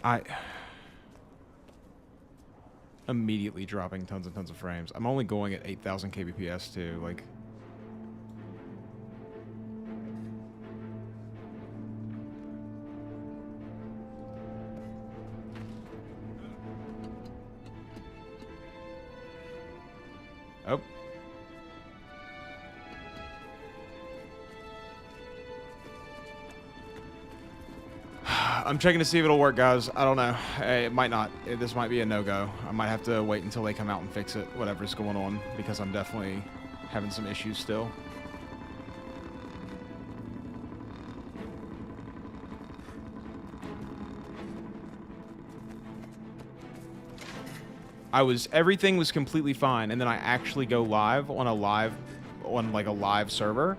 I immediately dropping tons and tons of frames. I'm only going at 8,000 kbps too. Like, oh. I'm checking to see if it'll work, guys. I don't know. It might not. This might be a no-go. I might have to wait until they come out and fix it, whatever's going on, because I'm definitely having some issues still. Everything was completely fine, and then I actually go live on like a live server,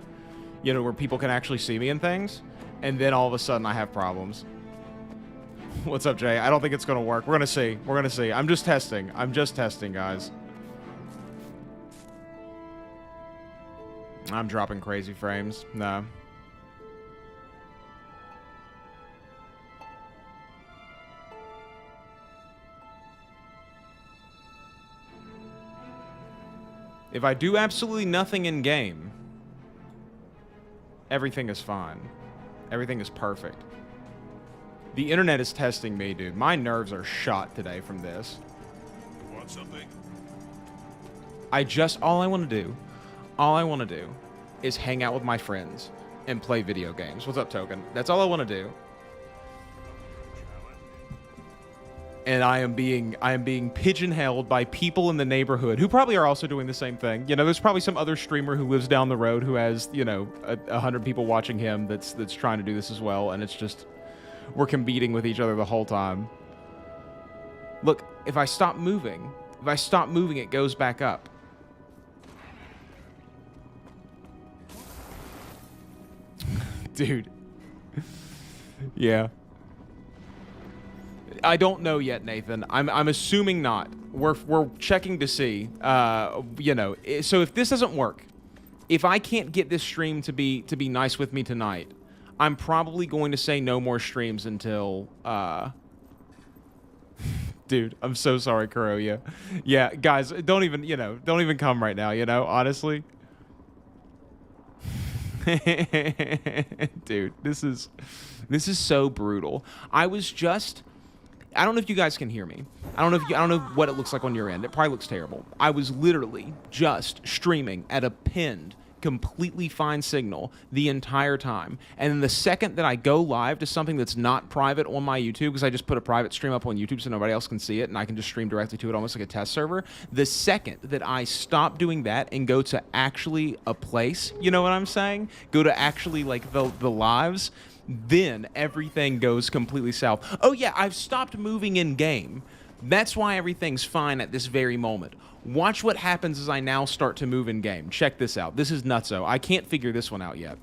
you know, where people can actually see me and things, and then all of a sudden I have problems. What's up, Jay? I don't think it's gonna work. We're gonna see. We're gonna see. I'm just testing. I'm just testing, guys. I'm dropping crazy frames. No. If I do absolutely nothing in game, everything is fine. Everything is perfect. The internet is testing me, dude. My nerves are shot today from this. You want something? all I want to do is hang out with my friends and play video games. What's up, Token? That's all I want to do. And I am being pigeonholed by people in the neighborhood who probably are also doing the same thing. You know, there's probably some other streamer who lives down the road who has, you know, 100 people watching him that's trying to do this as well, and it's just we're competing with each other the whole time. Look, if I stop moving, it goes back up. Dude. Yeah. I don't know yet, Nathan. I'm assuming not. We're checking to see. You know, so if this doesn't work, if I can't get this stream to be nice with me tonight, I'm probably going to say no more streams until dude, I'm so sorry, Kuroya. Yeah, guys, don't even come right now, you know, honestly. Dude, this is so brutal. I don't know if you guys can hear me. I don't know what it looks like on your end. It probably looks terrible. I was literally just streaming at a pinned, completely fine signal the entire time. And then the second that I go live to something that's not private on my YouTube, because I just put a private stream up on YouTube so nobody else can see it and I can just stream directly to it almost like a test server. The second that I stop doing that and go to actually a place, you know what I'm saying? Go to actually like the lives, then everything goes completely south. Oh yeah, I've stopped moving in game. That's why everything's fine at this very moment. Watch what happens as I now start to move in game. Check this out. This is nutso. I can't figure this one out yet.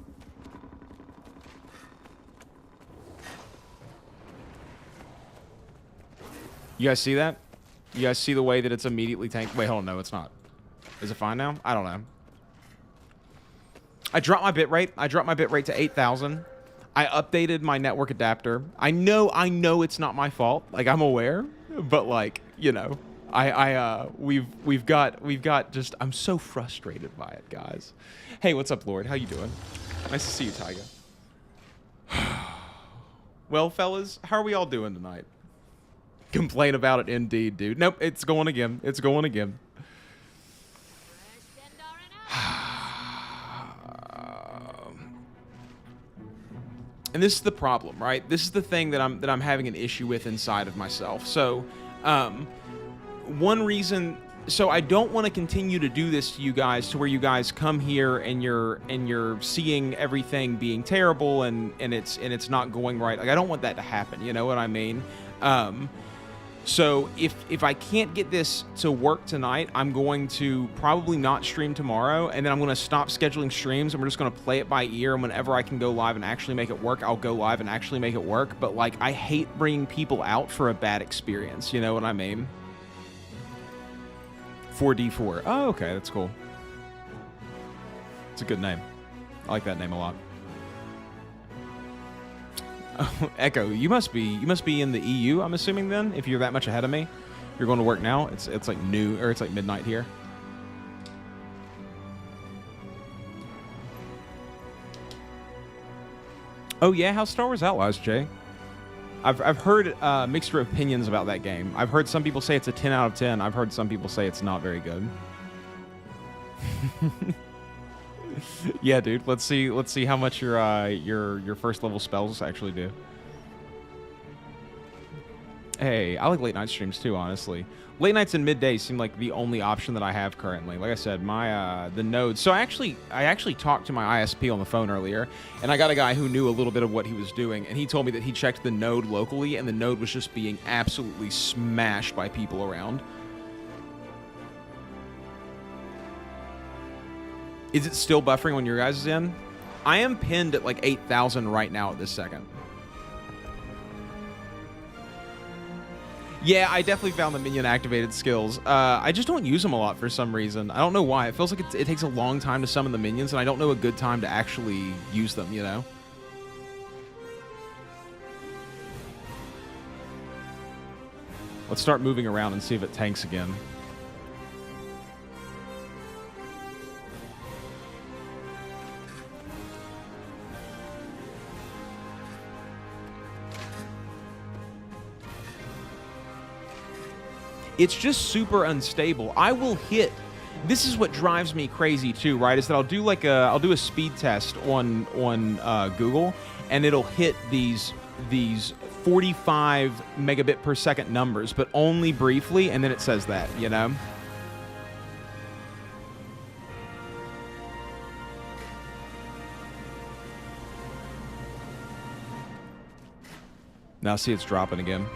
You guys see that? You guys see the way that it's immediately tanked? Wait, hold on. No, it's not. Is it fine now? I don't know. I dropped my bitrate. I dropped my bitrate to 8,000. I updated my network adapter. I know it's not my fault. Like, I'm aware, but like, you know, we've got just, I'm so frustrated by it, guys. Hey, what's up, Lord? How you doing? Nice to see you, Tyga. Well, fellas, how are we all doing tonight? Complain about it indeed, dude. Nope, it's going again. It's going again. And this is the problem, right? This is the thing that I'm having an issue with inside of myself. So, one reason, so I don't want to continue to do this to you guys, to where you guys come here and you're seeing everything being terrible and it's not going right. Like, I don't want that to happen. You know what I mean? So if I can't get this to work tonight, I'm going to probably not stream tomorrow, and then I'm going to stop scheduling streams, and we're just going to play it by ear, and whenever I can go live and actually make it work, I'll go live and actually make it work. But, like, I hate bringing people out for a bad experience, you know what I mean? 4D4. Oh, okay, that's cool. It's a good name. I like that name a lot. Echo, you must be in the EU, I'm assuming then, if you're that much ahead of me. You're going to work now. It's like noon, or it's like midnight here. Oh yeah, how's Star Wars Outlaws, Jay? I've heard mixed opinions about that game. I've heard some people say it's a 10 out of 10. I've heard some people say it's not very good. Yeah, dude. Let's see how much your first level spells actually do. Hey, I like late night streams too, honestly. Late nights and middays seem like the only option that I have currently. Like I said, my the nodes. So I actually talked to my ISP on the phone earlier, and I got a guy who knew a little bit of what he was doing, and he told me that he checked the node locally, and the node was just being absolutely smashed by people around. Is it still buffering on your guys' end? I am pinned at like 8,000 right now at this second. Yeah, I definitely found the minion activated skills. I just don't use them a lot for some reason. I don't know why. It feels like it takes a long time to summon the minions, and I don't know a good time to actually use them, you know? Let's start moving around and see if it tanks again. It's just super unstable. I will hit. This is what drives me crazy too, right? Is that I'll do a speed test on Google, and it'll hit these 45 megabit per second numbers, but only briefly, and then it says that, you know. Now see, it's dropping again.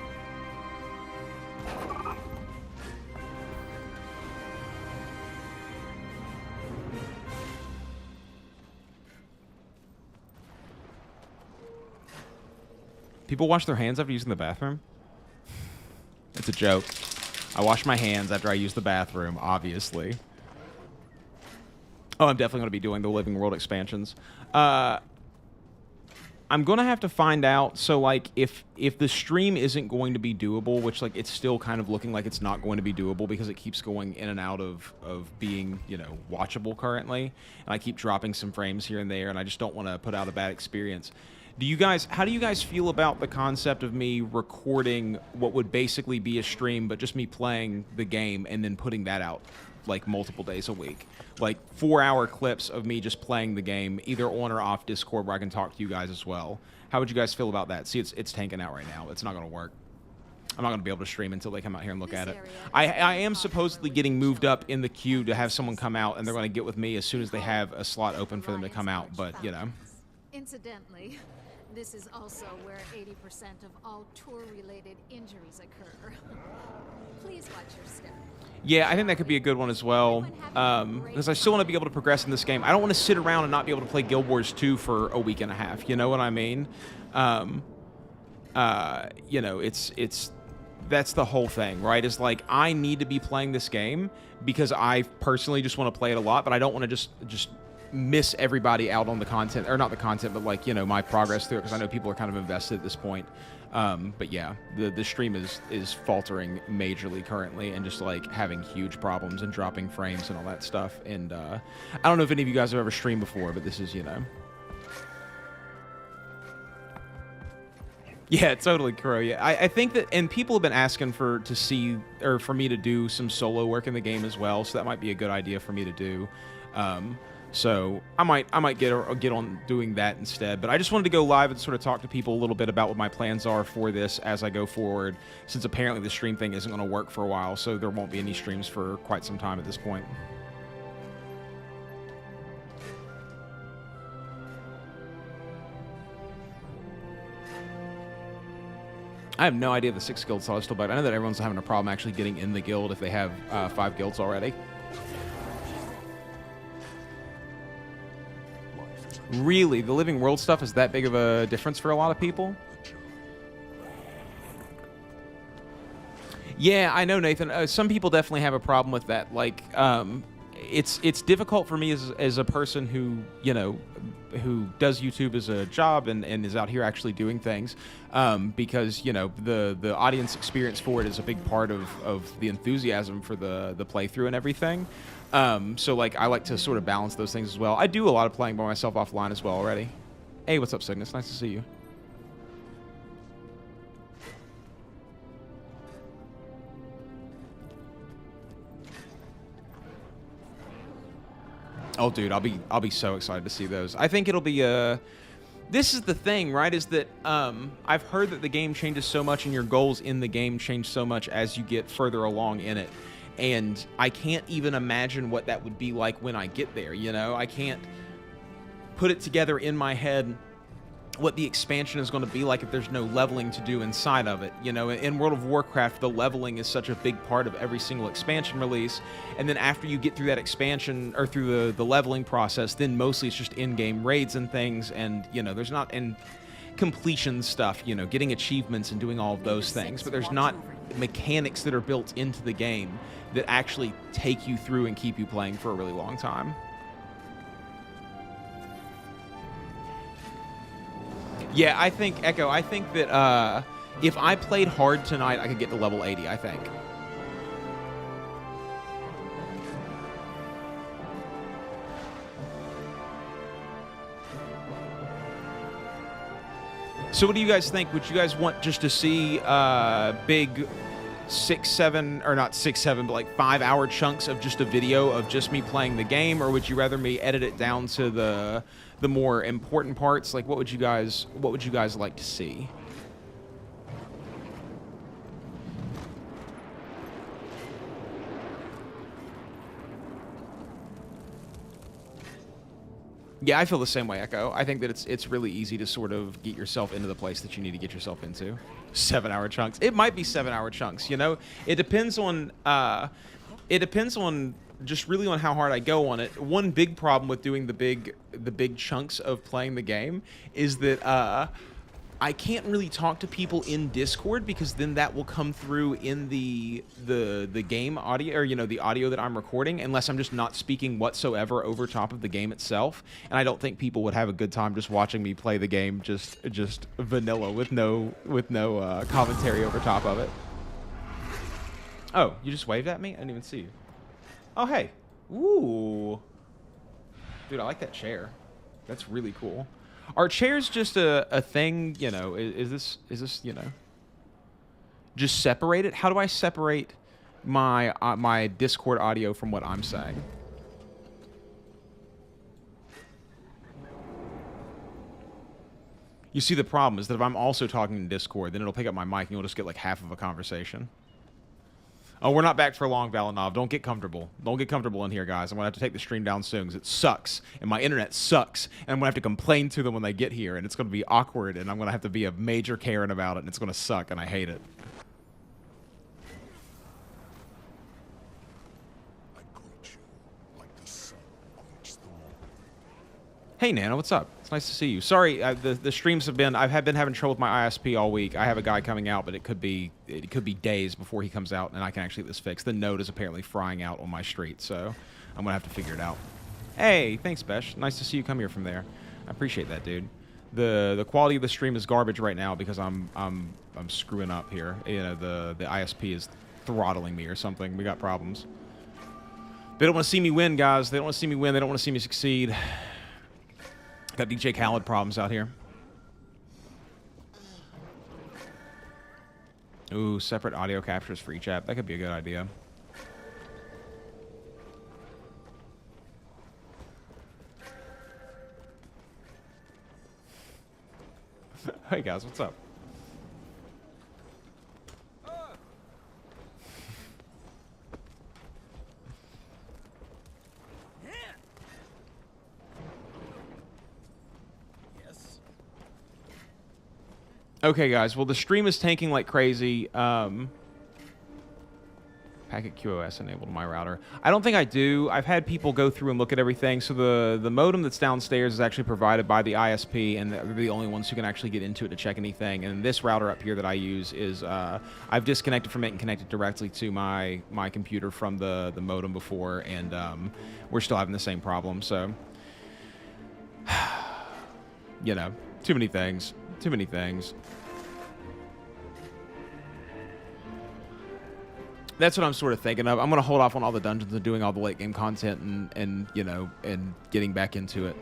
People wash their hands after using the bathroom? It's a joke. I wash my hands after I use the bathroom, obviously. Oh, I'm definitely going to be doing the Living World expansions. I'm going to have to find out, so, like, if the stream isn't going to be doable, which, like, it's still kind of looking like it's not going to be doable because it keeps going in and out of being, you know, watchable currently, and I keep dropping some frames here and there, and I just don't want to put out a bad experience. How do you guys feel about the concept of me recording what would basically be a stream, but just me playing the game and then putting that out like multiple days a week? Like 4-hour clips of me just playing the game, either on or off Discord, where I can talk to you guys as well. How would you guys feel about that? See, it's tanking out right now. It's not going to work. I'm not going to be able to stream until they come out here and look at it. I am supposedly getting moved up in the queue to have someone come out, and they're going to get with me as soon as they have a slot open for them to come out, but, you know. Incidentally, this is also where 80% of all tour-related injuries occur. Please watch your step. Yeah, I think that could be a good one as well, because I still want to be able to progress in this game. I don't want to sit around and not be able to play Guild Wars 2 for a week and a half. You know what I mean? You know, that's the whole thing, right? Is like, I need to be playing this game because I personally just want to play it a lot, but I don't want to just miss everybody out on the content, or not the content, but like, you know, my progress through it, because I know people are kind of invested at this point. But yeah, the stream is faltering majorly currently, and just like having huge problems and dropping frames and all that stuff. And I don't know if any of you guys have ever streamed before, but this is, you know. Yeah, totally, Crow. Yeah, I think that, and people have been asking for me to do some solo work in the game as well, so that might be a good idea for me to do. So I might get on doing that instead. But I just wanted to go live and sort of talk to people a little bit about what my plans are for this as I go forward, since apparently the stream thing isn't going to work for a while, so there won't be any streams for quite some time at this point. I have no idea the 6 guild slot is still back. I know that everyone's having a problem actually getting in the guild if they have 5 guilds already. Really? The Living World stuff is that big of a difference for a lot of people? Yeah, I know, Nathan. Some people definitely have a problem with that. Like, it's difficult for me as a person who, you know, who does YouTube as a job and is out here actually doing things, because you know the audience experience for it is a big part of the enthusiasm for the playthrough and everything. So like I like to sort of balance those things as well. I do a lot of playing by myself offline as well already. Hey, what's up, Cygnus? Nice to see you. Oh, dude, I'll be so excited to see those. I think it'll be this is the thing, right? Is that I've heard that the game changes so much and your goals in the game change so much as you get further along in it. And I can't even imagine what that would be like when I get there, you know? I can't put it together in my head what the expansion is going to be like if there's no leveling to do inside of it. You know, in World of Warcraft, the leveling is such a big part of every single expansion release. And then after you get through that expansion, or through the leveling process, then mostly it's just in-game raids and things. And, you know, there's not in completion stuff, you know, getting achievements and doing all of those things. But there's not mechanics that are built into the game that actually take you through and keep you playing for a really long time. Yeah, I think, Echo, I think that if I played hard tonight, I could get to level 80, I think. So what do you guys think? Would you guys want just to see big 6, 7, or not 6, 7, but like 5-hour chunks of just a video of just me playing the game? Or would you rather me edit it down to the more important parts? Like, what would you guys like to see? Yeah, I feel the same way, Echo. I think that it's really easy to sort of get yourself into the place that you need to get yourself into. 7-hour chunks. It might be 7-hour chunks, you know? It depends on just really on how hard I go on it. One big problem with doing the big chunks of playing the game is that I can't really talk to people in Discord, because then that will come through in the game audio, or you know, the audio that I'm recording, unless I'm just not speaking whatsoever over top of the game itself. And I don't think people would have a good time just watching me play the game just vanilla with no commentary over top of it. Oh, you just waved at me? I didn't even see you. Oh, hey. Ooh. Dude, I like that chair. That's really cool. Are chairs just a thing, you know? Is this, you know, just separated? How do I separate my my Discord audio from what I'm saying? You see, the problem is that if I'm also talking in Discord, then it'll pick up my mic and you'll just get like half of a conversation. Oh, we're not back for long, Valinov. Don't get comfortable. Don't get comfortable in here, guys. I'm going to have to take the stream down soon because it sucks. And my internet sucks. And I'm going to have to complain to them when they get here. And it's going to be awkward. And I'm going to have to be a major Karen about it. And it's going to suck. And I hate it. I greet you like the sun greets the moon. Hey, Nana. What's up? It's nice to see you. Sorry, the streams have been... I've been having trouble with my ISP all week. I have a guy coming out, but it could be days before he comes out, and I can actually get this fixed. The node is apparently frying out on my street, so I'm going to have to figure it out. Hey, thanks, Besh. Nice to see you come here from there. I appreciate that, dude. The quality of the stream is garbage right now because I'm screwing up here. You know, the ISP is throttling me or something. We got problems. They don't want to see me win, guys. They don't want to see me win. They don't want to see me succeed. Got DJ Khaled problems out here. Ooh, separate audio captures for each app. That could be a good idea. Hey guys, what's up? Okay, guys. Well, the stream is tanking like crazy. Packet QoS enabled on my router. I don't think I do. I've had people go through and look at everything. So the modem that's downstairs is actually provided by the ISP, and they're the only ones who can actually get into it to check anything. And this router up here that I use is I've disconnected from it and connected directly to my computer from the modem before, and we're still having the same problem. So You know, too many things. Too many things. That's what I'm sort of thinking of. I'm going to hold off on all the dungeons and doing all the late game content and you know, and getting back into it.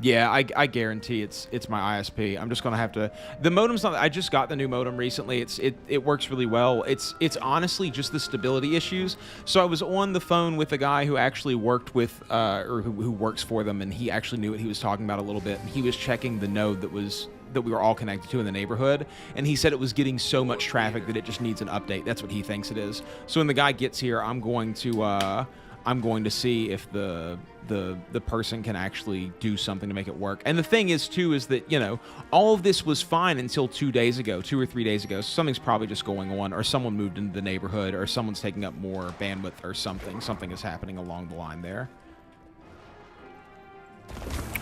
Yeah, I guarantee it's my ISP. I'm just gonna have to. The modem's not. I just got the new modem recently. It works really well. It's honestly just the stability issues. So I was on the phone with a guy who actually worked with or who works for them, and he actually knew what he was talking about a little bit. And he was checking the node that we were all connected to in the neighborhood, and he said it was getting so much traffic that it just needs an update. That's what he thinks it is. So when the guy gets here, I'm going to see if the person can actually do something to make it work. And the thing is, too, is that, you know, all of this was fine until 2 or 3 days ago. So something's probably just going on, or someone moved into the neighborhood, or someone's taking up more bandwidth or something. Something is happening along the line there.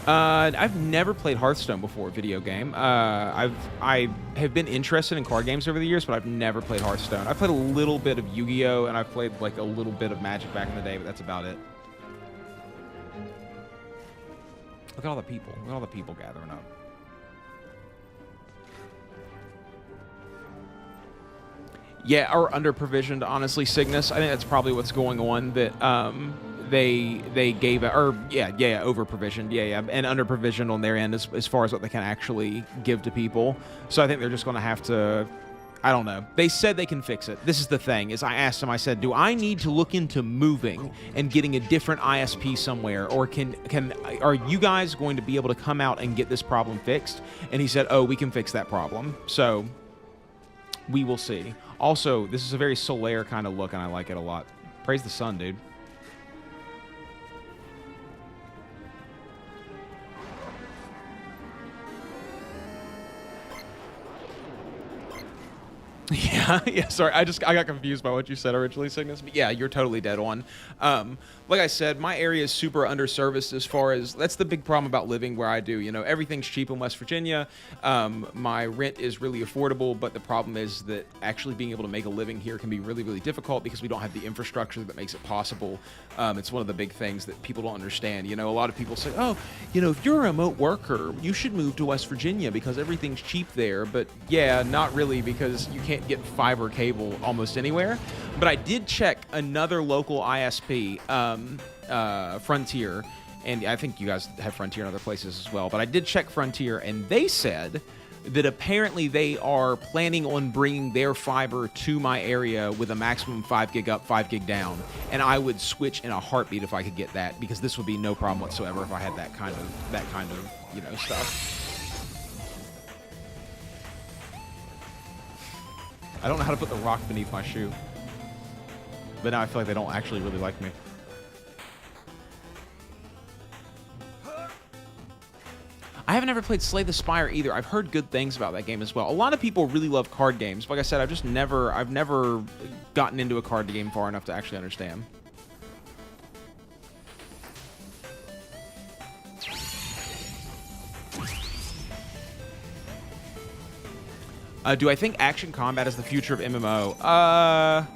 I've never played Hearthstone before, video game. I have been interested in card games over the years, but I've never played Hearthstone. I played a little bit of Yu-Gi-Oh, and I've played like a little bit of Magic back in the day, but that's about it. Look at all the people. Look at all the people gathering up. Yeah, or under-provisioned, honestly, Cygnus. I think that's probably what's going on, that they gave it, or yeah, over-provisioned, yeah, and under-provisioned on their end as far as what they can actually give to people. So I think they're just going to have to, I don't know. They said they can fix it. This is the thing, is I asked him, I said, do I need to look into moving and getting a different ISP somewhere, or are you guys going to be able to come out and get this problem fixed? And he said, oh, we can fix that problem. So we will see. Also, this is a very Solaire kind of look, and I like it a lot. Praise the sun, dude. Yeah, sorry. I got confused by what you said originally, Cygnus. But yeah, you're totally dead on. Like I said, my area is super underserviced as far as, that's the big problem about living where I do. You know, everything's cheap in West Virginia. My rent is really affordable, but the problem is that actually being able to make a living here can be really, really difficult because we don't have the infrastructure that makes it possible. It's one of the big things that people don't understand. You know, a lot of people say, oh, you know, if you're a remote worker, you should move to West Virginia because everything's cheap there. But yeah, not really, because you can't get fiber cable almost anywhere. But I did check another local ISP, Frontier, and I think you guys have Frontier in other places as well, but I did check Frontier, and they said that apparently they are planning on bringing their fiber to my area with a maximum 5 gig up, 5 gig down, and I would switch in a heartbeat if I could get that, because this would be no problem whatsoever if I had that kind of you know, stuff. I don't know how to put the rock beneath my shoe. But now I feel like they don't actually really like me. I haven't ever played Slay the Spire either. I've heard good things about that game as well. A lot of people really love card games. Like I said, I've never gotten into a card game far enough to actually understand. Do I think action combat is the future of MMO?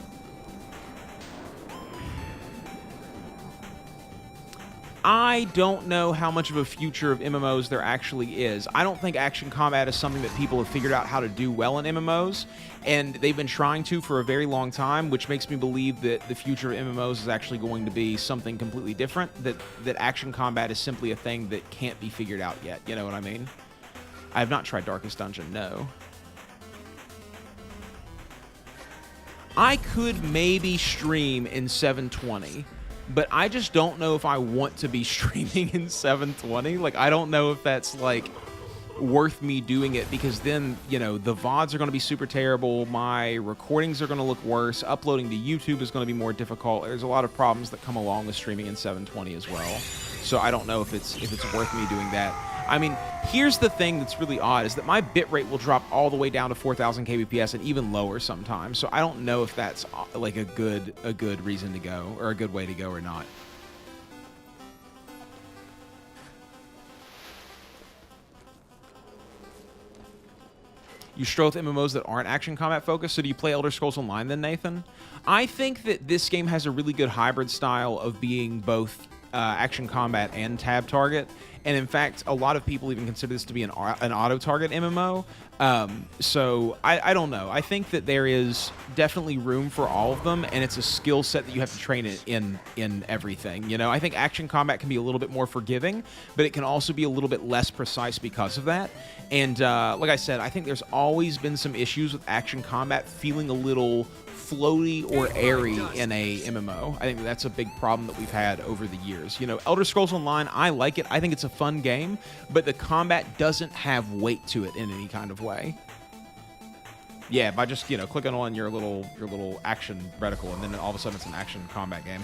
I don't know how much of a future of MMOs there actually is. I don't think action combat is something that people have figured out how to do well in MMOs, and they've been trying to for a very long time, which makes me believe that the future of MMOs is actually going to be something completely different, that action combat is simply a thing that can't be figured out yet. You know what I mean? I have not tried Darkest Dungeon, no. I could maybe stream in 720, but I just don't know if I want to be streaming in 720. Like, I don't know if that's, like, worth me doing it, because then, you know, the VODs are going to be super terrible. My recordings are going to look worse. Uploading to YouTube is going to be more difficult. There's a lot of problems that come along with streaming in 720 as well. So I don't know if it's worth me doing that. I mean, here's the thing that's really odd, is that my bitrate will drop all the way down to 4,000 kbps and even lower sometimes. So I don't know if that's like a good reason to go, or a good way to go or not. You struggle with MMOs that aren't action combat focused. So do you play Elder Scrolls Online then, Nathan? I think that this game has a really good hybrid style of being both action combat and tab target. And in fact, a lot of people even consider this to be an auto-target MMO. So I don't know. I think that there is definitely room for all of them, and it's a skill set that you have to train it in everything. You know, I think action combat can be a little bit more forgiving, but it can also be a little bit less precise because of that. And like I said, I think there's always been some issues with action combat feeling a little floaty or airy in a MMO. I think that's a big problem that we've had over the years. You know, Elder Scrolls Online, I like it. I think it's a fun game, but the combat doesn't have weight to it in any kind of way. Yeah, by just, you know, clicking on your little action reticle, and then all of a sudden it's an action combat game.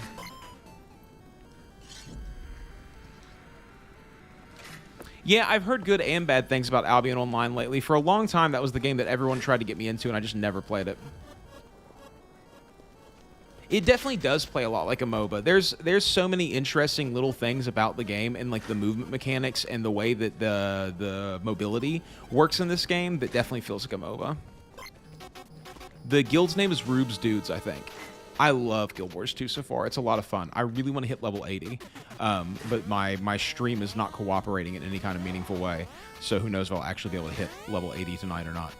Yeah, I've heard good and bad things about Albion Online lately. For a long time, that was the game that everyone tried to get me into, and I just never played it. It definitely does play a lot like a MOBA. There's so many interesting little things about the game and like the movement mechanics and the way that the mobility works in this game that definitely feels like a MOBA. The guild's name is RubeusCubeus, I think. I love Guild Wars 2 so far. It's a lot of fun. I really want to hit level 80, but my stream is not cooperating in any kind of meaningful way. So who knows if I'll actually be able to hit level 80 tonight or not.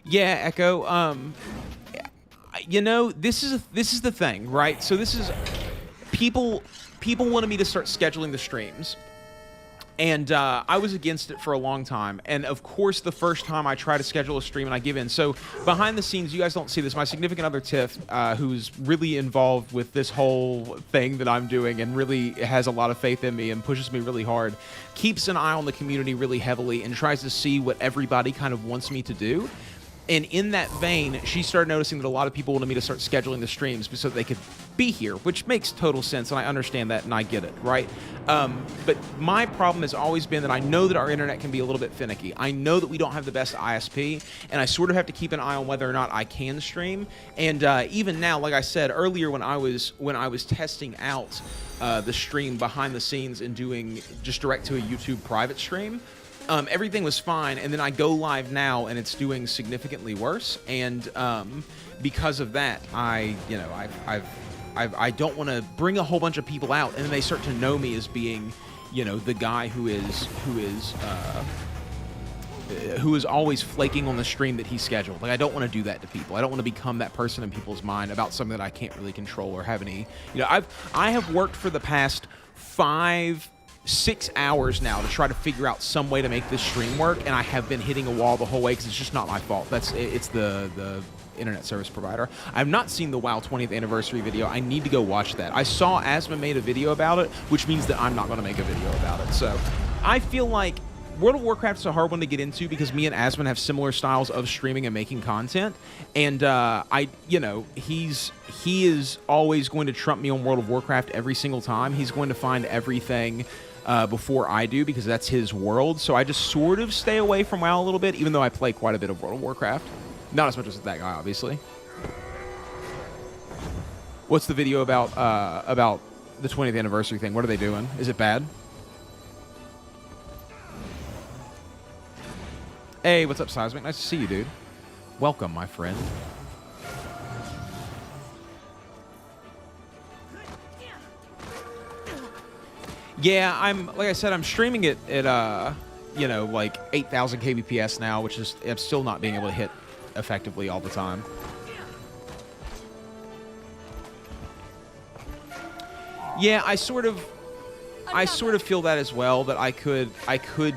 Yeah, Echo. You know, this is the thing, right? So this is people wanted me to start scheduling the streams, and I was against it for a long time. And of course, the first time I try to schedule a stream and I give in. So behind the scenes, you guys don't see this. My significant other Tiff, who's really involved with this whole thing that I'm doing and really has a lot of faith in me and pushes me really hard, keeps an eye on the community really heavily and tries to see what everybody kind of wants me to do. And in that vein, she started noticing that a lot of people wanted me to start scheduling the streams so that they could be here, which makes total sense, and I understand that, and I get it, right? But my problem has always been that I know that our internet can be a little bit finicky. I know that we don't have the best ISP, and I sort of have to keep an eye on whether or not I can stream. And even now, like I said earlier, when I was testing out the stream behind the scenes and doing just direct to a YouTube private stream, everything was fine, and then I go live now, and it's doing significantly worse. And because of that, I don't want to bring a whole bunch of people out, and then they start to know me as being, you know, the guy who is always flaking on the stream that he scheduled. Like, I don't want to do that to people. I don't want to become that person in people's mind about something that I can't really control or have any. You know, I have worked for the past 5-6 hours now to try to figure out some way to make this stream work, and I have been hitting a wall the whole way because it's just not my fault. It's the internet service provider. I've not seen the WoW 20th anniversary video. I need to go watch that. I saw Asma made a video about it, which means that I'm not going to make a video about it. So I feel like World of Warcraft is a hard one to get into because me and Asman have similar styles of streaming and making content, and he is always going to trump me on World of Warcraft every single time. He's going to find everything before I do because that's his world. So I just sort of stay away from WoW a little bit, even though I play quite a bit of World of Warcraft. Not as much as that guy, obviously. What's the video about the 20th anniversary thing? What are they doing? Is it bad? Hey, what's up, Seismic? Nice to see you, dude. Welcome, my friend. Yeah, like I said, I'm streaming it at, like 8,000 kbps now, which is, I'm still not being able to hit effectively all the time. Yeah, I sort of feel that as well, that I could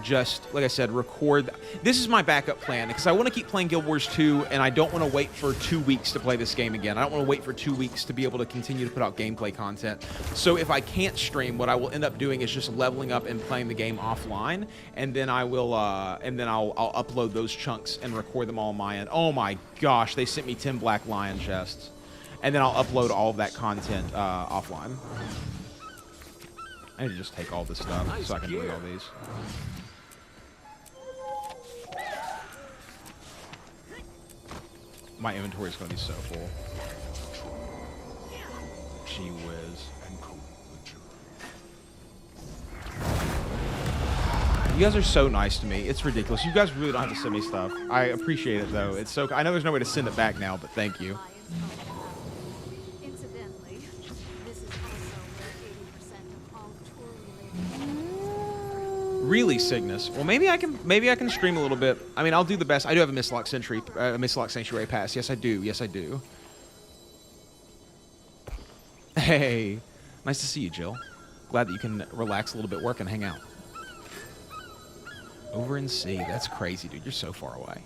just, like I said, record. This is my backup plan, because I want to keep playing Guild Wars 2, and I don't want to wait for 2 weeks to play this game again. I don't want to wait for 2 weeks to be able to continue to put out gameplay content. So if I can't stream, what I will end up doing is just leveling up and playing the game offline, and then I'll upload those chunks and record them all on my end. Oh my gosh, they sent me 10 Black Lion chests. And then I'll upload all of that content offline. I need to just take all this stuff so I can delete all these. My inventory is going to be so full. Gee whiz. You guys are so nice to me. It's ridiculous. You guys really don't have to send me stuff. I appreciate it, though. It's so... I know there's no way to send it back now, but thank you. Incidentally, this is also where 80% of all tour-related. Really, Cygnus. Well, maybe I can stream a little bit. I mean, I'll do the best. I do have a Mistlock Sanctuary pass. Yes, I do. Yes, I do. Hey, nice to see you, Jill. Glad that you can relax a little bit, work, and hang out. Over in C. That's crazy, dude. You're so far away.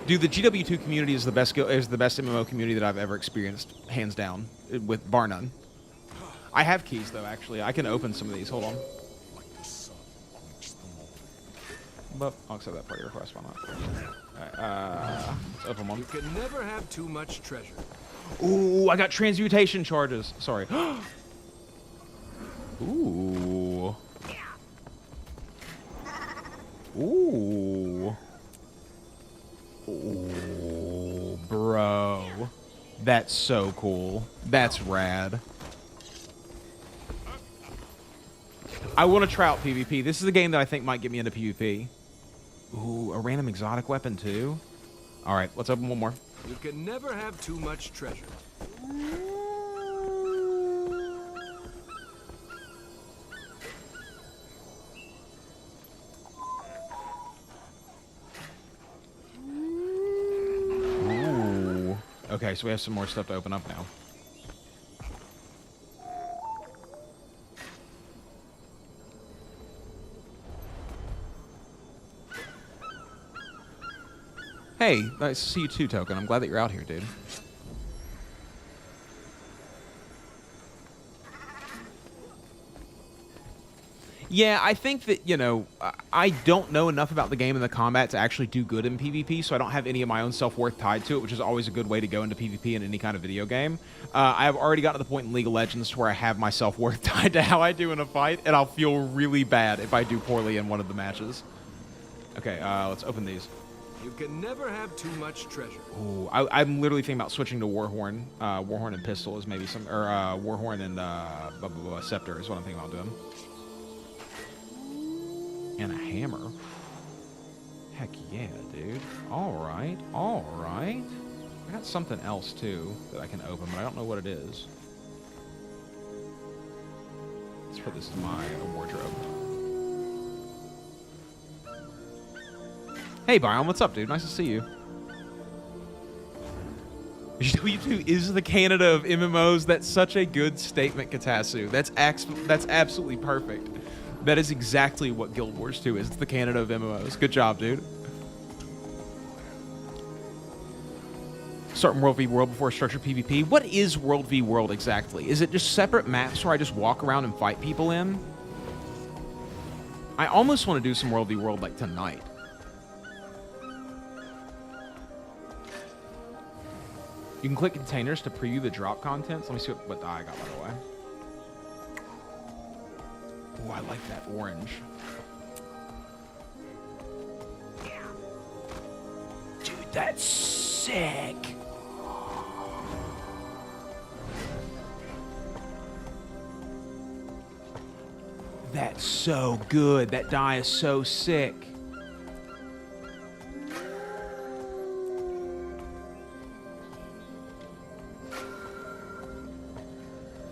Dude, the GW2 community is the best MMO community that I've ever experienced, hands down, with bar none. I have keys though, actually. I can open some of these. Hold on. But I'll accept that party request. Why not? Alright, let's open one. You can never have too much treasure. Ooh, I got transmutation charges. Sorry. Ooh. Ooh. Ooh, bro. That's so cool. That's rad. I want to try out PvP. This is a game that I think might get me into PvP. Ooh, a random exotic weapon too? Alright, let's open one more. You can never have too much treasure. Ooh. Okay, so we have some more stuff to open up now. Hey, nice to see you too, Token. I'm glad that you're out here, dude. Yeah, I think that, you know, I don't know enough about the game and the combat to actually do good in PvP, so I don't have any of my own self-worth tied to it, which is always a good way to go into PvP in any kind of video game. I have already gotten to the point in League of Legends where I have my self-worth tied to how I do in a fight, and I'll feel really bad if I do poorly in one of the matches. Okay, let's open these. You can never have too much treasure. Ooh, I'm literally thinking about switching to Warhorn. Warhorn and Pistol is maybe some... Or, Warhorn and, Scepter is what I'm thinking about doing. And a hammer. Heck yeah, dude. Alright, alright. I got something else, too, that I can open, but I don't know what it is. Let's put this in my wardrobe. Hey, Bion, what's up, dude? Nice to see you. GW2 is the Canada of MMOs. That's such a good statement, Katasu. That's absolutely perfect. That is exactly what Guild Wars 2 is. It's the Canada of MMOs. Good job, dude. Starting World v World before structured PvP. What is World v World exactly? Is it just separate maps where I just walk around and fight people in? I almost want to do some World v World like tonight. You can click containers to preview the drop contents. Let me see what die I got, by the way. Oh, I like that orange. Dude, that's sick. That's so good. That die is so sick.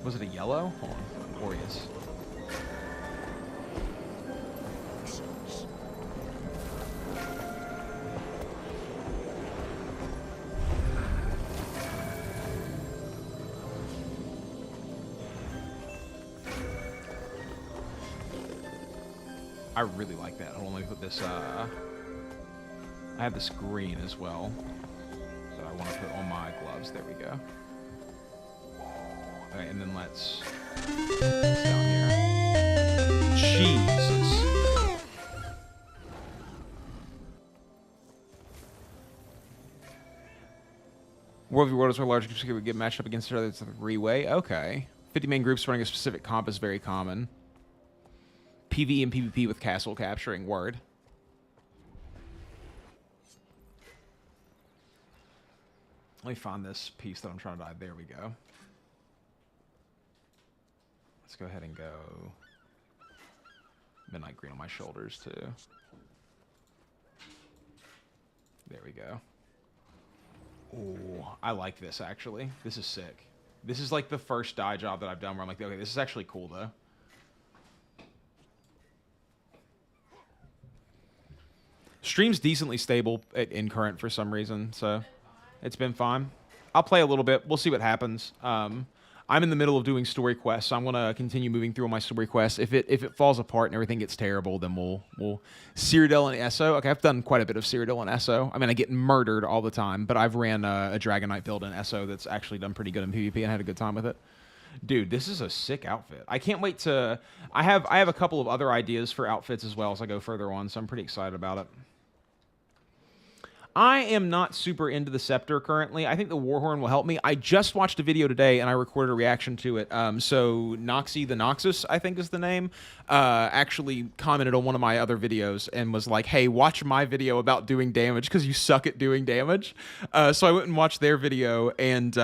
Was it a yellow? Hold on. Glorious. I really like that. Hold on, let me put this, I have this green as well that I want to put on my gloves. There we go. Okay, and then let's down here. Jesus. World v World is where large groups would get matched up against each other. It's a three-way. Okay. 50 main groups running a specific comp is very common. PvE and PvP with castle capturing. Word. Let me find this piece that I'm trying to buy. There we go. Let's go ahead and go Midnight green on my shoulders, too. There we go. Ooh, I like this, actually. This is sick. This is like the first dye job that I've done where I'm like, okay, this is actually cool, though. Stream's decently stable in current for some reason, so it's been fine. I'll play a little bit. We'll see what happens. I'm in the middle of doing story quests, so I'm gonna continue moving through all my story quests. If it falls apart and everything gets terrible, then we'll Cyrodiil and Esso. Okay, I've done quite a bit of Cyrodiil and Esso. I mean, I get murdered all the time, but I've ran a Dragon Knight build in Esso that's actually done pretty good in PvP and had a good time with it. Dude, this is a sick outfit. I can't wait to. I have a couple of other ideas for outfits as well as I go further on, so I'm pretty excited about it. I am not super into the Scepter currently. I think the Warhorn will help me. I just watched a video today, and I recorded a reaction to it. So Noxy the Noxus, I think is the name, actually commented on one of my other videos and was like, hey, watch my video about doing damage because you suck at doing damage. So I went and watched their video, and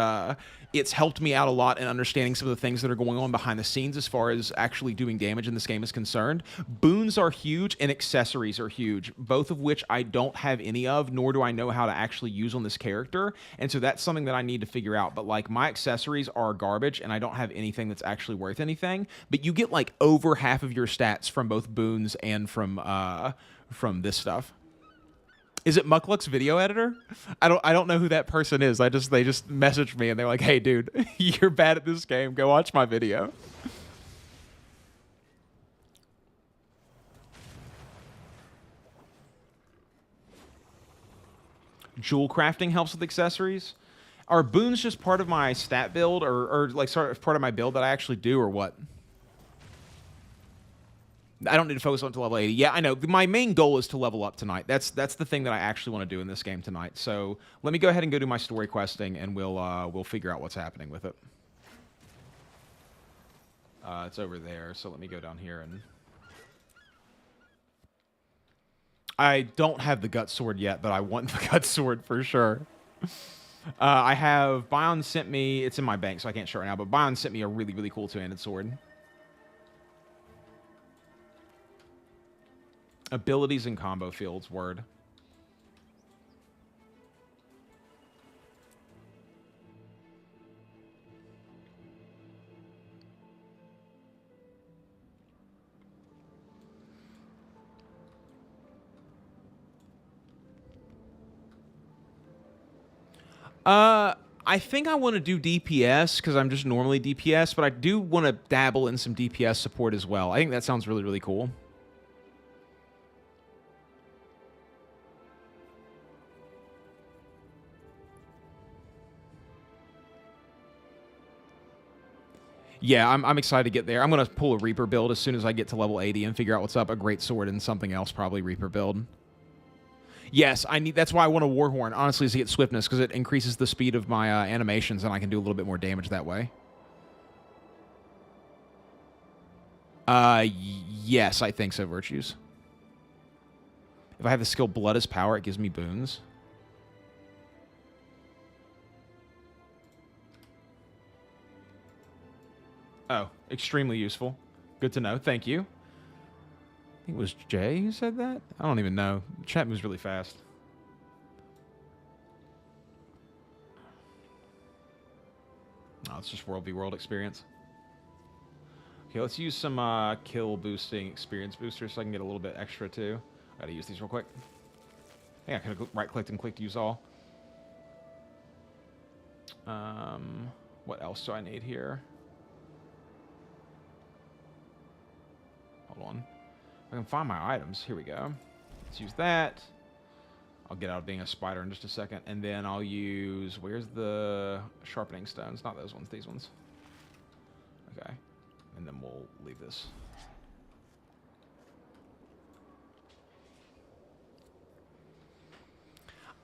it's helped me out a lot in understanding some of the things that are going on behind the scenes as far as actually doing damage in this game is concerned. Boons are huge and accessories are huge, both of which I don't have any of, nor do I know how to actually use on this character. And so that's something that I need to figure out. But like my accessories are garbage and I don't have anything that's actually worth anything. But you get like over half of your stats from both boons and from this stuff. Is it Muckluck's video editor? I don't know who that person is. They just messaged me and they're like, "Hey, dude, you're bad at this game. Go watch my video." Jewel crafting helps with accessories. Are boons just part of my stat build, or like sort of part of my build that I actually do, or what? I don't need to focus on to level 80. Yeah, I know. My main goal is to level up tonight. That's the thing that I actually want to do in this game tonight. So let me go ahead and go do my story questing, and we'll figure out what's happening with it. It's over there, so let me go down here and. I don't have the gut sword yet, but I want the gut sword for sure. I have Bion sent me. It's in my bank, so I can't show it right now. But Bion sent me a really, really cool two-handed sword. Abilities and combo fields, word. I think I want to do DPS because I'm just normally DPS, but I do want to dabble in some DPS support as well. I think that sounds really, really cool. Yeah, I'm excited to get there. I'm going to pull a Reaper build as soon as I get to level 80 and figure out what's up. A great sword and something else, probably Reaper build. Yes, that's why I want a Warhorn, honestly, is to get swiftness, because it increases the speed of my animations, and I can do a little bit more damage that way. Yes, I think so, Virtues. If I have the skill Blood is Power, it gives me boons. Oh, extremely useful. Good to know. Thank you. I think it was Jay who said that? I don't even know. The chat moves really fast. Oh, it's just World v World experience. Okay, let's use some kill boosting experience boosters so I can get a little bit extra too. Gotta use these real quick. I think I could have right-clicked and clicked use all. What else do I need here? Hold on. I can find my items. Here we go. Let's use that. I'll get out of being a spider in just a second. And then I'll use... Where's the sharpening stones? Not those ones. These ones. Okay. And then we'll leave this.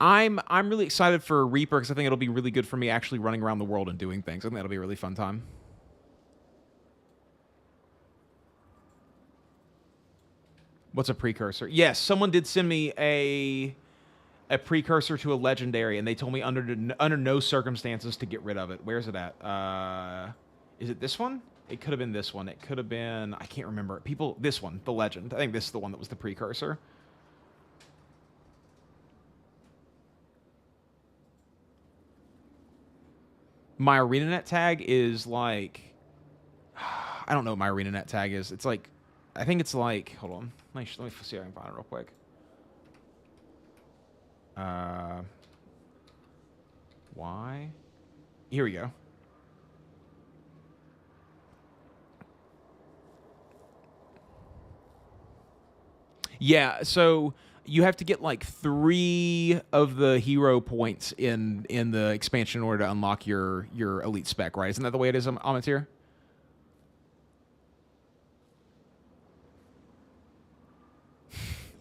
I'm really excited for Reaper because I think it'll be really good for me actually running around the world and doing things. I think that'll be a really fun time. What's a precursor? Yes, someone did send me a precursor to a legendary, and they told me under no circumstances to get rid of it. Where's it at? Is it this one? It could have been this one. It could have been, I can't remember. People, this one, the legend. I think this is the one that was the precursor. My ArenaNet tag is like, I don't know what my ArenaNet tag is. It's like, I think it's like, hold on. Let me see if I can find it real quick. Why? Here we go. Yeah, so you have to get like 3 of the hero points in the expansion in order to unlock your elite spec, right? Isn't that the way it is, Amatir?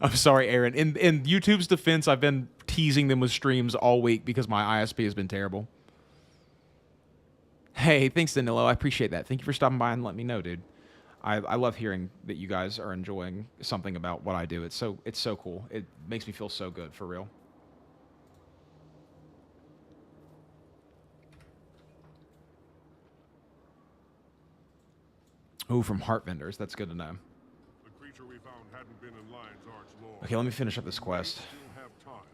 I'm sorry, Aaron. In YouTube's defense, I've been teasing them with streams all week because my ISP has been terrible. Hey, thanks, Danilo. I appreciate that. Thank you for stopping by and letting me know, dude. I love hearing that you guys are enjoying something about what I do. It's so cool. It makes me feel so good, for real. Oh, from Heart Vendors. That's good to know. The creature we found hadn't been in Lion's Arch lore. Okay, let me finish up this quest. Still have time.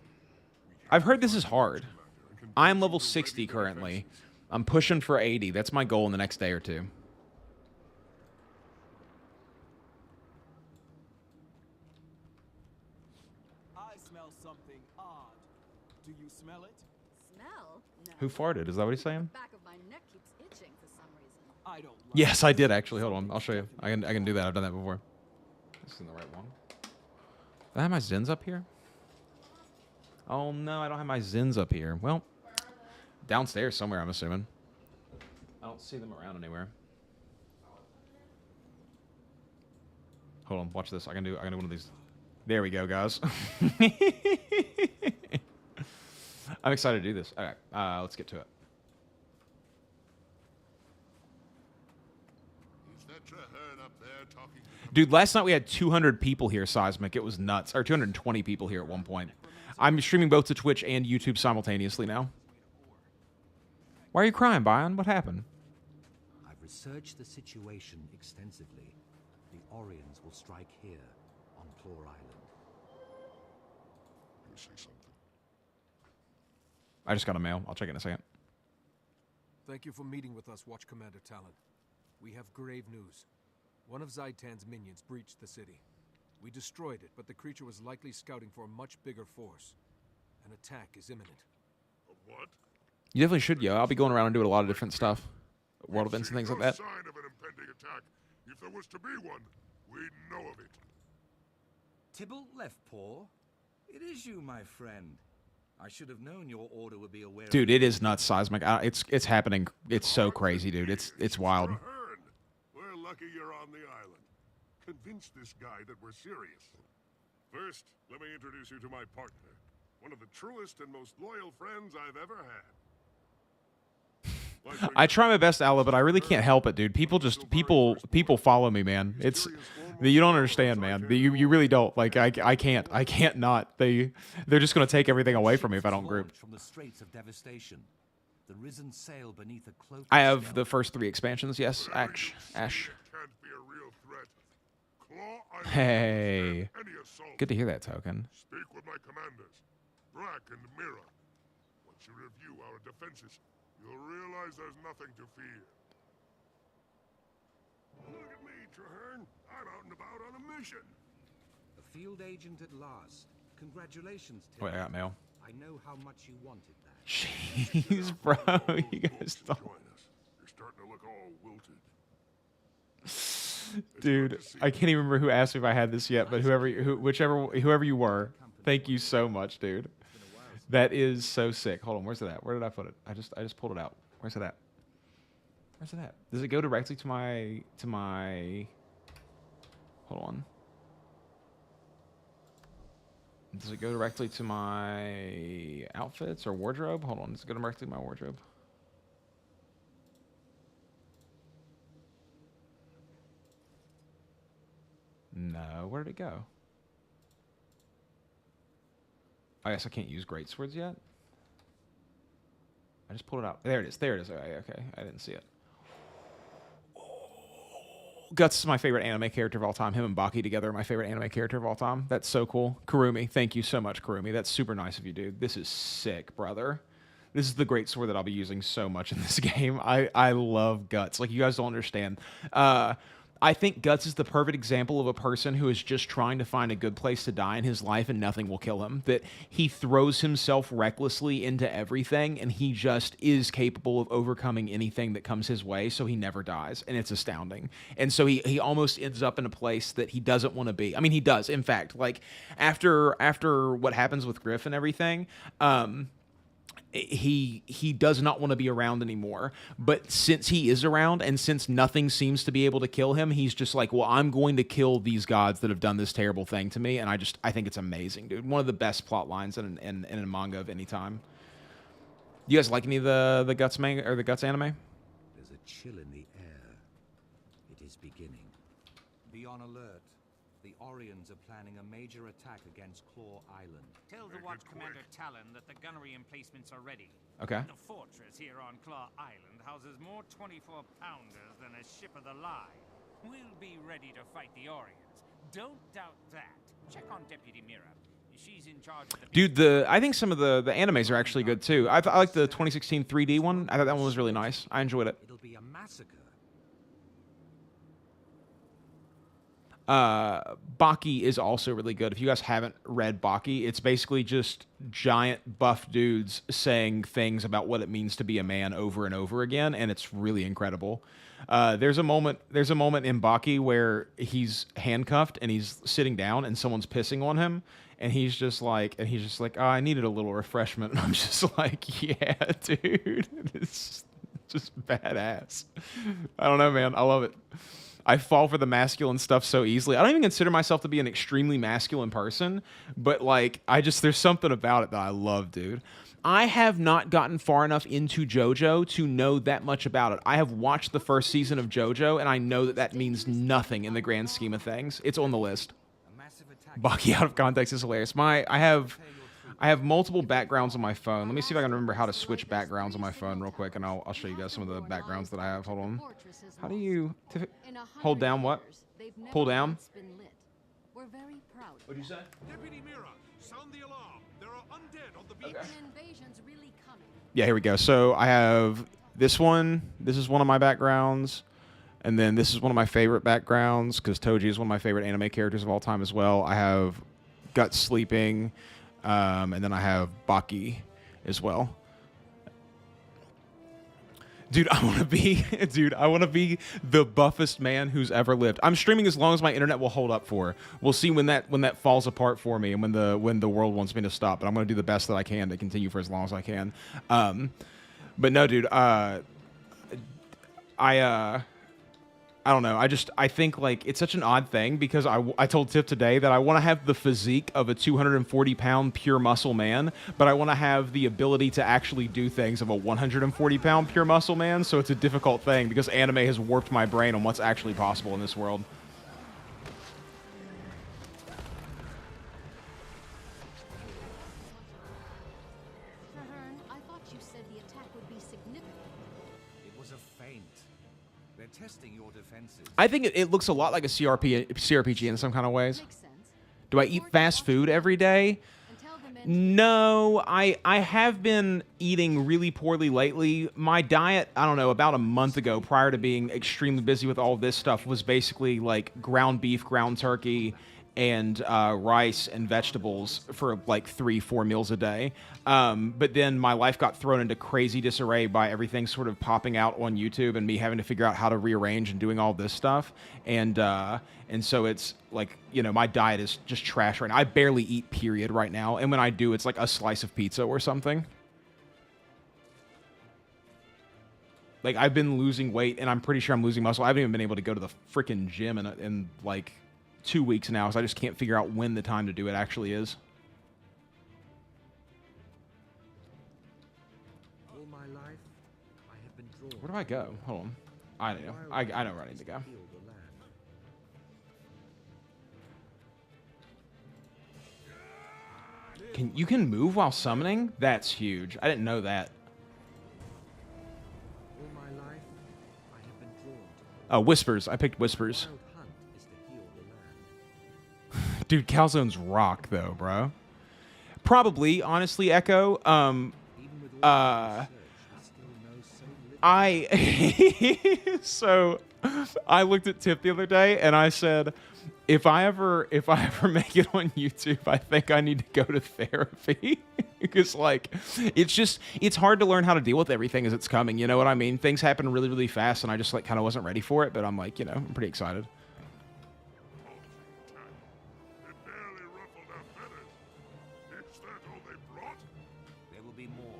I've heard this is hard. I'm level 60 currently. I'm pushing for 80. That's my goal in the next day or two. I smell something odd. Do you smell it? Smell? No. Who farted? Is that what he's saying? The back of my neck keeps itching for some reason. I don't like Yes, I did actually. Hold on. I'll show you. I can do that. I've done that before. This isn't the right one. Do I have my Zins up here? Oh, no. I don't have my Zins up here. Well, downstairs somewhere, I'm assuming. I don't see them around anywhere. Hold on. Watch this. I can do one of these. There we go, guys. I'm excited to do this. All right. Let's get to it. Is that Traherne up there talking to Dude, last night we had 200 people here, Seismic. It was nuts. Or 220 people here at one point. I'm streaming both to Twitch and YouTube simultaneously now. Why are you crying, Bion? What happened? I've researched the situation extensively. The Orions will strike here, on Plor Island. you say something? I just got a mail. I'll check it in a second. Thank you for meeting with us, Watch Commander Talon. We have grave news. One of Zaitan's minions breached the city. We destroyed it, but the creature was likely scouting for a much bigger force. An attack is imminent. A what? You definitely should, yo. I'll be going around and doing a lot of different stuff. World events and things like that. No sign of an impending attack. If there was to be one, we'd know of it. Tybalt Leftpaw? It is you, my friend. I should have known your order would be aware Dude, it is nuts, Seismic. It's happening. It's so crazy, dude. It's wild. Traherne, we're lucky you're on the island. Convince this guy that we're serious. First, let me introduce you to my partner. One of the truest and most loyal friends I've ever had. I try my best, Ala, but I really can't help it, dude. People follow me, man. It's you don't understand, man. You really don't. Like I can't not. They're just gonna take everything away from me if I don't group. From the Straits of Devastation. The risen sail beneath a cloak. I have the first 3 expansions. Yes, Ash. Can't be a real threat. Claw Island Hey, can stand any assault. good to hear that, Token. Speak with my commanders, Brack and Mira. Once you review our defenses, you'll realize there's nothing to fear. Look at me, Traherne. I'm out and about on a mission. A field agent at last. Congratulations, Tim. Wait, I got mail. I know how much you wanted that. Jeez, bro, you guys don't. Join us. You're starting to look all wilted. Dude, I can't even remember who asked me if I had this yet, but whoever you were, thank you so much, dude. That is so sick. Hold on, where's it at? Where did I put it? I just pulled it out. Where's it at? Where's it at? Does it go directly to my Hold on. Does it go directly to my outfits or wardrobe? Hold on, does it go directly to my wardrobe? No, where did it go? I guess I can't use great swords yet. I just pulled it out. There it is. There it is. Okay, I didn't see it. Oh, Guts is my favorite anime character of all time. Him and Baki together are my favorite anime character of all time. That's so cool. Kurumi, thank you so much, Kurumi. That's super nice of you, dude. This is sick, brother. This is the great sword that I'll be using so much in this game. I love Guts. Like, you guys don't understand. I think Guts is the perfect example of a person who is just trying to find a good place to die in his life and nothing will kill him. That he throws himself recklessly into everything and he just is capable of overcoming anything that comes his way, so he never dies. And it's astounding. And so he almost ends up in a place that he doesn't want to be. I mean, he does, in fact. Like, after what happens with Griff and everything, he does not want to be around anymore. But since he is around and since nothing seems to be able to kill him, he's just like, well, I'm going to kill these gods that have done this terrible thing to me. And I think it's amazing, dude. One of the best plot lines in a manga of any time. You guys like any of the Guts manga or the Guts anime? There's a chill in the air. It is beginning. Be on alert. The Orions are planning a major attack against Claw Island. Tell the Watch Commander Talon that the gunnery emplacements are ready. Okay. The fortress here on Claw Island houses more 24-pounders than a ship of the line. We'll be ready to fight the Orions. Don't doubt that. Check on Deputy Mira. She's in charge of the... Dude, I think some of the animes are actually good too. I like the 2016 3D one. I thought that one was really nice. I enjoyed it. It'll be a massacre. Baki is also really good. If you guys haven't read Baki, it's basically just giant buff dudes saying things about what it means to be a man over and over again, and it's really incredible. There's a moment in Baki where he's handcuffed and he's sitting down and someone's pissing on him, and he's just like, oh, I needed a little refreshment. And I'm just like, yeah, dude, it's just badass. I don't know, man. I love it. I fall for the masculine stuff so easily. I don't even consider myself to be an extremely masculine person, but like, there's something about it that I love, dude. I have not gotten far enough into JoJo to know that much about it. I have watched the first season of JoJo, and I know that means nothing in the grand scheme of things. It's on the list. Baki out of context is hilarious. I have multiple backgrounds on my phone. Let me see if I can remember how to switch backgrounds on my phone real quick, and I'll show you guys some of the backgrounds that I have. Hold on. How do you hold down what? Pull down? What'd you say? Deputy Mira, sound the alarm. There are undead on the beach. Okay. An invasion's really coming. Yeah, here we go. So I have this one. This is one of my backgrounds. And then this is one of my favorite backgrounds because Toji is one of my favorite anime characters of all time as well. I have Guts sleeping. And then I have Baki as well. Dude, I want to be the buffest man who's ever lived. I'm streaming as long as my internet will hold up for. We'll see when that falls apart for me and when the world wants me to stop. But I'm going to do the best that I can to continue for as long as I can. But no, dude, I don't know. I think like it's such an odd thing because I told Tiff today that I want to have the physique of a 240-pound pure muscle man, but I want to have the ability to actually do things of a 140-pound pure muscle man. So it's a difficult thing because anime has warped my brain on what's actually possible in this world. I thought you said the attack would be significant. It was a feint. They're testing your defenses. I think it looks a lot like a CRPG in some kind of ways. Makes sense. Do I eat fast food every day? And tell the men to No, I have been eating really poorly lately. My diet, I don't know, about a month ago, prior to being extremely busy with all of this stuff, was basically like ground beef, ground turkey, and rice and vegetables for like 3-4 meals a day. But then my life got thrown into crazy disarray by everything sort of popping out on YouTube and me having to figure out how to rearrange and doing all this stuff. And so it's like, you know, my diet is just trash right now. I barely eat, period, right now. And when I do, it's like a slice of pizza or something. Like, I've been losing weight, and I'm pretty sure I'm losing muscle. I haven't even been able to go to the freaking gym in like 2 weeks now, so I just can't figure out when the time to do it actually is. All my life, I have been drawn. Where do I go? Hold on. I know. I know where I need to go. You can move while summoning? That's huge. I didn't know that. All my life, I have been drawn to Whispers. I picked Whispers. Wild hunt is to heal the land. Dude, calzones rock, though, bro. Probably, honestly, Echo. Even with all the research, we still know so little. So I looked at Tip the other day and I said, if I ever make it on YouTube, I think I need to go to therapy. Because like it's hard to learn how to deal with everything as it's coming, you know what I mean? Things happen really, really fast and I just like kind of wasn't ready for it, but I'm like, you know, I'm pretty excited. It barely ruffled our feathers. Is that all they brought? There will be more.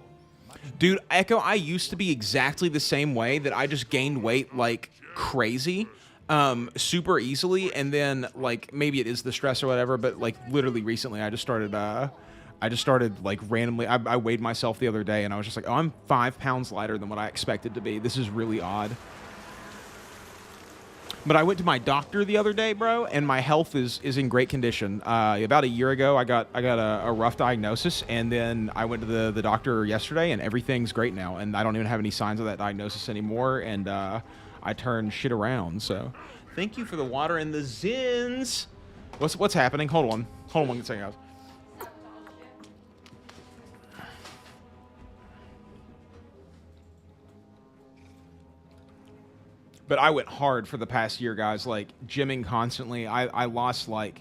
Much Dude, Echo, I used to be exactly the same way, that I just gained weight like crazy, super easily, and then like maybe it is the stress or whatever, but like literally recently I just started like randomly, I weighed myself the other day and I was just like, oh, I'm 5 pounds lighter than what I expected to be. This is really odd. But I went to my doctor the other day, bro, and my health is in great condition. About a year ago, I got a rough diagnosis, and then I went to the doctor yesterday, and everything's great now, and I don't even have any signs of that diagnosis anymore, and I turned shit around. So, thank you for the water and the zins. What's happening? Hold on one second, guys. But I went hard for the past year, guys, like gymming constantly. I lost like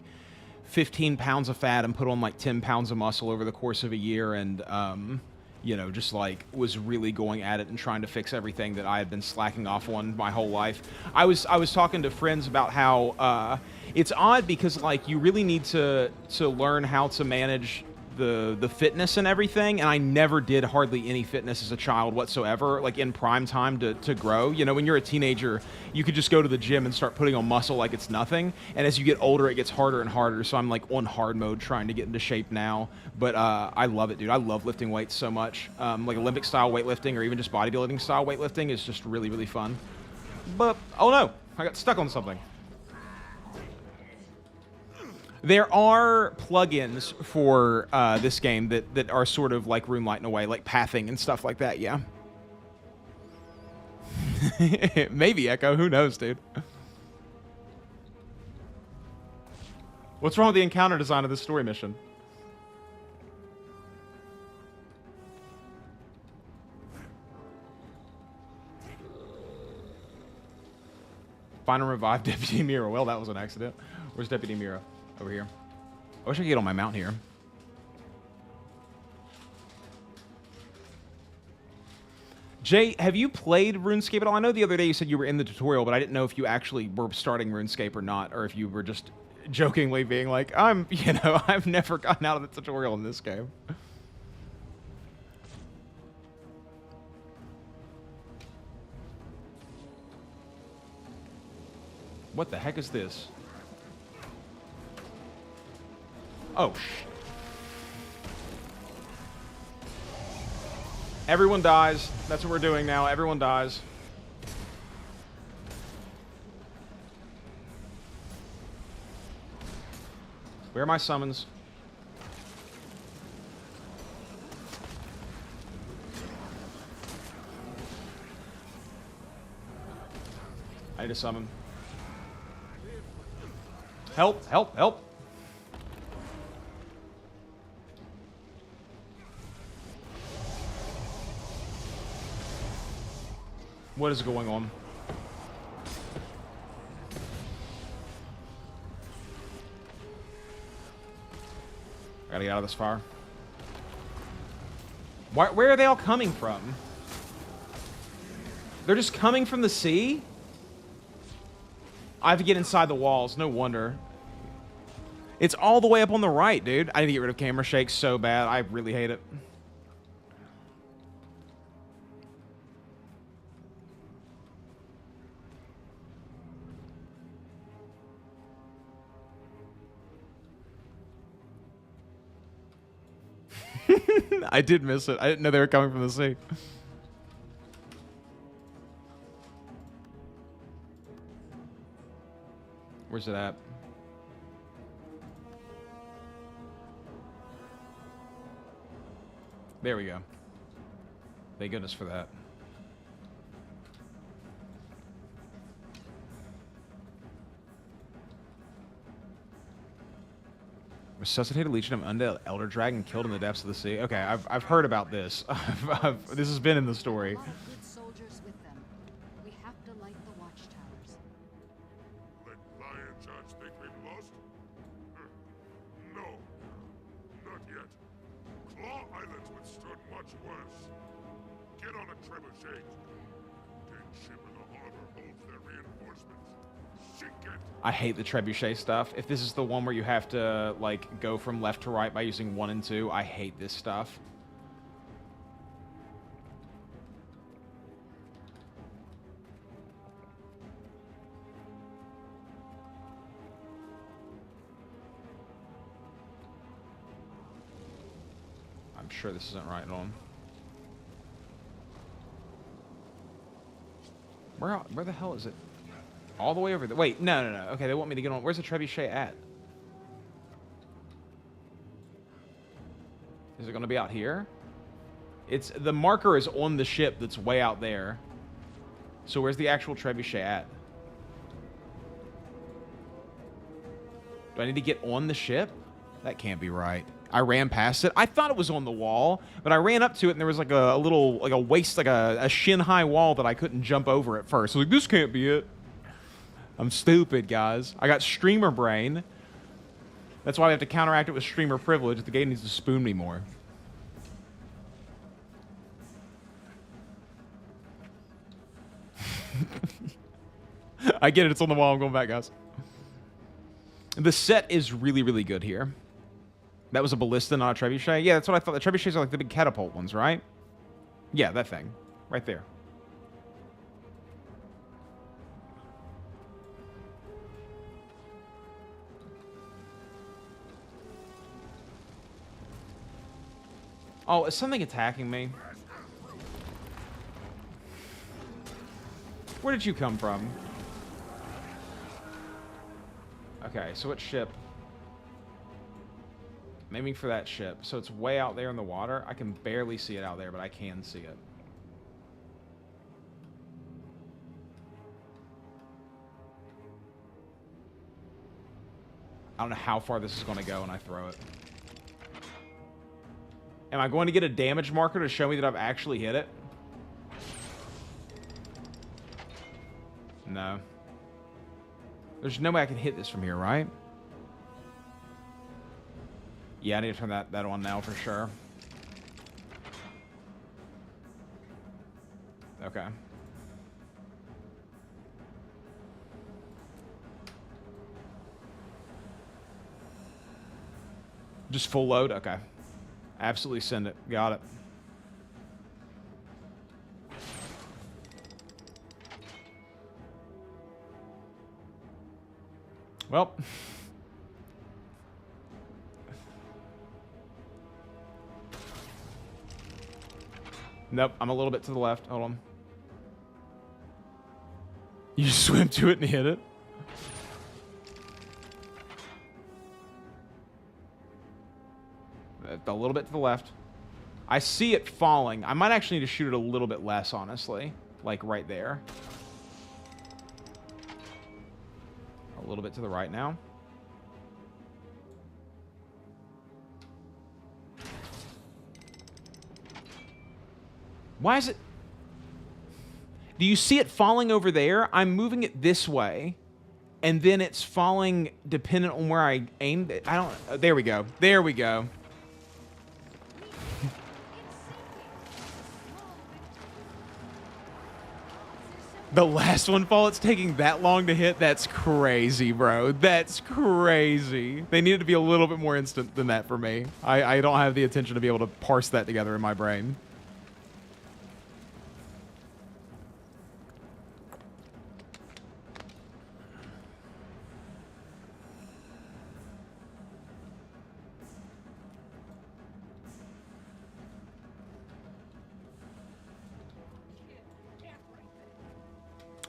15 pounds of fat and put on like 10 pounds of muscle over the course of a year, and you know, just like was really going at it and trying to fix everything that I had been slacking off on my whole life. I was talking to friends about how it's odd because like you really need to learn how to manage the fitness and everything, and I never did hardly any fitness as a child whatsoever, like in prime time to grow. You know, when you're a teenager, you could just go to the gym and start putting on muscle like it's nothing, and as you get older, it gets harder and harder, so I'm like on hard mode trying to get into shape now. But I love it, dude. I love lifting weights so much. Like Olympic style weightlifting or even just bodybuilding style weightlifting is just really, really fun. But, oh no, I got stuck on something. There are plugins for this game that are sort of like Roomlight in a way, like pathing and stuff like that, yeah. Maybe, Echo. Who knows, dude? What's wrong with the encounter design of this story mission? Find and revive Deputy Mira. Well, that was an accident. Where's Deputy Mira? Over here. I wish I could get on my mount here. Jay, have you played RuneScape at all? I know the other day you said you were in the tutorial, but I didn't know if you actually were starting RuneScape or not, or if you were just jokingly being like, I've never gotten out of the tutorial in this game. What the heck is this? Oh, everyone dies. That's what we're doing now. Everyone dies. Where are my summons? I need a summon. Help, help, help. What is going on? I gotta get out of this fire. Where are they all coming from? They're just coming from the sea? I have to get inside the walls. No wonder. It's all the way up on the right, dude. I need to get rid of camera shake so bad. I really hate it. I did miss it. I didn't know they were coming from the sea. Where's it at? There we go. Thank goodness for that. Resuscitated Legion of Undead Elder Dragon killed in the depths of the sea. Okay, I've heard about this. This has been in the story. A lot of good soldiers with them. We have to light the watchtowers. Let Lion Judge think we've lost? No. Not yet. Claw Island's withstood much worse. Get on a trebuchet. Dead ship in the harbor holds their reinforcements. Sink it! I hate the trebuchet stuff. If this is the one where you have to, like, go from left to right by using 1 and 2, I hate this stuff. I'm sure this isn't right on. Where the hell is it? All the way over there. Wait, no. Okay, they want me to get on. Where's the trebuchet at? Is it going to be out here? It's the marker is on the ship that's way out there. So where's the actual trebuchet at? Do I need to get on the ship? That can't be right. I ran past it. I thought it was on the wall, but I ran up to it and there was like a little, like a waist, like a shin-high wall that I couldn't jump over at first. I was like, this can't be it. I'm stupid, guys. I got streamer brain. That's why we have to counteract it with streamer privilege. The game needs to spoon me more. I get it. It's on the wall. I'm going back, guys. The set is really, really good here. That was a ballista, not a trebuchet. Yeah, that's what I thought. The trebuchets are like the big catapult ones, right? Yeah, that thing. Right there. Oh, is something attacking me? Where did you come from? Okay, so what ship? I'm aiming for that ship. So it's way out there in the water. I can barely see it out there, but I can see it. I don't know how far this is going to go when I throw it. Am I going to get a damage marker to show me that I've actually hit it? No. There's no way I can hit this from here, right? Yeah, I need to turn that on now for sure. Okay. Just full load? Okay. Absolutely send it. Got it. Well. Nope, I'm a little bit to the left. Hold on. You swim to it and hit it? A little bit to the left. I see it falling. I might actually need to shoot it a little bit less, honestly. Like right there. A little bit to the right now. Why is it... Do you see it falling over there? I'm moving it this way. And then it's falling dependent on where I aimed it. I don't... There we go. There we go. The last one fall, it's taking that long to hit? That's crazy, bro. That's crazy. They needed to be a little bit more instant than that for me. I don't have the attention to be able to parse that together in my brain.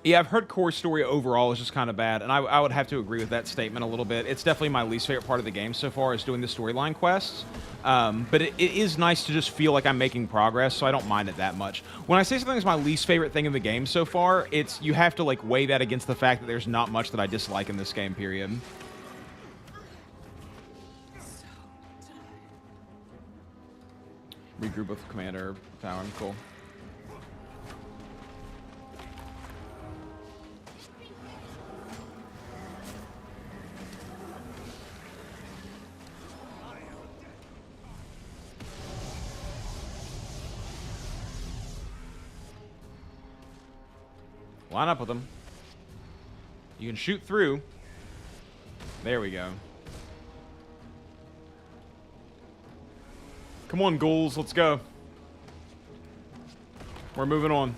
Yeah, I've heard core story overall is just kind of bad, and I would have to agree with that statement a little bit. It's definitely my least favorite part of the game so far is doing the storyline quests. But it is nice to just feel like I'm making progress, so I don't mind it that much. When I say something is my least favorite thing in the game so far, it's you have to like weigh that against the fact that there's not much that I dislike in this game, period. Regroup with Commander Talon. Cool. Line up with them. You can shoot through. There we go. Come on, ghouls. Let's go. We're moving on.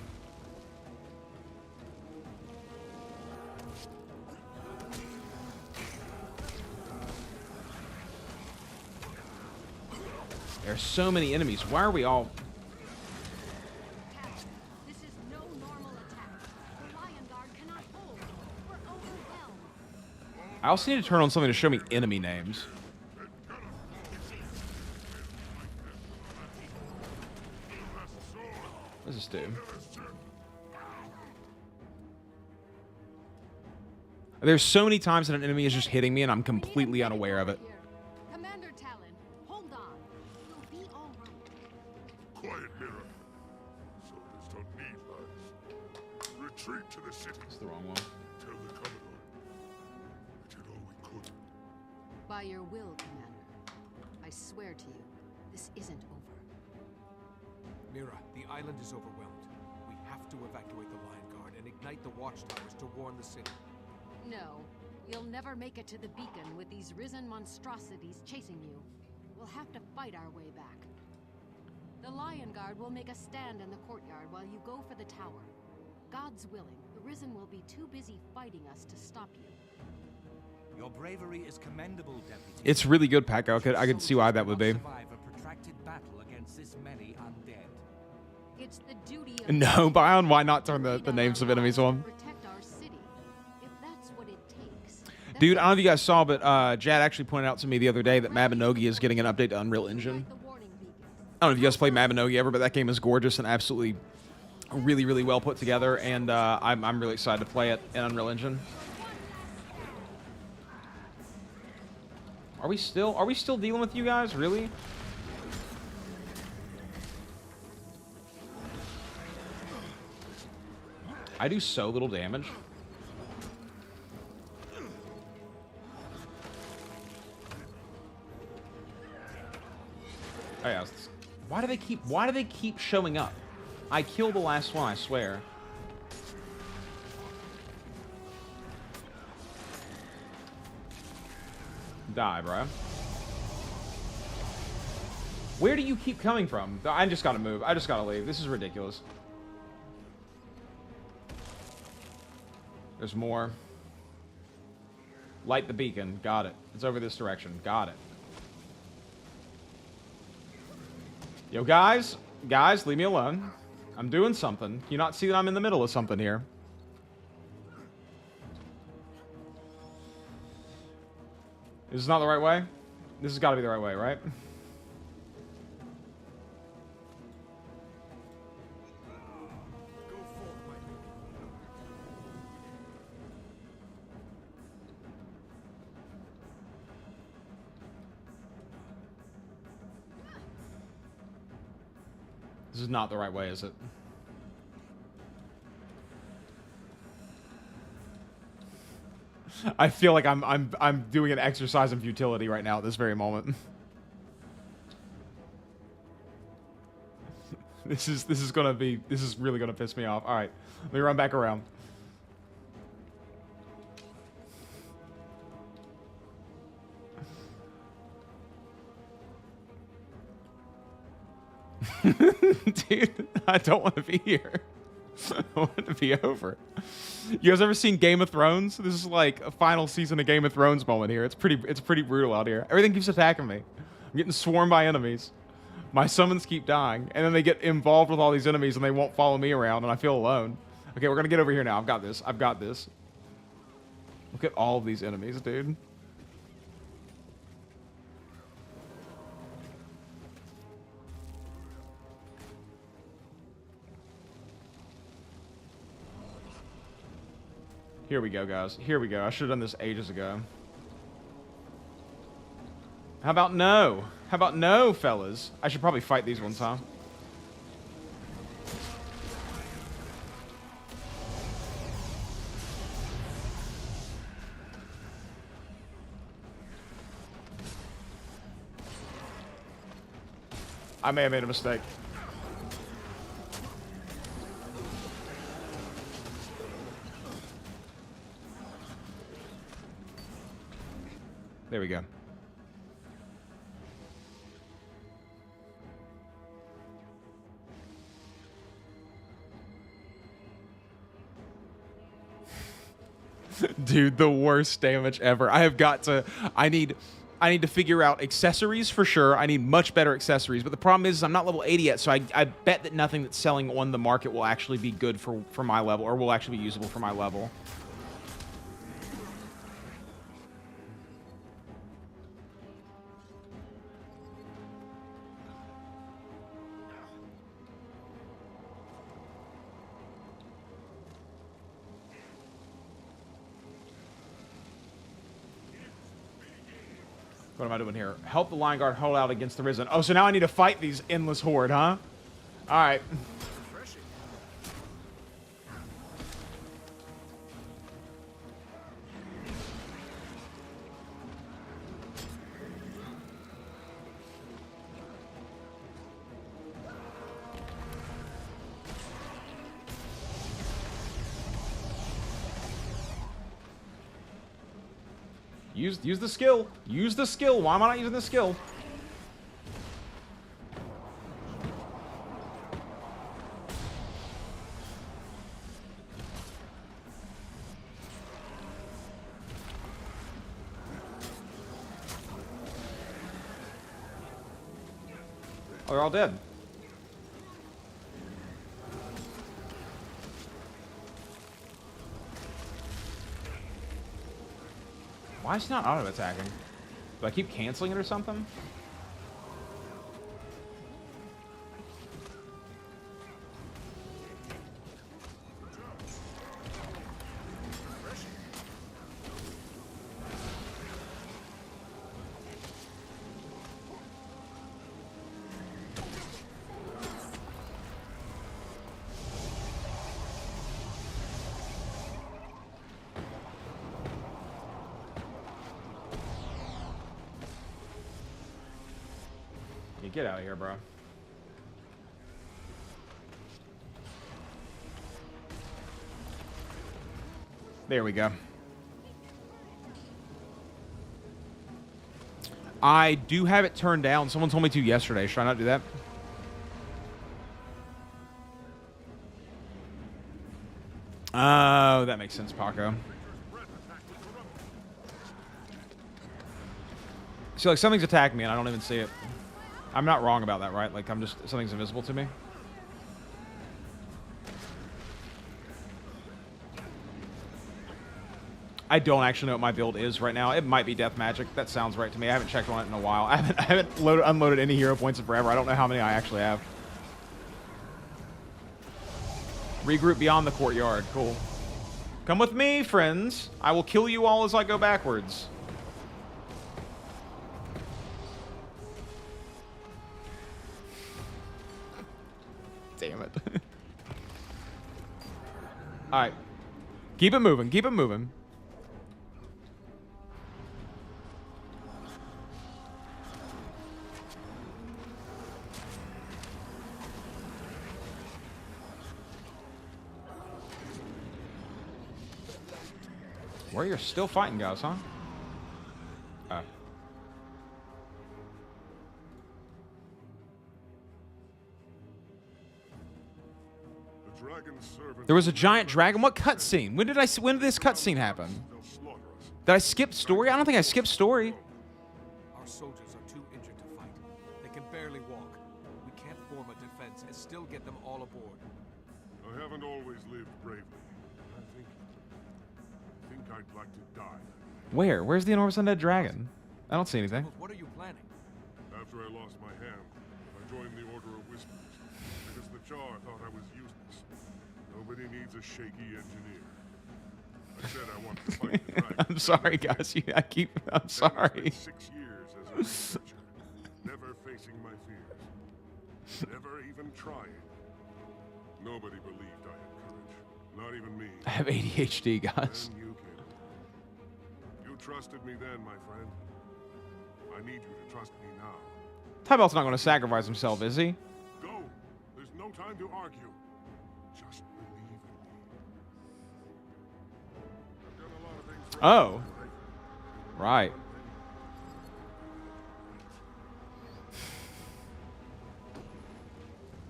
There are so many enemies. Why are we all... This is no normal attack. The Lion Guard cannot hold. We're overwhelmed. I also need to turn on something to show me enemy names. What does this do? There's so many times that an enemy is just hitting me and I'm completely unaware of it. Commander Talon, hold on. You'll be all right. Quiet, Mira. Soldiers don't need lies. Retreat to the city. That's the wrong one. Tell the Commodore. We did all we could. By your will, Commander. I swear to you, this isn't over. Mira, the island is overwhelmed. We have to evacuate the Lion Guard and ignite the watchtowers to warn the city. No, you'll never make it to the beacon with these risen monstrosities chasing you. We'll have to fight our way back. The Lion Guard will make a stand in the courtyard while you go for the tower. God's willing, the Risen will be too busy fighting us to stop you. Your bravery is commendable, Deputy. It's really good, Paco. I could see why that would be. Survive a protracted battle against this many undead. It's the duty of No, Bion, why not turn the names of enemies on? protect our city. If that's what it takes. Dude, I don't know if you guys saw, but Jad actually pointed out to me the other day that Mabinogi is getting an update to Unreal Engine. The warning beacons. I don't know if you guys played Mabinogi ever, but that game is gorgeous and absolutely really, really well put together, and I'm really excited to play it in Unreal Engine. Are we still dealing with you guys? Really? I do so little damage. Oh yeah. Why do they keep showing up? I killed the last one, I swear. Die, bro. Where do you keep coming from? I just gotta move. I just gotta leave. This is ridiculous. There's more. Light the beacon. Got it. It's over this direction. Got it. Yo, guys. Guys, leave me alone. I'm doing something. Can you not see that I'm in the middle of something here? This is not the right way? This has got to be the right way, right? This is not the right way, is it? I feel like I'm doing an exercise in futility right now at this very moment. This is really gonna piss me off. All right, let me run back around. Dude, I don't want to be here. I want it to be over. You guys ever seen Game of Thrones? This is like a final season of Game of Thrones moment here. It's pretty brutal out here. Everything keeps attacking me. I'm getting swarmed by enemies. My summons keep dying, and then they get involved with all these enemies, and they won't follow me around, and I feel alone. Okay, we're gonna get over here now. I've got this. I've got this. Look at all of these enemies, dude. Here we go, guys. Here we go. I should have done this ages ago. How about no? How about no, fellas? I should probably fight these ones, huh? I may have made a mistake. There we go. Dude, the worst damage ever. I need to figure out accessories for sure. I need much better accessories. But the problem is I'm not level 80 yet, so I bet that nothing that's selling on the market will actually be good for my level, or will actually be usable for my level. What am I doing here? Help the Lion Guard hold out against the Risen. Oh, so now I need to fight these endless horde, huh? All right. Use the skill. Use the skill. Why am I not using the skill? Oh, they're all dead. Why is it not auto-attacking? Do I keep canceling it or something? Get out of here, bro. There we go. I do have it turned down. Someone told me to yesterday. Should I not do that? Oh, that makes sense, Paco. So, like, something's attacking me and I don't even see it. I'm not wrong about that, right? Like, something's invisible to me. I don't actually know what my build is right now. It might be Death Magic. That sounds right to me. I haven't checked on it in a while. I haven't unloaded any hero points in forever. I don't know how many I actually have. Regroup beyond the courtyard. Cool. Come with me, friends. I will kill you all as I go backwards. Damn it. Alright. Keep it moving. Keep it moving. Warrior's still fighting, guys, huh? There was a giant dragon. What cutscene? When did this cutscene happen? Did I skip story? I don't think I skipped story. Our soldiers are too injured to fight. They can barely walk. We can't form a defense and still get them all aboard. I haven't always lived bravely. I think I'd like to die. Where? Where's the enormous undead dragon? I don't see anything. What are you planning? After I lost my hand, I joined the Order of Whispers because the Jar thought I was useless. Nobody needs a shaky engineer. I said I wanted to fight the dragon. I'm sorry, guys. I'm sorry. I spent 6 years as Never facing my fears. Never even trying. Nobody believed I had courage. Not even me. I have ADHD, guys. Then you came. You trusted me then, my friend. I need you to trust me now. Tybelt's not going to sacrifice himself, is he? Go. There's no time to argue. Just believe in me. I've done a lot of things for Oh. you in my life. Right.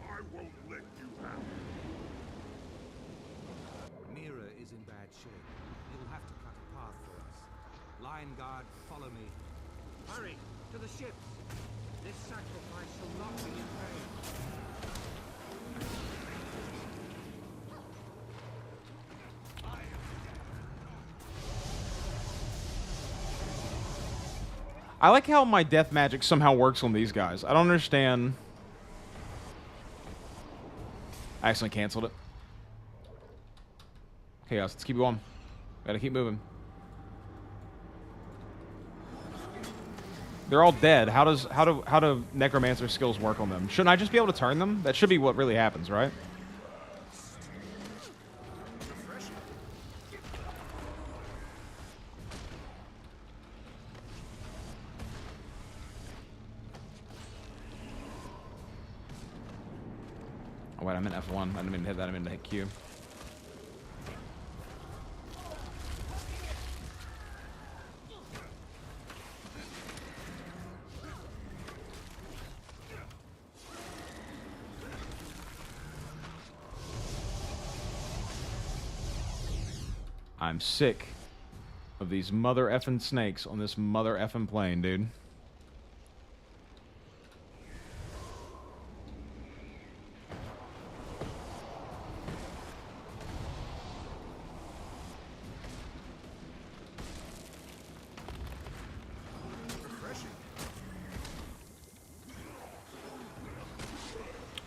I won't let you have it. Mira is in bad shape. You'll have to cut a path for us. Lion Guard, follow me. Hurry, to the ships. This sacrifice shall not be in vain. I like how my death magic somehow works on these guys. I don't understand. I accidentally canceled it. Chaos, let's keep going. Gotta keep moving. They're all dead. How do necromancer skills work on them? Shouldn't I just be able to turn them? That should be what really happens, right? Oh wait, I'm in F1. I didn't mean to hit that. I meant to hit Q. I'm sick of these mother effing snakes on this mother effing plane, dude.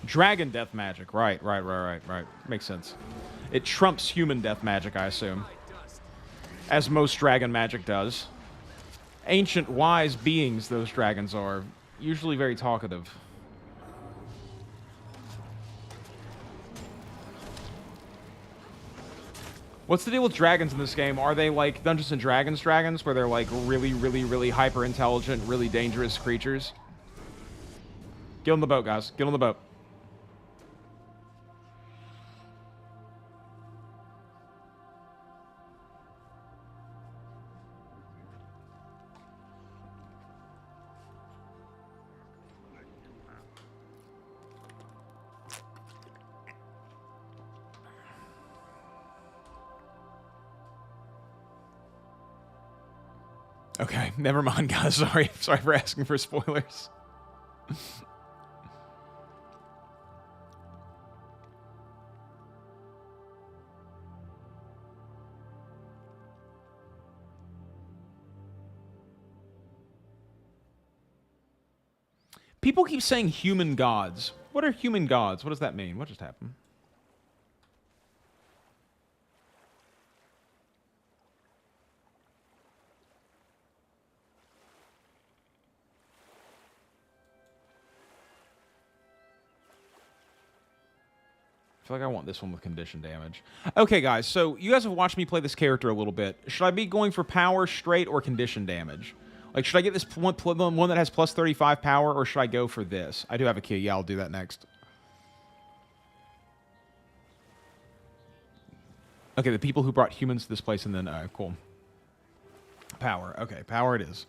Dragon death magic. Right. Makes sense. It trumps human death magic, I assume. As most dragon magic does. Ancient, wise beings, those dragons are. Usually very talkative. What's the deal with dragons in this game? Are they like Dungeons and Dragons dragons, where they're like really hyper intelligent, really dangerous creatures? Get on the boat, guys. Get on the boat. Okay, never mind, guys. Sorry for asking for spoilers. People keep saying human gods. What are human gods? What does that mean? What just happened? I feel like I want this one with condition damage. Okay, guys, so you guys have watched me play this character a little bit. Should I be going for power, straight, or condition damage? Like, should I get this one that has plus 35 power, or should I go for this? I do have a key. Yeah, I'll do that next. Okay, the people who brought humans to this place and then... cool. Power. Okay, power it is.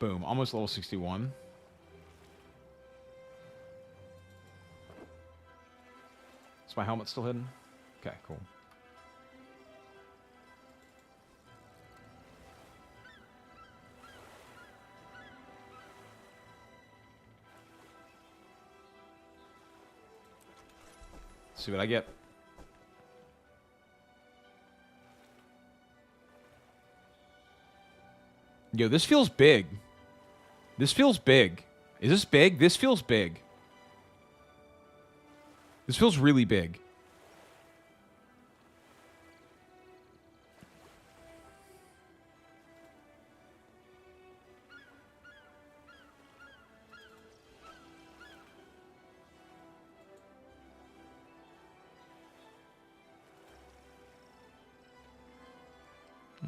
Boom. Almost level 61. Is my helmet still hidden? Okay, cool. Let's see what I get. Yo, this feels big. This feels big. Is this big? This feels big. This feels really big.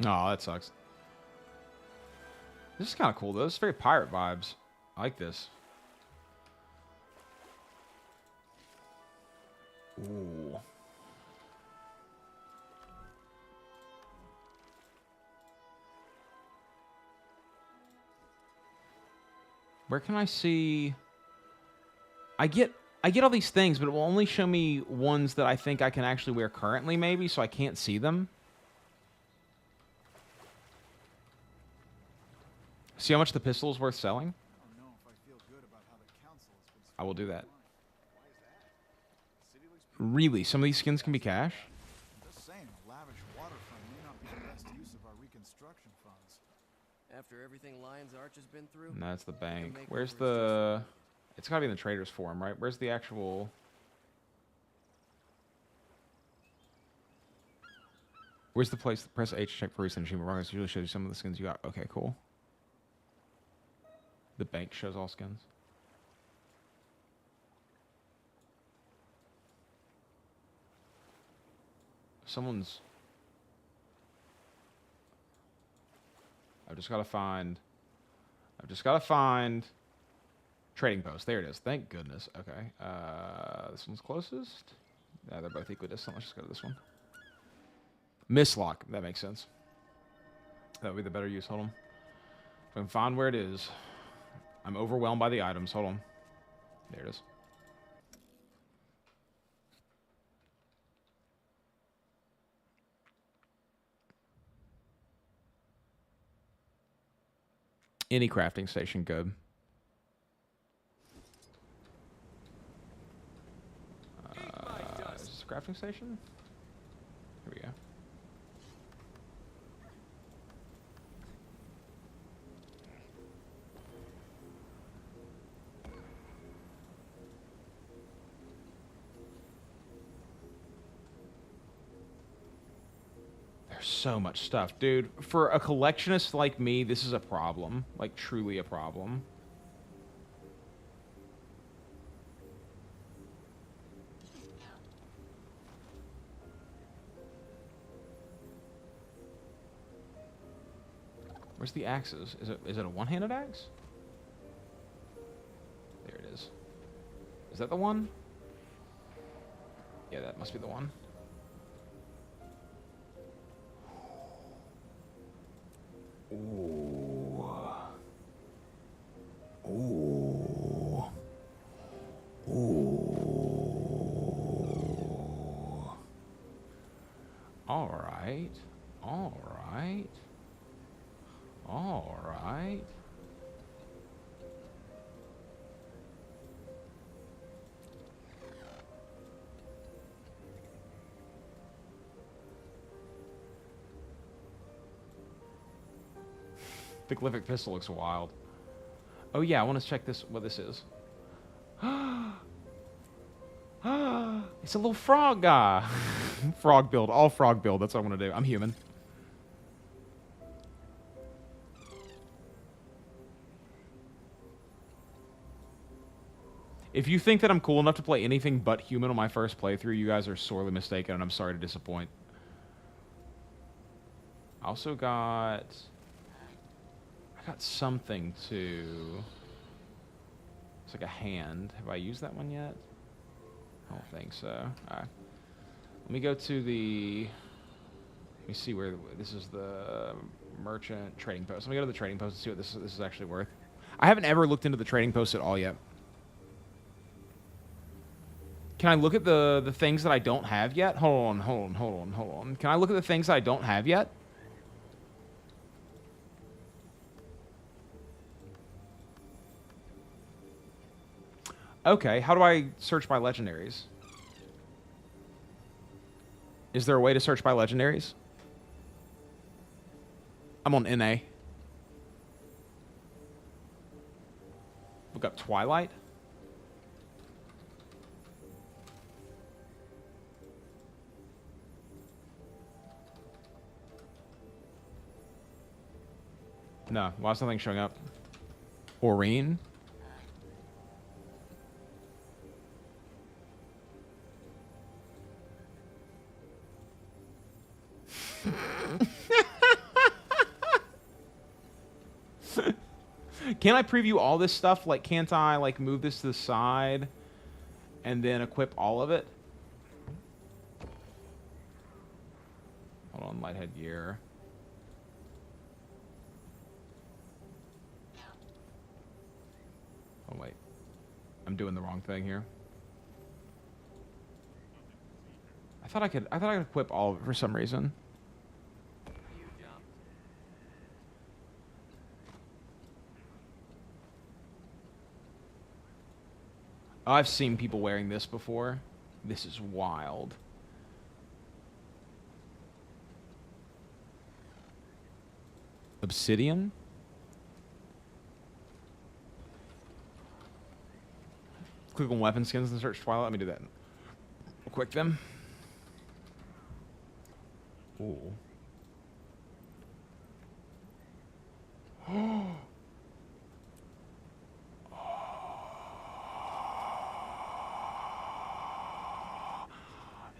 Oh, that sucks. This is kind of cool, though. This is very pirate vibes. I like this. Ooh. Where can I see... I get all these things, but it will only show me ones that I think I can actually wear currently, maybe, so I can't see them. See how much the pistol is worth selling? I will do that. Really? Some of these skins can be cash? Just saying, a lavish waterfront may not be the best use of our reconstruction funds. After everything Lion's Arch has been through, No, that's the bank. Where's the... It's gotta be in the Traders Forum, right? Where's the actual... Where's the place? Press H to check for recent achievement. Progress usually shows you some of the skins you got. Okay, cool. The bank shows all skins. Someone's... I've just got to find trading post. There it is. Thank goodness. Okay. This one's closest. Yeah, they're both equidistant. Let's just go to this one. Mislock. That makes sense. That would be the better use. Hold on. If I can find where it is. I'm overwhelmed by the items. Hold on. There it is. Any crafting station, good. Is this a crafting station? Here we go. There's so much stuff, dude. For a collectionist like me, this is a problem. Like, truly a problem. Where's the axes? Is it a one-handed axe? There it is. Is that the one? Yeah, that must be the one. Ooh. Ooh. Ooh. All right. All right. All right. The glyphic pistol looks wild. Oh yeah, I want to check this. What this is? It's a little frog guy. Frog build, all frog build. That's what I want to do. I'm human. If you think that I'm cool enough to play anything but human on my first playthrough, you guys are sorely mistaken, and I'm sorry to disappoint. I also got something to... It's like a hand. Have I used that one yet? I don't think so. Alright. Let me go to the... Let me see where... This is the merchant trading post. Let me go to the trading post and see what this is actually worth. I haven't ever looked into the trading post at all yet. Can I look at the things that I don't have yet? Hold on. Can I look at the things that I don't have yet? Okay, how do I search by legendaries? Is there a way to search by legendaries? I'm on NA. Look up Twilight. No, why is nothing showing up? Aurene? Can I preview all this stuff? Like, can't I, like, move this to the side and then equip all of it? Hold on, light headgear. Oh, wait. I'm doing the wrong thing here. I thought I could equip all of it for some reason. Oh, I've seen people wearing this before. This is wild. Obsidian? Click on weapon skins and search Twilight. Let me do that real quick then. Ooh.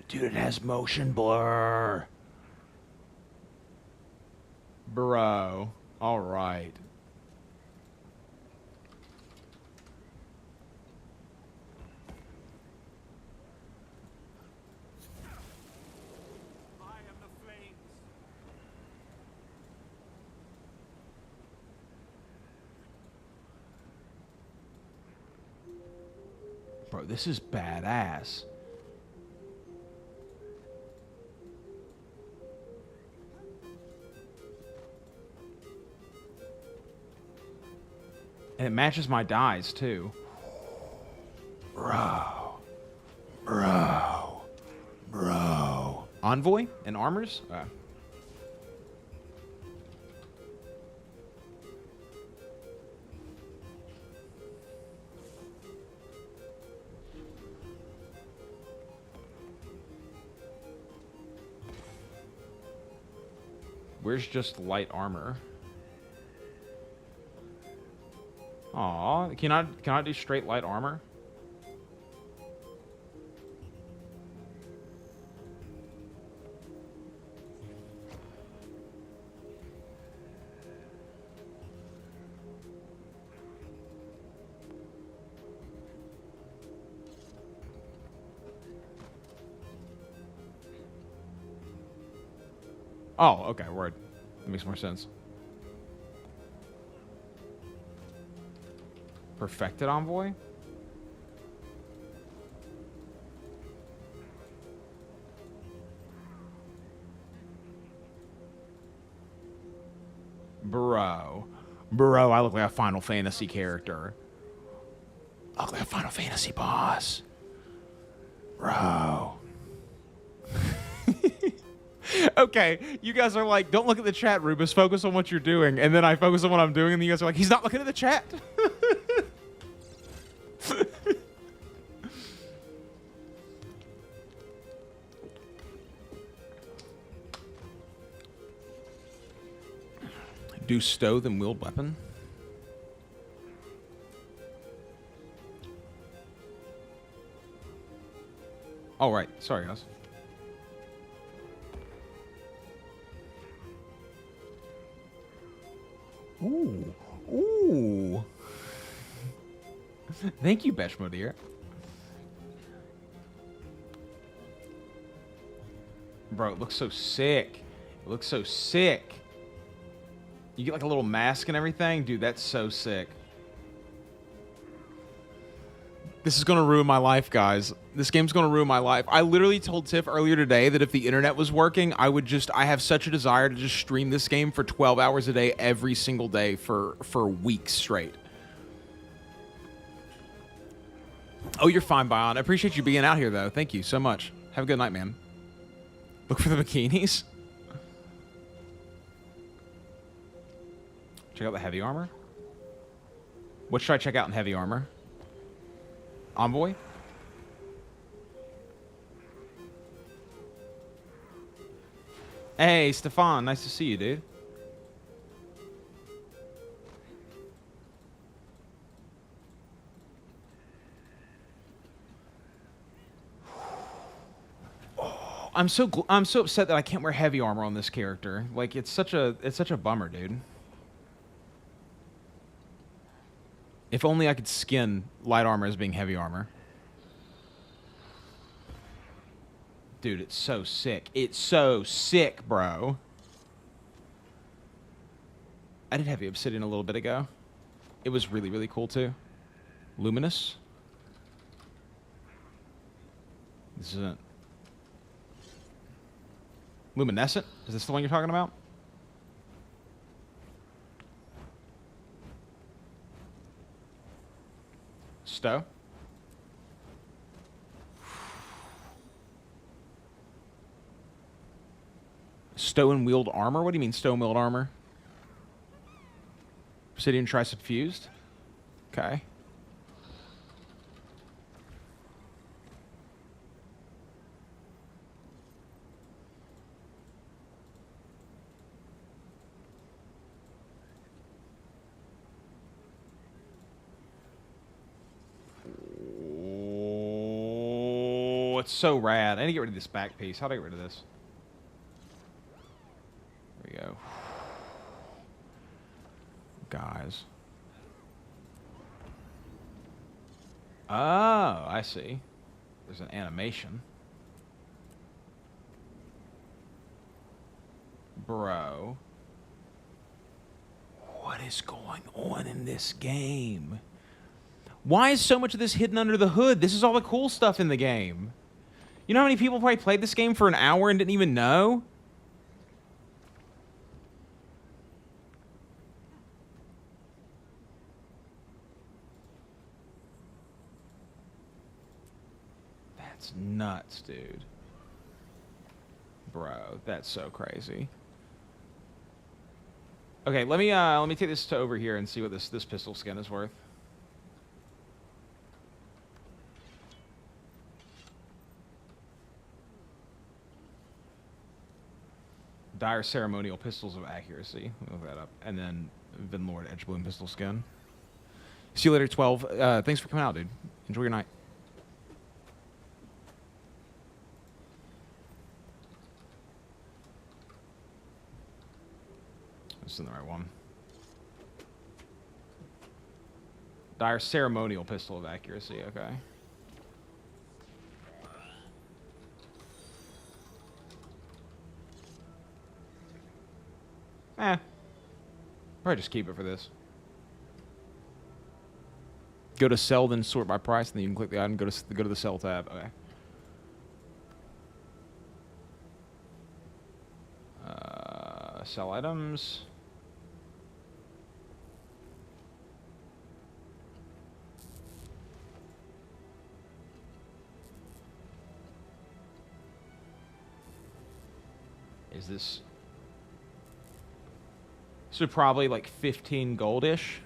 Dude, it has motion blur. Bro. All right. I am the flames. Bro, this is badass. And it matches my dyes, too. Bro. Bro. Bro. Envoy and armors? Where's just light armor? Aw, can I do straight light armor? Oh, okay, word. That makes more sense. Perfected Envoy? Bro. Bro, I look like a Final Fantasy character. I look like a Final Fantasy boss. Bro. Okay, you guys are like, don't look at the chat, Rubeus. Focus on what you're doing. And then I focus on what I'm doing, and you guys are like, he's not looking at the chat. Do stow them wheeled weapon? Oh, right. Sorry, guys. Ooh. Ooh. Thank you, Beshmo dear. Bro, it looks so sick. It looks so sick. You get like a little mask and everything. Dude, that's so sick. This is going to ruin my life, guys. This game's going to ruin my life. I literally told Tiff earlier today that if the internet was working, I have such a desire to just stream this game for 12 hours a day every single day for weeks straight. Oh, you're fine, Bion. I appreciate you being out here, though. Thank you so much. Have a good night, man. Look for the bikinis. Check out the heavy armor. What should I check out in heavy armor? Envoy? Hey, Stefan. Nice to see you, dude. Oh, I'm so upset that I can't wear heavy armor on this character. Like, it's such a bummer, dude. If only I could skin light armor as being heavy armor. Dude, it's so sick. It's so sick, bro. I did heavy obsidian a little bit ago. It was really, really cool, too. Luminous. This isn't... Luminescent? Is this the one you're talking about? Stowe? Stone wheeled armor? What do you mean stone wheeled armor? Obsidian tricep fused? Okay. Oh, it's so rad. I need to get rid of this back piece. How do I get rid of this? There we go. Guys. Oh, I see. There's an animation. Bro. What is going on in this game? Why is so much of this hidden under the hood? This is all the cool stuff in the game. You know how many people probably played this game for an hour and didn't even know? That's nuts, dude. Bro, that's so crazy. Okay, let me take this to over here and see what this pistol skin is worth. Dire Ceremonial Pistols of Accuracy. Look that up. And then Vinlord Edgebloom Pistol Skin. See you later, 12. Thanks for coming out, dude. Enjoy your night. This isn't the right one. Dire Ceremonial Pistol of Accuracy, okay. Probably just keep it for this. Go to sell, then sort by price, and then you can click the item. Go to the sell tab. Okay. Sell items. Is this? So probably like 15 gold-ish.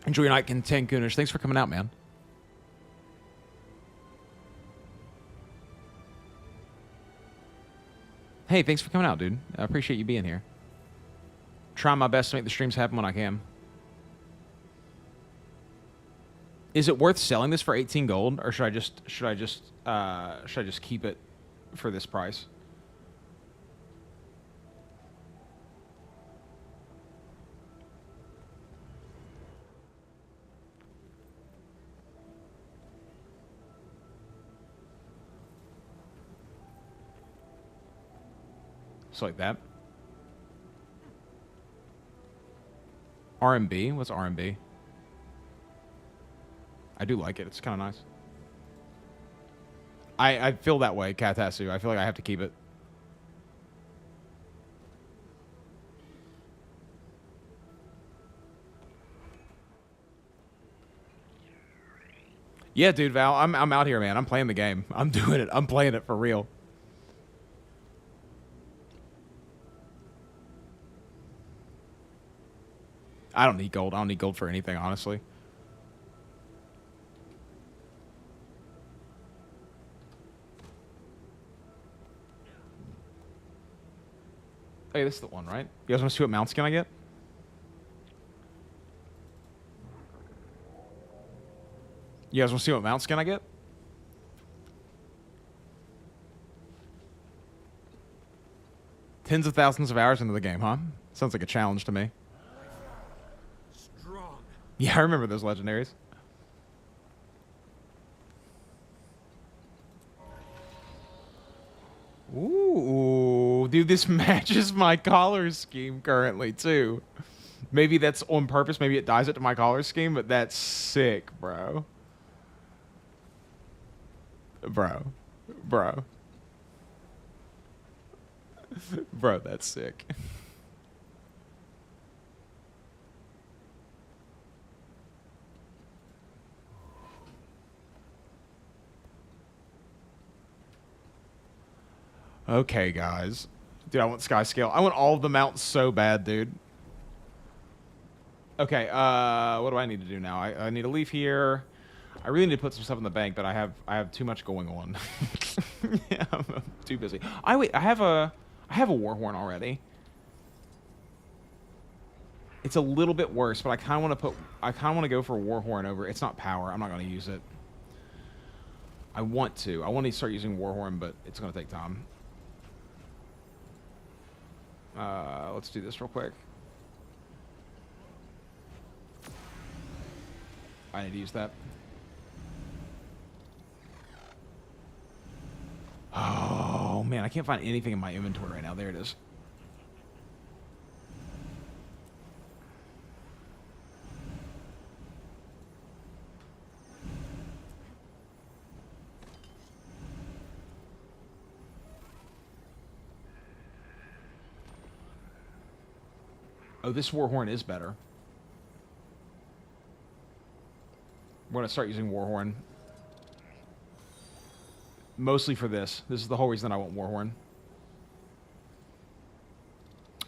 Enjoy your night, Content Goonish. Thanks for coming out, man. Hey, thanks for coming out, dude. I appreciate you being here. Trying my best to make the streams happen when I can. Is it worth selling this for 18 gold, or should I just keep it for this price? So like that. RMB? What's RMB? I do like it. It's kind of nice. I feel that way, Katasu. I feel like I have to keep it. Yeah, dude, Val. I'm out here, man. I'm playing the game. I'm doing it. I'm playing it for real. I don't need gold. I don't need gold for anything, honestly. Hey, this is the one, right? You guys want to see what mount skin I get? You guys want to see what mount skin I get? Tens of thousands of hours into the game, huh? Sounds like a challenge to me. Yeah, I remember those legendaries. Ooh, dude, this matches my collar scheme currently, too. Maybe that's on purpose. Maybe it dies it to my collar scheme, but that's sick, bro. Bro. Bro. Bro, that's sick. Okay, guys. Dude, I want sky scale. I want all of the mounts so bad, dude. Okay, what do I need to do now? I need to leave here. I really need to put some stuff in the bank, but I have too much going on. Yeah, I'm too busy. Wait, I have a Warhorn already. It's a little bit worse, but I kind of want to go for a Warhorn over. It's not power. I'm not going to use it. I want to start using Warhorn, but it's going to take time. Let's do this real quick. I need to use that. Oh, man, I can't find anything in my inventory right now. There it is. Oh, this Warhorn is better. We're going to start using Warhorn. Mostly for this. This is the whole reason I want Warhorn.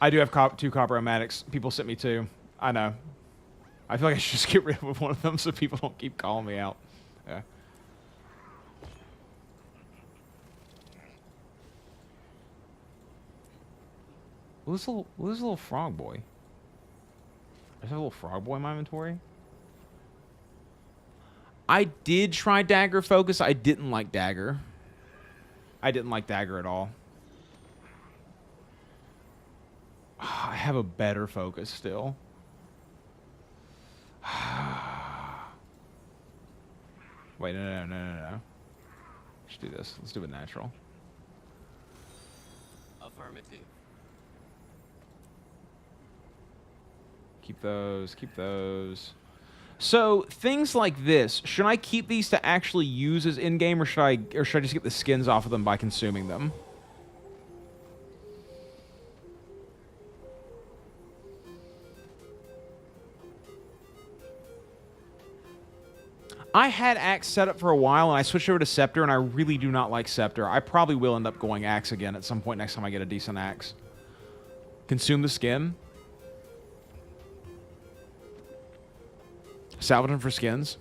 I do have 2 copper omatics. People sent me 2. I know. I feel like I should just get rid of one of them so people don't keep calling me out. Yeah. Who's this little frog boy? There's a little frog boy in my inventory. I did try dagger focus. I didn't like dagger. I didn't like dagger at all. I have a better focus still. Wait, no. Let's do this. Let's do it natural. Affirmative. Keep those. So things like this, should I keep these to actually use as in-game, or should I just get the skins off of them by consuming them? I had Axe set up for a while, and I switched over to Scepter, and I really do not like Scepter. I probably will end up going Axe again at some point next time I get a decent Axe. Consume the skin. Salvage them for skins.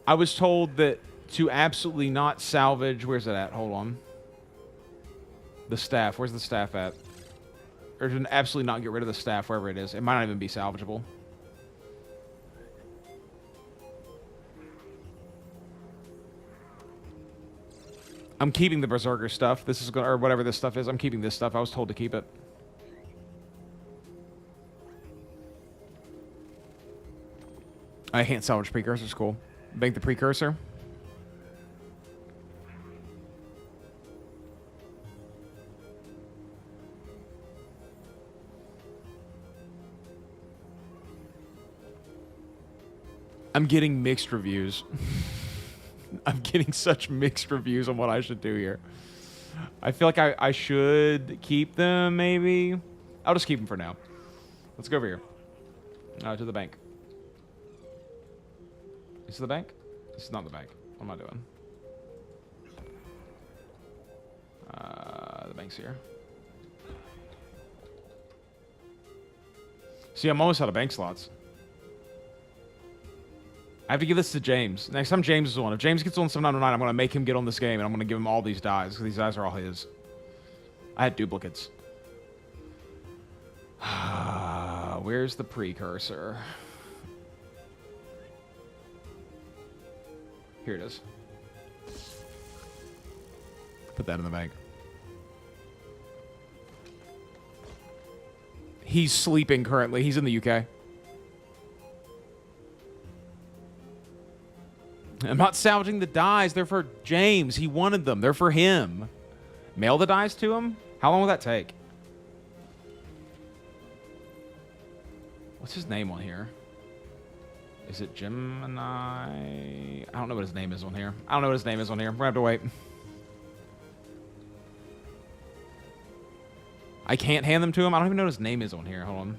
I was told that to absolutely not salvage... Where's it at? Hold on. The staff. Where's the staff at? Or to absolutely not get rid of the staff wherever it is. It might not even be salvageable. I'm keeping the Berserker stuff. This is gonna, or whatever this stuff is. I'm keeping this stuff. I was told to keep it. I can't salvage precursors. Cool. Bank the precursor. I'm getting mixed reviews. I'm getting such mixed reviews on what I should do here. I feel like I should keep them, maybe. I'll just keep them for now. Let's go over here. To the bank. Is it the bank? This is not the bank. What am I doing? The bank's here. See, I'm almost out of bank slots. I have to give this to James. Next time James is on. If James gets on 709, I'm going to make him get on this game, and I'm going to give him all these dies, because these dies are all his. I had duplicates. Where's the precursor? Here it is. Put that in the bank. He's sleeping currently. He's in the UK. I'm not salvaging the dies. They're for James. He wanted them. They're for him. Mail the dies to him? How long will that take? What's his name on here? Is it Gemini? I don't know what his name is on here. I don't know what his name is on here. We're going to have to wait. I can't hand them to him. I don't even know what his name is on here. Hold on.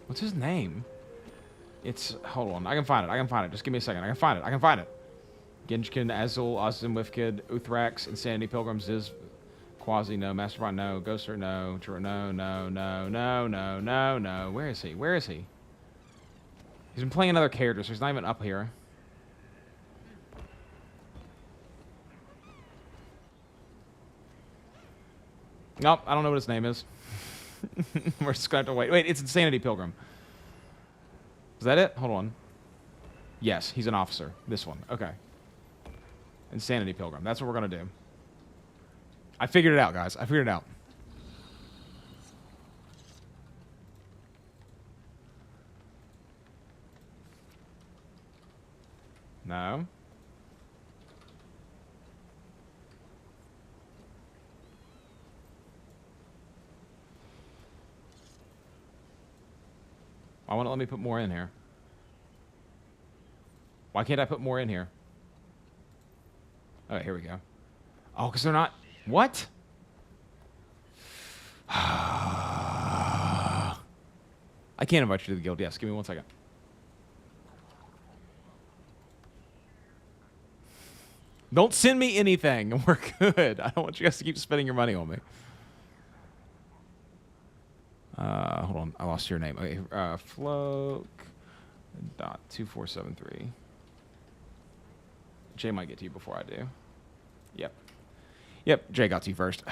What's his name? It's... Hold on. I can find it. I can find it. Just give me a second. I can find it. I can find it. Genjkin, Azul, Ozim, Wifkid, Uthrax, Insanity, Pilgrim, Ziz, Quasi, no. Mastermind, no. Ghoster, no. No. Where is he? Where is he? He's been playing another character, so he's not even up here. Nope, I don't know what his name is. We're just going to have to wait. Wait, it's Insanity Pilgrim. Is that it? Hold on. Yes, he's an officer. This one. Okay. Insanity Pilgrim. That's what we're going to do. I figured it out, guys. I figured it out. No. Why won't it let me put more in here? Why can't I put more in here? All right, here we go. Oh, because they're not... What? I can't invite you to the guild. Yes, give me 1 second. Don't send me anything. We're good. I don't want you guys to keep spending your money on me. Hold on. I lost your name. Okay, Floke.2473. Jay might get to you before I do. Yep. Yep, Jay got to you first.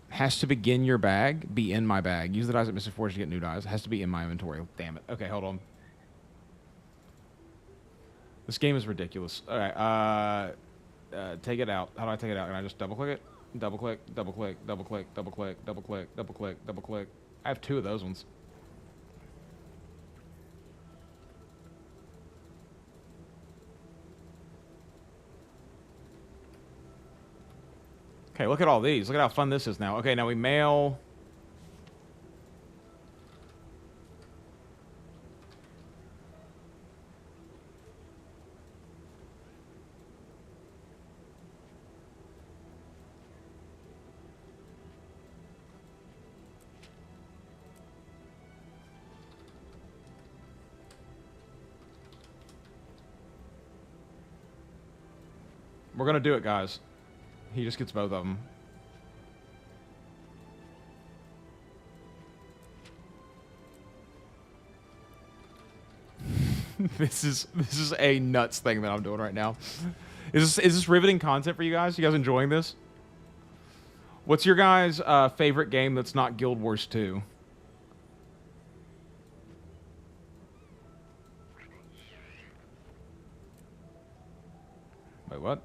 Has to begin your bag. Be in my bag. Use the dice at Mr. Forge to get new dice. Has to be in my inventory. Damn it. Okay, hold on. This game is ridiculous. All right. Take it out. How do I take it out? Can I just double click it? Double click, double click, double click, double click, double click, double click, double click. I have 2 of those ones. Okay, look at all these. Look at how fun this is now. Okay, now we mail. We're going to do it, guys. He just gets both of them. This is a nuts thing that I'm doing right now. Is this riveting content for you guys? You guys enjoying this? What's your guys' favorite game that's not Guild Wars 2? Wait, what?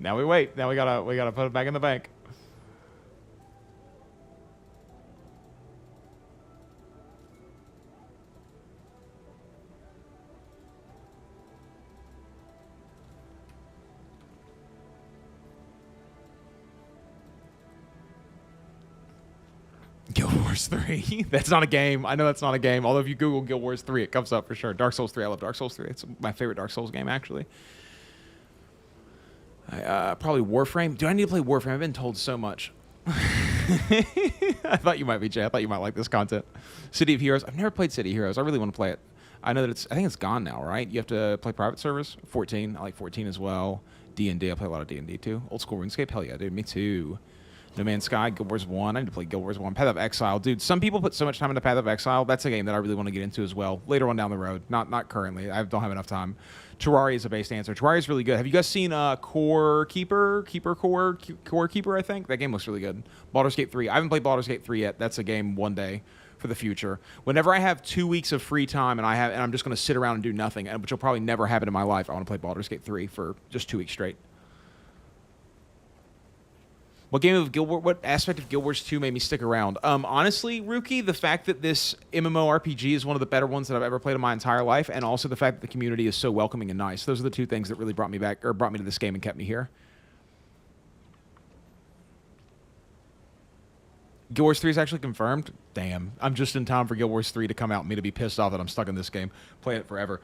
Now we wait. Now we gotta put it back in the bank. Guild Wars 3. That's not a game. I know that's not a game. Although if you Google Guild Wars 3, it comes up for sure. Dark Souls 3. I love Dark Souls 3. It's my favorite Dark Souls game, actually. Probably Warframe. Do I need to play Warframe? I've been told so much. I thought you might be, Jay. I thought you might like this content. City of Heroes. I've never played City of Heroes. I really want to play it. I know that I think it's gone now, right? You have to play private servers. 14. I like 14 as well. D&D. I play a lot of D&D too. Old school RuneScape. Hell yeah, dude. Me too. No Man's Sky, Guild Wars 1. I need to play Guild Wars 1. Path of Exile. Dude, some people put so much time into Path of Exile. That's a game that I really want to get into as well. Later on down the road. Not currently. I don't have enough time. Terraria is a based answer. Terraria is really good. Have you guys seen Core Keeper, I think? That game looks really good. Baldur's Gate 3. I haven't played Baldur's Gate 3 yet. That's a game one day for the future. Whenever I have 2 weeks of free time and I'm just going to sit around and do nothing, which will probably never happen in my life, I want to play Baldur's Gate 3 for just 2 weeks straight. What aspect of Guild Wars 2 made me stick around? Honestly, Rookie, the fact that this MMORPG is one of the better ones that I've ever played in my entire life, and also the fact that the community is so welcoming and nice. Those are the two things that really brought me back, or brought me to this game and kept me here. Guild Wars 3 is actually confirmed? Damn. I'm just in time for Guild Wars 3 to come out and me to be pissed off that I'm stuck in this game, playing it forever.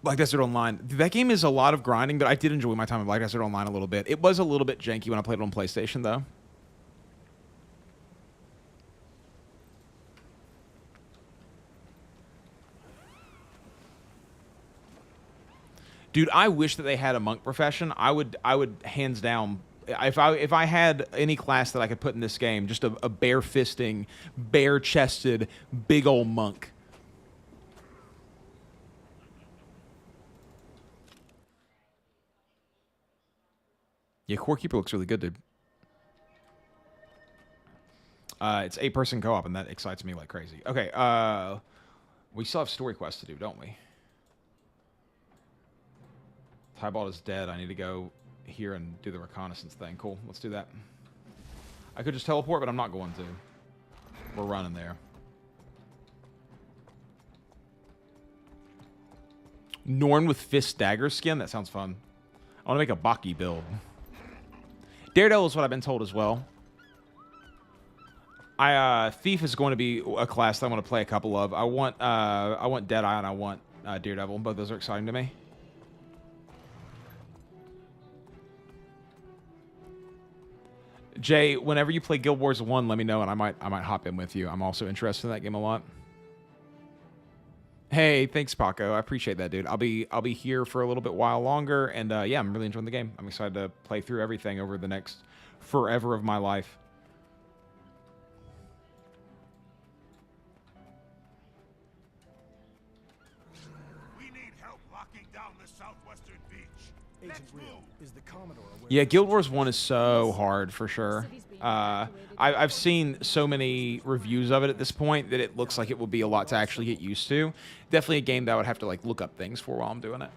Black Desert Online. That game is a lot of grinding, but I did enjoy my time in Black Desert Online a little bit. It was a little bit janky when I played it on PlayStation, though. Dude, I wish that they had a monk profession. I would hands down, if I had any class that I could put in this game, just a bare-fisting, bare-chested, big old monk. Yeah, Core Keeper looks really good, dude. It's 8-person co-op, and that excites me like crazy. Okay, we still have story quests to do, don't we? Tybalt is dead. I need to go here and do the reconnaissance thing. Cool, let's do that. I could just teleport, but I'm not going to. We're running there. Norn with fist dagger skin? That sounds fun. I want to make a Baki build. Daredevil is what I've been told as well. Thief is going to be a class that I want to play a couple of. I want Deadeye and I want Daredevil. Both those are exciting to me. Jay, whenever you play Guild Wars 1, let me know and I might hop in with you. I'm also interested in that game a lot. Hey, thanks, Paco. I appreciate that, dude. I'll be here for a little bit while longer, and yeah, I'm really enjoying the game. I'm excited to play through everything over the next forever of my life. We need help locking down the southwestern beach. Agent Rio, is the Commodore aware? Yeah, Guild Wars 1 is so hard for sure. I've seen so many reviews of it at this point that it looks like it will be a lot to actually get used to. Definitely a game that I would have to like look up things for while I'm doing it.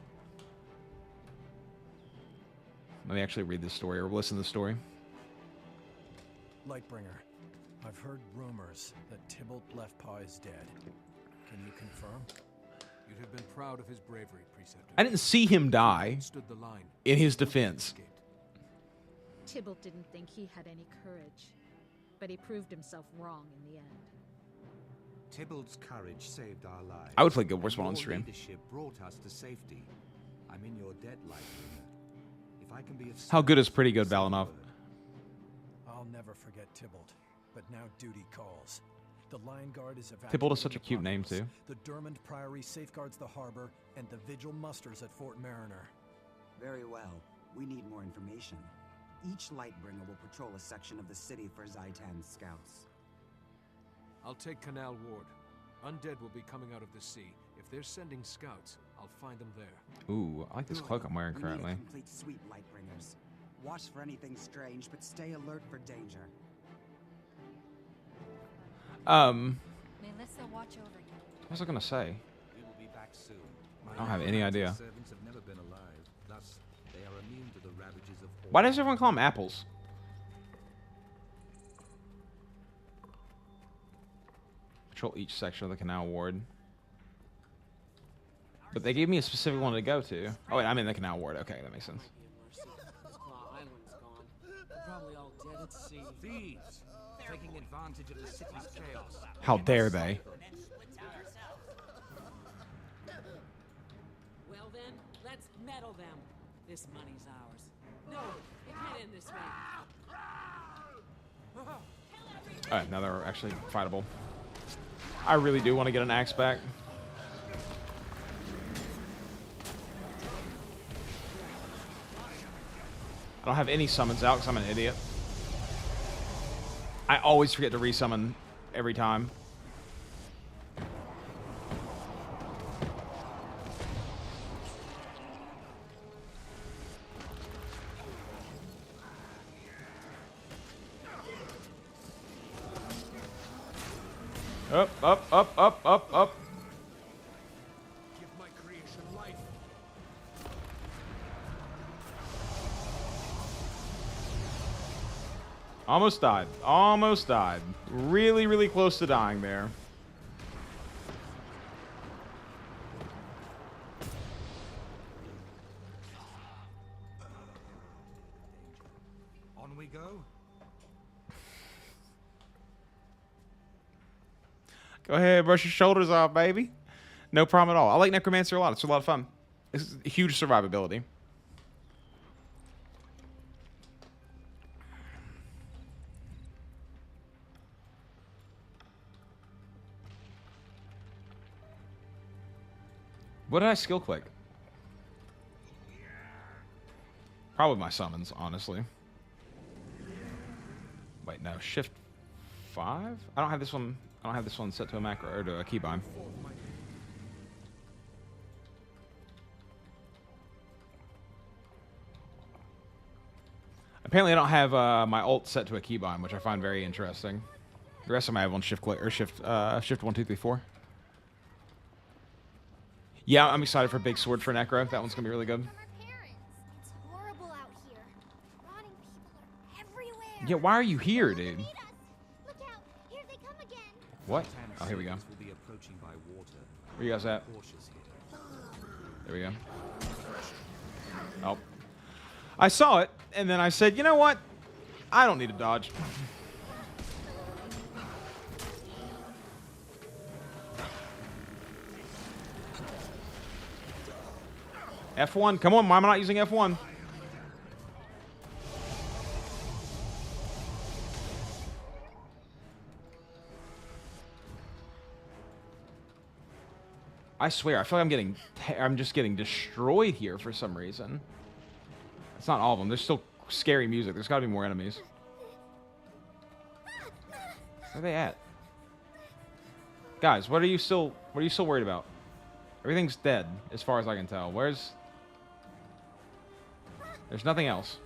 Let me actually read this story or listen to the story. Lightbringer, I've heard rumors that Tybalt Leftpaw is dead. Can you confirm? You'd have been proud of his bravery, Preceptor. I didn't see him die. Stood the line. In his defense. Tybalt didn't think he had any courage, but he proved himself wrong in the end. Tybalt's courage saved our lives. I would play Guild Wars 1 on Your stream. leadership brought us to safety. I'm in your debt, Lightbringer. If I can be of How good is service, pretty good, say the Valinov? word. I'll never forget Tybalt, but now duty calls. The Lion Guard is evacuating Tybalt is such a the cute name, populace. too. The Dermond Priory safeguards the harbor, and the Vigil musters at Fort Mariner. Very well. We need more information. Each Lightbringer will patrol a section of the city for Zaitan's scouts. I'll take Canal Ward. Undead will be coming out of the sea. If they're sending scouts, I'll find them there. Ooh, I like this cloak I'm wearing We currently. need a complete sweep, Lightbringers. Watch for anything strange, but stay alert for danger. Melissa, watch over you. What was I gonna say? We will be back soon. I don't have any idea. Servants have never been alive. Thus, they are immune to the ravages of Why does everyone call them apples? Patrol each section of the Canal Ward. But they gave me a specific one to go to. Oh wait, I'm in the Canal Ward. Okay, that makes sense. Probably all dead at sea. Thieves, taking advantage of the city's chaos. How dare they? Well then, let's meddle them. This money's ours. No, it can't end this way. Alright, now they're actually fightable. I really do want to get an axe back. I don't have any summons out because I'm an idiot. I always forget to resummon every time. Up, up, up, up, up, up. Give my creation life. Almost died. Almost died. Really, really close to dying there. On we go. Go ahead, brush your shoulders off, baby. No problem at all. I like Necromancer a lot. It's a lot of fun. It's huge survivability. What did I skill click? Probably my summons, honestly. Wait, no. Shift 5? I don't have this one. I don't have this one set to a macro or to a keybind. Apparently, I don't have my ult set to a keybind, which I find very interesting. The rest of them I have on shift click or shift 1, 2, 3, 4. Yeah, I'm excited for Big Sword for Necro. That one's gonna be really good. It's horrible out here. Rotting people are everywhere. Yeah, why are you here, dude? Look out. Here they come again. What? Oh, here we go. Will be approaching by water. Where you guys at? There we go. Oh. I saw it, and then I said, you know what? I don't need to dodge. F1. Come on, why am I not using F1? I swear, I feel like I'm just getting destroyed here for some reason. It's not all of them. There's still scary music. There's got to be more enemies. Where are they at? Guys, what are you still worried about? Everything's dead, as far as I can tell. There's nothing else.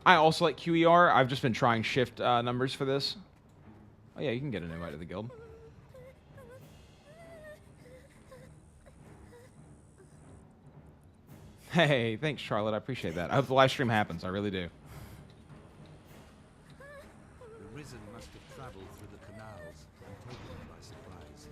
I also like QER. I've just been trying shift numbers for this. Oh yeah, you can get an invite to the guild. Hey, thanks, Charlotte. I appreciate that. I hope the live stream happens. I really do. The Risen must have traveled through the canals and taken them by surprise.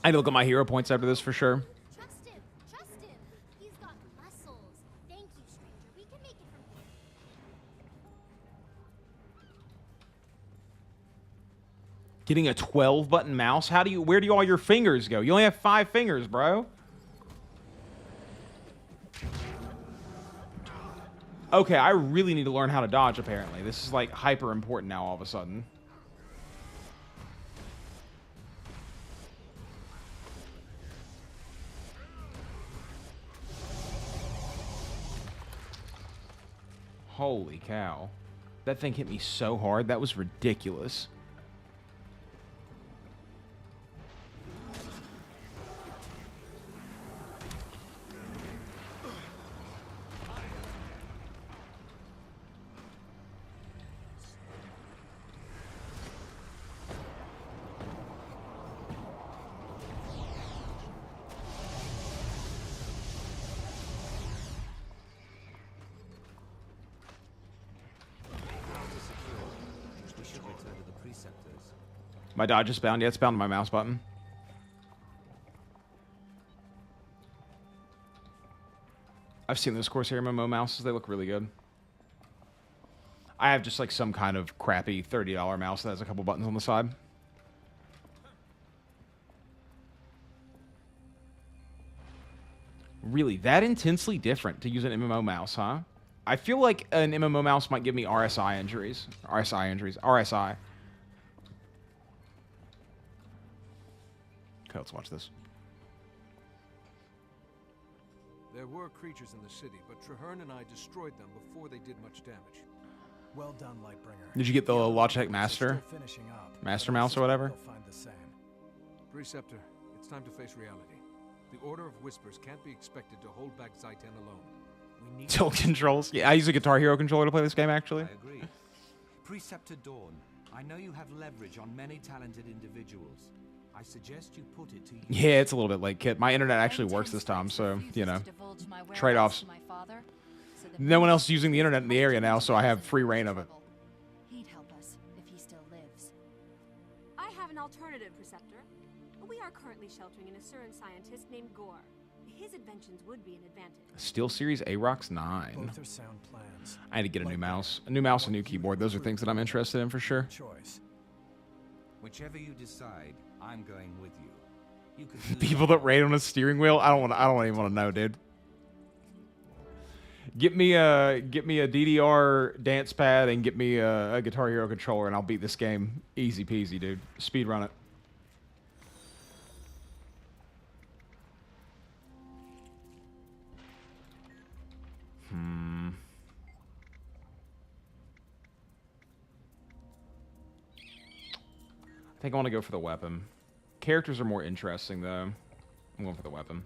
I need to look at my hero points after this for sure. Trust him. Trust him. He's got muscles. Thank you, stranger. We can make it from here. Getting a 12-button mouse? Where do all your fingers go? You only have 5 fingers, bro. Okay, I really need to learn how to dodge, apparently. This is, like, hyper important now all of a sudden. Holy cow. That thing hit me so hard. That was ridiculous. My dodge is bound. Yeah, it's bound to my mouse button. I've seen those Corsair MMO mouses. They look really good. I have just like some kind of crappy $30 mouse that has a couple buttons on the side. Really, that intensely different to use an MMO mouse, huh? I feel like an MMO mouse might give me RSI injuries. RSI injuries. RSI. Okay, let's watch this. There were creatures in the city, but Traherne and I destroyed them before they did much damage. Well done, Lightbringer. Did you get the Logitech Master? Master mouse or whatever? Find the same. Preceptor, it's time to face reality. The Order of Whispers can't be expected to hold back Zaitan alone. We need Tilt controls. Yeah, I use a Guitar Hero controller to play this game, actually. I agree. Preceptor Dawn, I know you have leverage on many talented individuals. I suggest you put it to use. Yeah, it's a little bit late, kid. My internet actually works this time, so, you know, trade-offs. No one else is using the internet in the area now, so I have free reign of it. He'd help us if he still lives. I have an alternative, Preceptor. We are currently sheltering an Asuran scientist named Gore. His inventions would be an advantage. SteelSeries AROX 9. Both are sound plans. I need to get a new mouse. A new mouse and new keyboard. Those are things that I'm interested in for sure. Choice. Whichever you decide, I'm going with you. You could People that raid on a steering wheel? I don't even want to know, dude. Get me a DDR dance pad and get me a Guitar Hero controller and I'll beat this game easy peasy, dude. Speed run it. I think I want to go for the weapon. Characters are more interesting, though. I'm going for the weapon.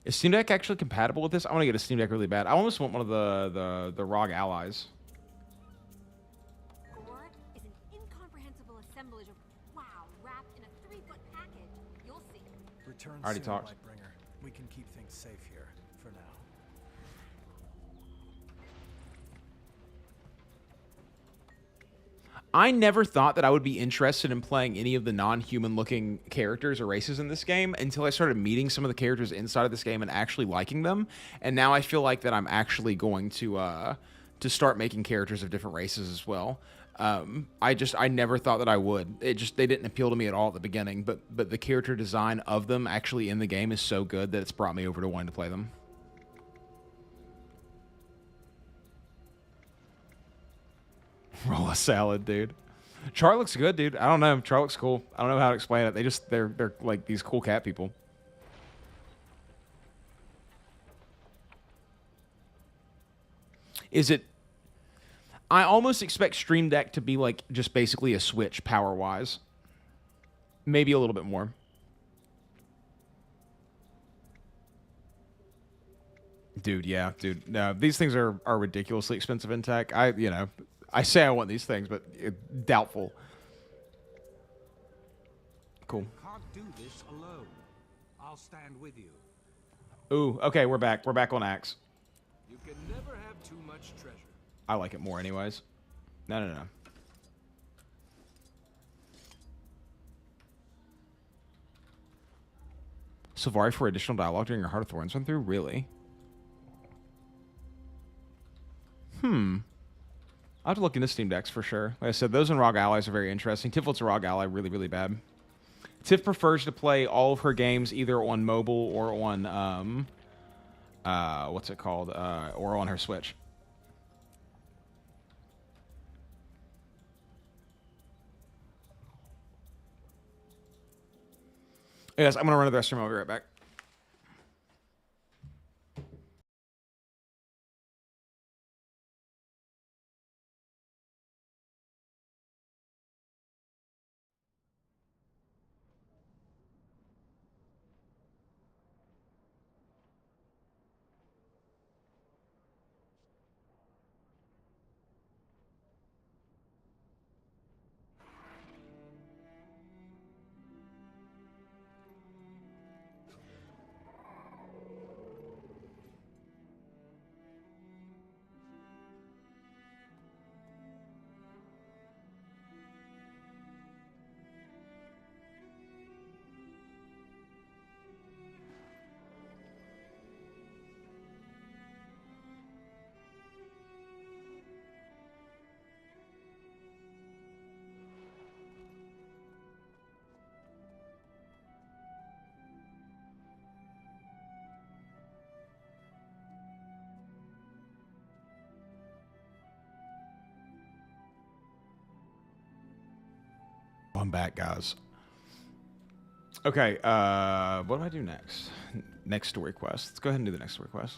Is Steam Deck actually compatible with this? I want to get a Steam Deck really bad. I almost want one of the ROG allies. Gore is an incomprehensible assemblage of wow wrapped in a 3-foot package. You'll see. Return Already soon, talked. Lightbringer. We can keep things safe here for now. I never thought that I would be interested in playing any of the non-human looking characters or races in this game until I started meeting some of the characters inside of this game and actually liking them. And now I feel like that I'm actually going to start making characters of different races as well. I never thought that I would. They didn't appeal to me at all at the beginning, but the character design of them actually in the game is so good that it's brought me over to wanting to play them. Roll a salad, dude. Char looks good, dude. I don't know. Char looks cool. I don't know how to explain it. They're like these cool cat people. Is it... I almost expect Stream Deck to be like just basically a Switch power-wise. Maybe a little bit more. Dude, yeah, dude. No, these things are ridiculously expensive in tech. I say I want these things, but doubtful. Cool. Can't do this alone. I'll stand with you. Ooh, okay, we're back. We're back on Axe. You can never have too much treasure. I like it more anyways. No. Savari for additional dialogue during your Heart of Thorns run through? Really? I'll have to look into Steam Decks for sure. Like I said, those and ROG allies are very interesting. Tiff wants a ROG ally really, really bad. Tiff prefers to play all of her games either on mobile or on, what's it called? Or on her Switch. Yes, I'm going to run to the restroom. I'll be right back. I'm back, guys. Okay, what do I do next? Next story quest. Let's go ahead and do the next story quest.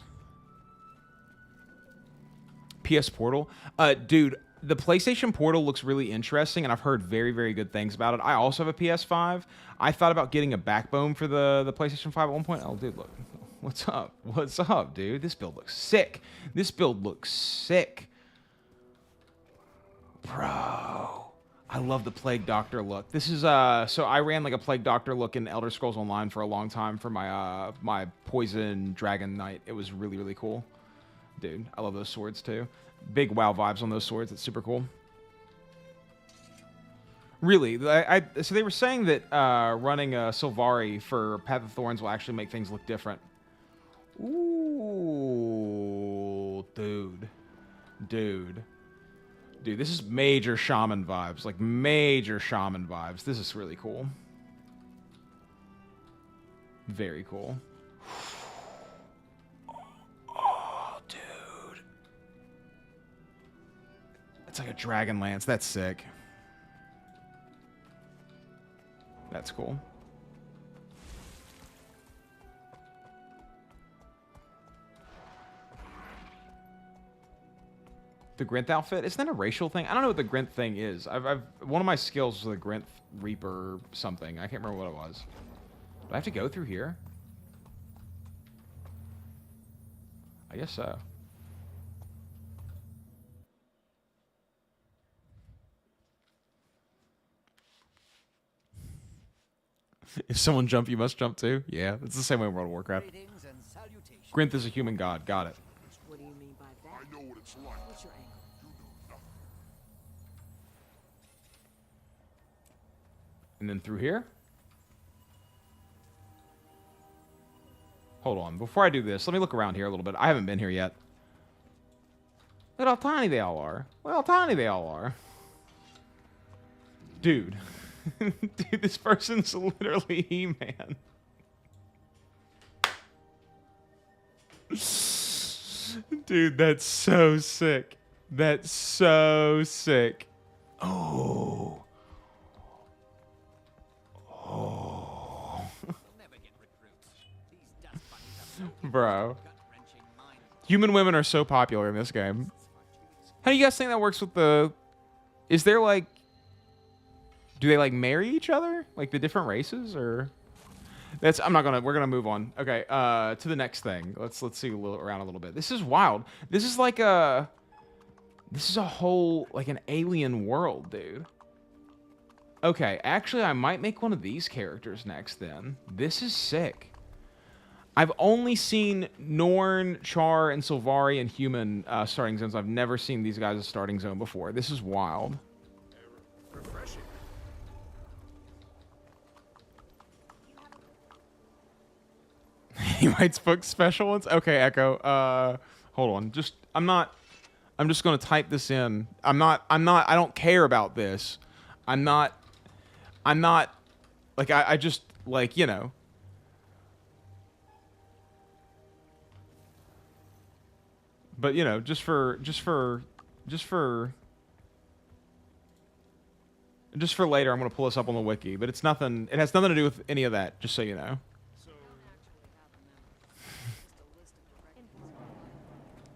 PS Portal. Dude, the PlayStation Portal looks really interesting, and I've heard very, very good things about it. I also have a PS5. I thought about getting a backbone for the PlayStation 5 at one point. Oh, dude, look. What's up? What's up, dude? This build looks sick. This build looks sick. Bro. I love the Plague Doctor look. This is, so I ran like a Plague Doctor look in Elder Scrolls Online for a long time for my, my Poison Dragon Knight. It was really, really cool. Dude, I love those swords too. Big WoW vibes on those swords. It's super cool. Really, so they were saying that running a Sylvari for Path of Thorns will actually make things look different. Ooh, dude. Dude, this is major shaman vibes. Like, major shaman vibes. This is really cool. Very cool. Oh, dude. It's like a dragon lance. That's sick. That's cool. The Grinth outfit? Isn't that a racial thing? I don't know what the Grinth thing is. One of my skills was the Grinth Reaper something. I can't remember what it was. Do I have to go through here? I guess so. If someone jump, you must jump too? Yeah, it's the same way in World of Warcraft. Grinth is a human god. Got it. What do you mean by that? I know what it's like. What's your angle? You know nothing. And then through here? Hold on. Before I do this, let me look around here a little bit. I haven't been here yet. Look at how tiny they all are. Look how tiny they all are. Dude. Dude, this person's literally He-Man. Dude, that's so sick. That's so sick. Oh. Oh. Bro. Human women are so popular in this game. How do you guys think that works with the... Is there like... Do they like marry each other? Like the different races or... That's... I'm not gonna... We're gonna move on. Okay, to the next thing. Let's see around a little bit. This is wild. This is like a... This is a whole... Like an alien world, dude. Okay, actually I might make one of these characters next then. This is sick. I've only seen Norn, Char, and Sylvari and human starting zones. I've never seen these guys as starting zone before. This is wild. Refreshing. He writes books, special ones? Okay, Echo. Hold on. I'm just gonna type this in. I don't care about this. I'm not, like, I just, like, you know. But, you know, just for later, I'm gonna pull this up on the wiki. But it has nothing to do with any of that, just so you know.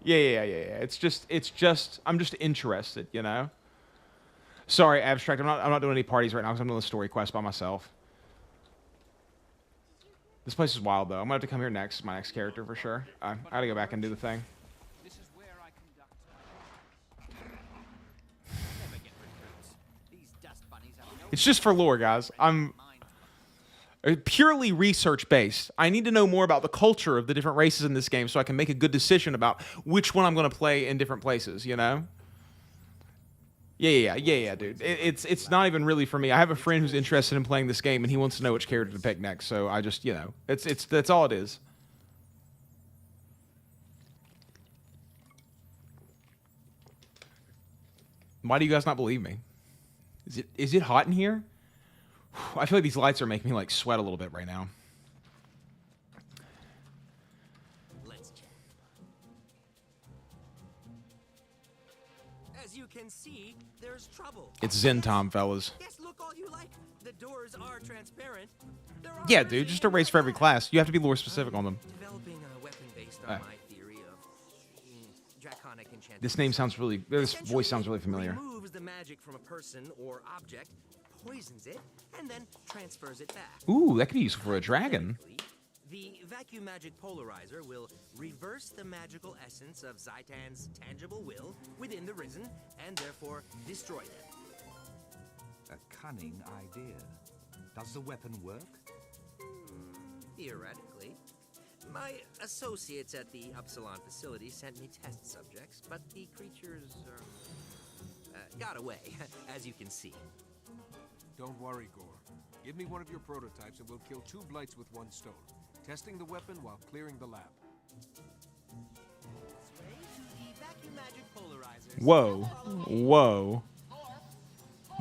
Yeah. It's just, I'm just interested, you know? Sorry, Abstract, I'm not doing any parties right now because I'm doing the story quest by myself. This place is wild, though. I'm gonna have to come here next, my next character for sure. I gotta go back and do the thing. This is where I conduct. These dust bunnies have no... It's just for lore, guys. I'm purely research-based. I need to know more about the culture of the different races in this game so I can make a good decision about which one I'm going to play in different places, you know? Yeah, dude. It's not even really for me. I have a friend who's interested in playing this game, and he wants to know which character to pick next, so I just, you know, that's all it is. Why do you guys not believe me? Is it hot in here? I feel like these lights are making me like sweat a little bit right now. Let's check. As you can see, there's trouble. It's Zen time, fellas. Yes, look all you like. The doors are transparent. Yeah, dude, just a race for every class. You have to be lore specific on them. Developing a weapon based on my theory of draconic enchantment. This name sounds really. This voice sounds really familiar. Removes the magic from a person or object, poisons it, and then transfers it back. Ooh, that could be useful for a dragon. The vacuum magic polarizer will reverse the magical essence of Zaitan's tangible will within the Risen, and therefore destroy them. A cunning idea. Does the weapon work? Theoretically. My associates at the Upsilon facility sent me test subjects, but the creatures got away, as you can see. Don't worry, Gore. Give me one of your prototypes and we'll kill 2 blights with 1 stone. Testing the weapon while clearing the lab. Whoa. Whoa.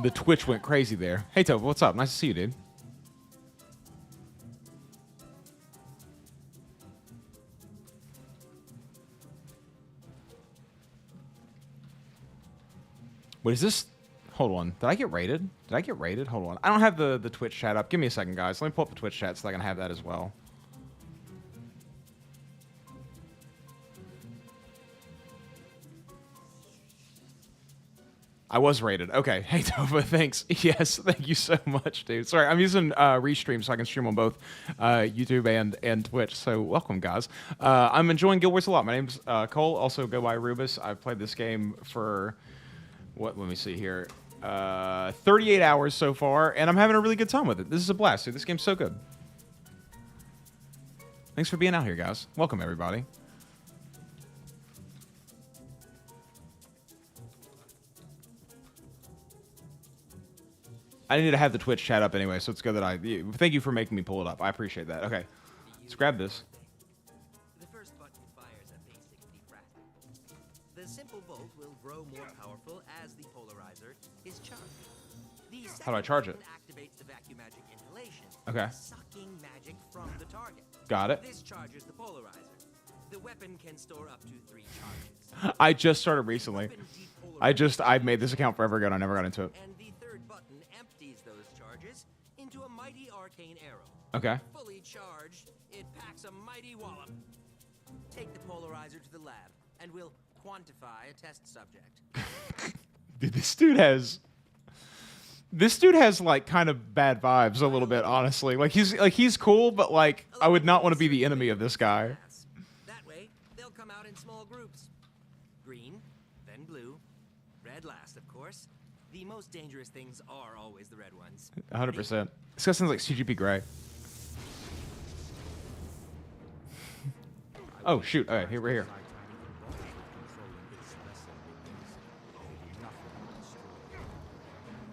The Twitch went crazy there. Hey, Toph, what's up? Nice to see you, dude. What is this? Hold on. Did I get raided? Did I get raided? Hold on. I don't have the Twitch chat up. Give me a second, guys. Let me pull up the Twitch chat so I can have that as well. I was rated. Okay. Hey, Tova, thanks. Yes, thank you so much, dude. Sorry, I'm using Restream so I can stream on both YouTube and Twitch. So welcome, guys. I'm enjoying Guild Wars a lot. My name's Cole. Also go by Rubeus. I've played this game for, let me see here, 38 hours so far, and I'm having a really good time with it. This is a blast, dude. This game's so good. Thanks for being out here, guys. Welcome, everybody. I need to have the Twitch chat up anyway, so it's good that thank you for making me pull it up. I appreciate that. Okay, let's grab this. The first button fires a basic defractor. The simple bolt will grow more powerful as the polarizer is charged. How do I charge it? Activates the vacuum magic inhalation. Okay. Sucking magic from the target. Got it. This charges the polarizer. The weapon can store up to 3 charges. I just started recently. I made this account forever ago and I never got into it. And the third button empties those charges into a mighty arcane arrow. Okay. Fully charged, it packs a mighty wallop. Take the polarizer to the lab, and we'll quantify a test subject. Dude, this dude has like kind of bad vibes a little bit, honestly. Like he's cool, but like I would not want to be the enemy of this guy. That way, they'll come out in small groups. Green, then blue, red last, of course. The most dangerous things are always the red ones. 100%. This guy sounds like CGP Grey. Oh shoot! All right, here we're here.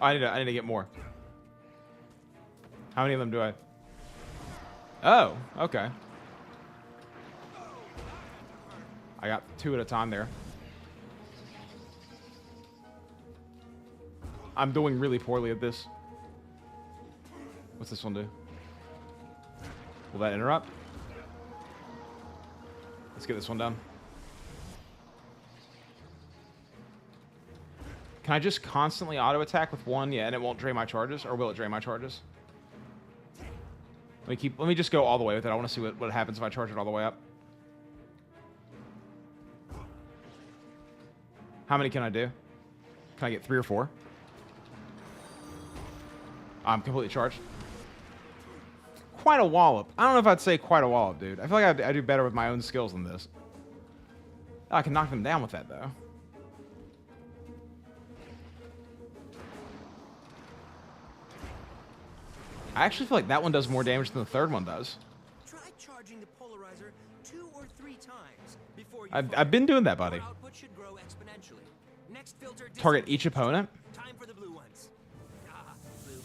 I need to get more. How many of them do I? Oh, okay. I got 2 at a time there. I'm doing really poorly at this. What's this one do? Will that interrupt? Let's get this one done. Can I just constantly auto attack with one? Yeah, and it won't drain my charges, or will it drain my charges? Let me just go all the way with it. I want to see what happens if I charge it all the way up. How many can I do? Can I get 3 or 4? I'm completely charged. Quite a wallop. I don't know if I'd say quite a wallop, dude. I feel like I do better with my own skills than this. Oh, I can knock them down with that, though. I actually feel like that one does more damage than the third one does. Try charging the polarizer 2 or 3 times before you I've been doing that, buddy. output should grow exponentially. Next filter Target each opponent. Time for the blue ones. Ah, blue.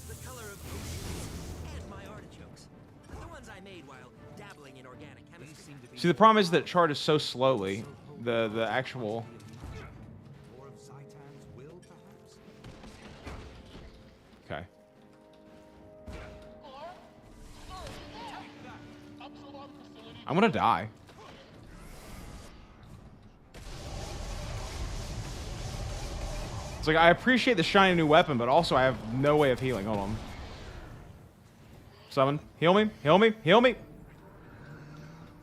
The color of oceans and my artichokes. The ones I made while dabbling in organic chemistry. See, the problem is that it charges so slowly. The actual. Okay. I'm gonna die. It's like, I appreciate the shiny new weapon, but also I have no way of healing. Hold on. Summon. Heal me. Heal me. Heal me.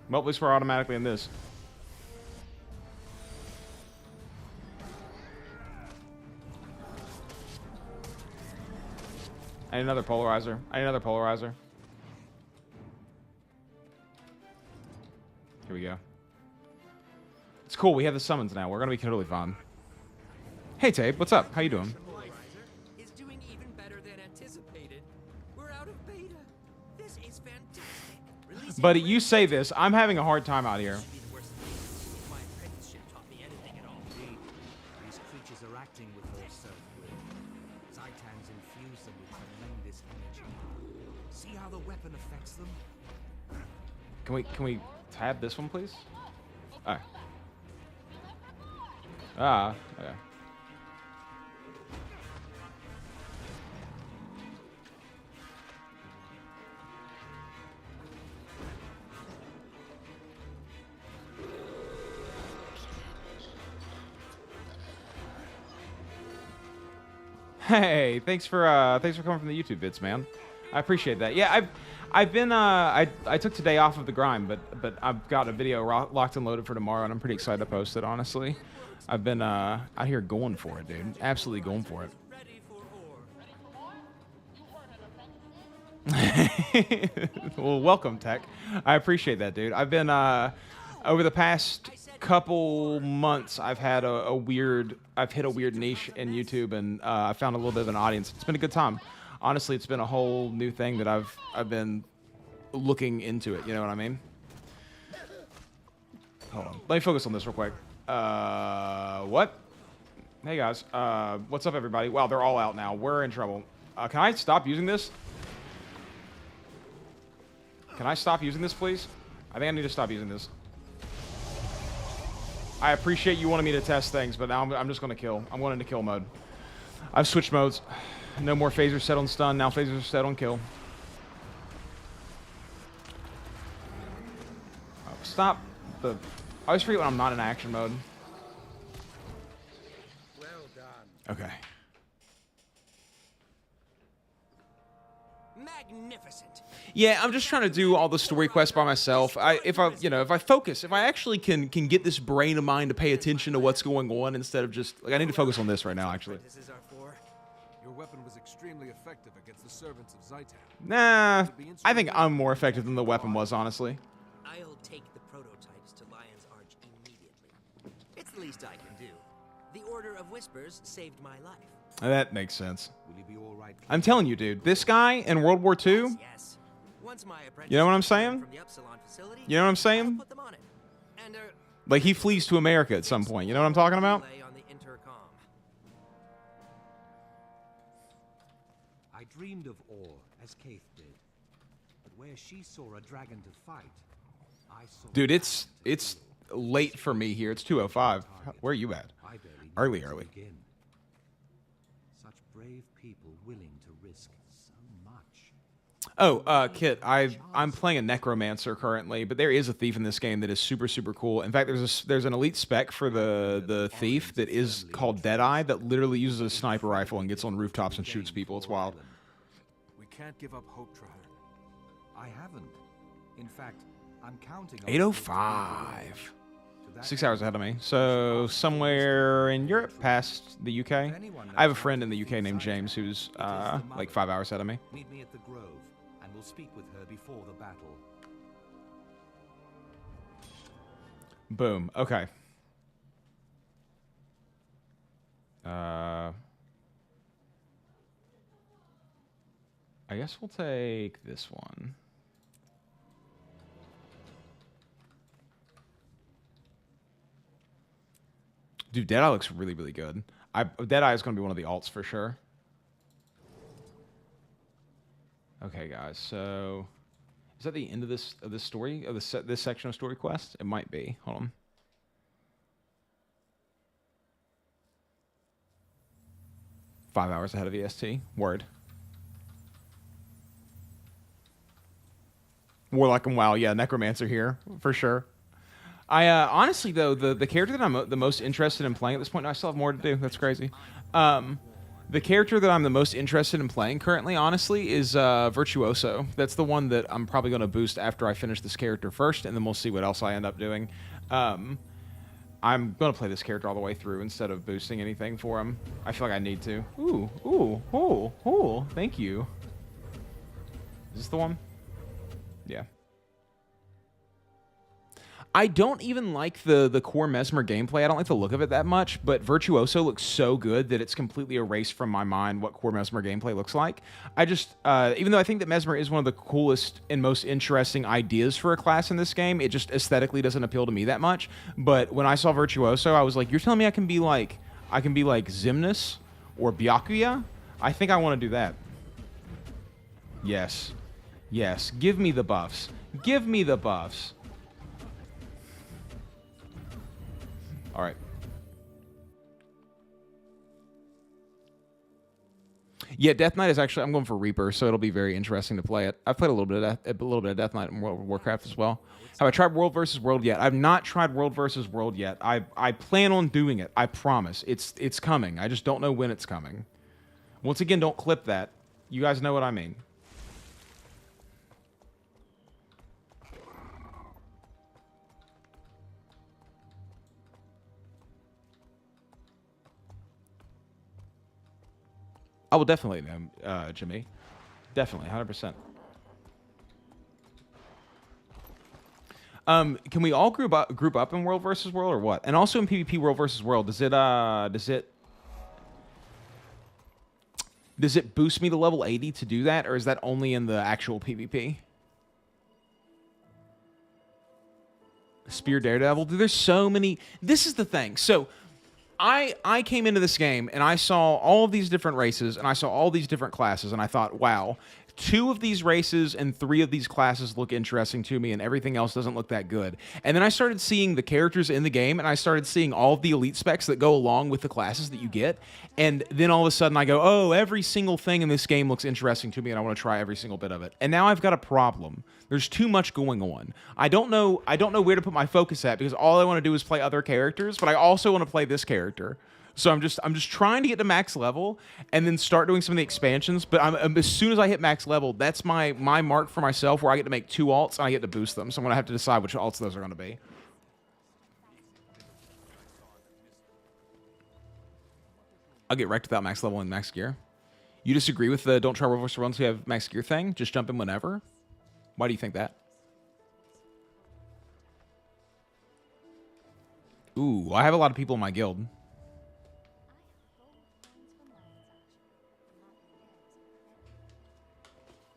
Well, at least we're automatically in this. I need another polarizer. I need another polarizer. Here we go. It's cool. We have the summons now. We're going to be totally fine. Hey, Tape. What's up? How you doing? Is doing even better than anticipated. We're out of beta. This is fantastic. Buddy, you say this. I'm having a hard time out here. My apprenticeship taught me anything at all. Indeed, these creatures are acting with their self-will. Zitans infuse them with tremendous energy. See how the weapon affects them? Can we tab this one, please? Alright. Ah, okay. Hey, thanks for coming from the YouTube bits, man. I appreciate that. Yeah, I've been I took today off of the grind, but I've got a video locked and loaded for tomorrow, and I'm pretty excited to post it. Honestly, I've been out here going for it, dude. Absolutely going for it. Well, welcome, Tech. I appreciate that, dude. I've been over the past couple months, I've hit a weird niche in YouTube, and I found a little bit of an audience. It's been a good time. Honestly, it's been a whole new thing that I've been looking into it. You know what I mean? Hold on. Let me focus on this real quick. What? Hey guys. What's up, everybody? Wow, they're all out now. We're in trouble. Can I stop using this? Can I stop using this, please? I think I need to stop using this. I appreciate you wanting me to test things, but now I'm just going to kill. I'm going into kill mode. I've switched modes. No more phasers set on stun. Now phasers are set on kill. Oh, stop the... I always forget when I'm not in action mode. Well done. Okay. Magnificent. Yeah, I'm just trying to do all the story quests by myself. If I focus, if I actually can get this brain of mine to pay attention to what's going on instead of just like I need to focus on this right now. Actually, Your weapon was extremely effective against the servants of Zaitan. nah, I think I'm more effective than the weapon was, honestly. I'll take the prototypes to Lion's Arch immediately. It's the least I can do. The Order of Whispers saved my life. That makes sense. Will you be all right? I'm telling you, dude, this guy in World War II. Yes. Once my You know what I'm saying? from the Upsilon facility, You know what I'm saying? put them on it. And Like he flees to America at some point. You know what I'm talking about? on the intercom. I dreamed of ore, as Kaith did. But where she saw a dragon to fight, I saw... Dude, it's late for me here. It's 2:05. Where are you at? Early. Such brave people willing to risk so much. Oh, Kit, I'm playing a necromancer currently, but there is a thief in this game that is super, super cool. In fact, there's an elite spec for the thief that is called Deadeye that literally uses a sniper rifle and gets on rooftops and shoots people. It's wild. We can't give up hope, Trahan. I haven't. In fact, I'm counting on 8:05. 6 hours ahead of me. So somewhere in Europe, past the UK. I have a friend in the UK named James who's like 5 hours ahead of me. Meet me at the Grove, and we'll speak with her before the battle. Boom. Okay. I guess we'll take this one. Dude, Deadeye looks really, really good. Deadeye is going to be one of the alts for sure. Okay, guys. So, is that the end of this story of this section of story quest? It might be. Hold on. Five hours ahead of EST. Word. Warlock and WoW. Yeah, Necromancer here for sure. I honestly though the character that I'm the most interested in playing at this point. I still have more to do. That's crazy. The character that I'm the most interested in playing currently, honestly, is Virtuoso. That's the one that I'm probably going to boost after I finish this character first, and then we'll see what else I end up doing. I'm going to play this character all the way through instead of boosting anything for him. I feel like I need to. Ooh, ooh, ooh, ooh. Thank you. Is this the one? Yeah. I don't even like the core Mesmer gameplay. I don't like the look of it that much, but Virtuoso looks so good that it's completely erased from my mind what core Mesmer gameplay looks like. I just, even though I think that Mesmer is one of the coolest and most interesting ideas for a class in this game, it just aesthetically doesn't appeal to me that much. But when I saw Virtuoso, I was like, you're telling me I can be like Xemnas or Byakuya? I think I want to do that. Yes. Yes. Give me the buffs. Give me the buffs. All right. Yeah, Death Knight is actually. I'm going for Reaper, so it'll be very interesting to play it. I've played a little bit of Death Knight in World of Warcraft as well. Have I tried World versus World yet? I've not tried World versus World yet. I plan on doing it. I promise. It's coming. I just don't know when it's coming. Once again, don't clip that. You guys know what I mean. I will definitely know, Jimmy. Definitely, 100%. Can we all group up in World versus World or what? And also in PvP World versus World, does it boost me to level 80 to do that, or is that only in the actual PvP? Spear Daredevil? Dude, there's so many. This is the thing. So I came into this game and I saw all of these different races and I saw all these different classes and I thought, wow, 2 of these races and 3 of these classes look interesting to me and everything else doesn't look that good. And then I started seeing the characters in the game and I started seeing all of the elite specs that go along with the classes that you get. And then all of a sudden I go, oh, every single thing in this game looks interesting to me and I want to try every single bit of it. And now I've got a problem. There's too much going on. I don't know where to put my focus at because all I want to do is play other characters, but I also want to play this character. So I'm just trying to get to max level and then start doing some of the expansions. But as soon as I hit max level, that's my mark for myself where I get to make 2 alts and I get to boost them. So I'm going to have to decide which alts those are going to be. I'll get wrecked without max level and max gear. You disagree with the don't try World vs. World until you have max gear thing? Just jump in whenever? Why do you think that? Ooh, I have a lot of people in my guild.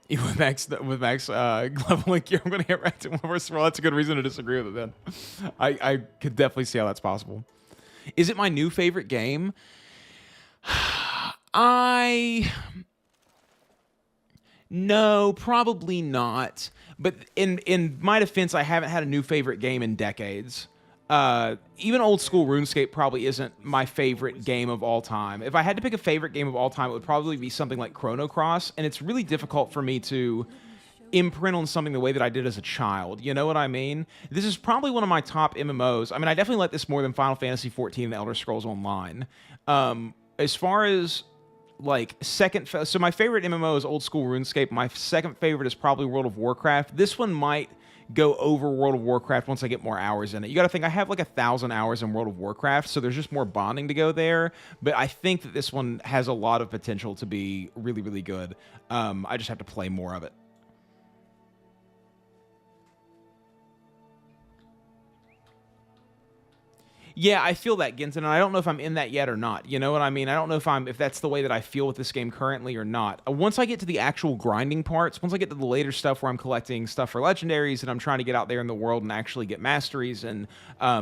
Even with max leveling gear, I'm going to get wrecked in World vs. World. That's a good reason to disagree with it then. I could definitely see how that's possible. Is it my new favorite game? No, probably not. But in my defense, I haven't had a new favorite game in decades. Even old school RuneScape probably isn't my favorite game of all time. If I had to pick a favorite game of all time, it would probably be something like Chrono Cross, and it's really difficult for me to imprint on something the way that I did as a child. You know what I mean? This is probably one of my top MMOs. I mean, I definitely like this more than Final Fantasy XIV and Elder Scrolls Online. As far as like so my favorite MMO is old school RuneScape. My second favorite is probably World of Warcraft. This one might go over World of Warcraft once I get more hours in it. You got to think I have like 1,000 hours in World of Warcraft, so there's just more bonding to go there. But I think that this one has a lot of potential to be really, really good. I just have to play more of it. Yeah, I feel that, Ginton, and I don't know if I'm in that yet or not. You know what I mean? I don't know if that's the way that I feel with this game currently or not. Once I get to the actual grinding parts, once I get to the later stuff where I'm collecting stuff for legendaries and I'm trying to get out there in the world and actually get masteries and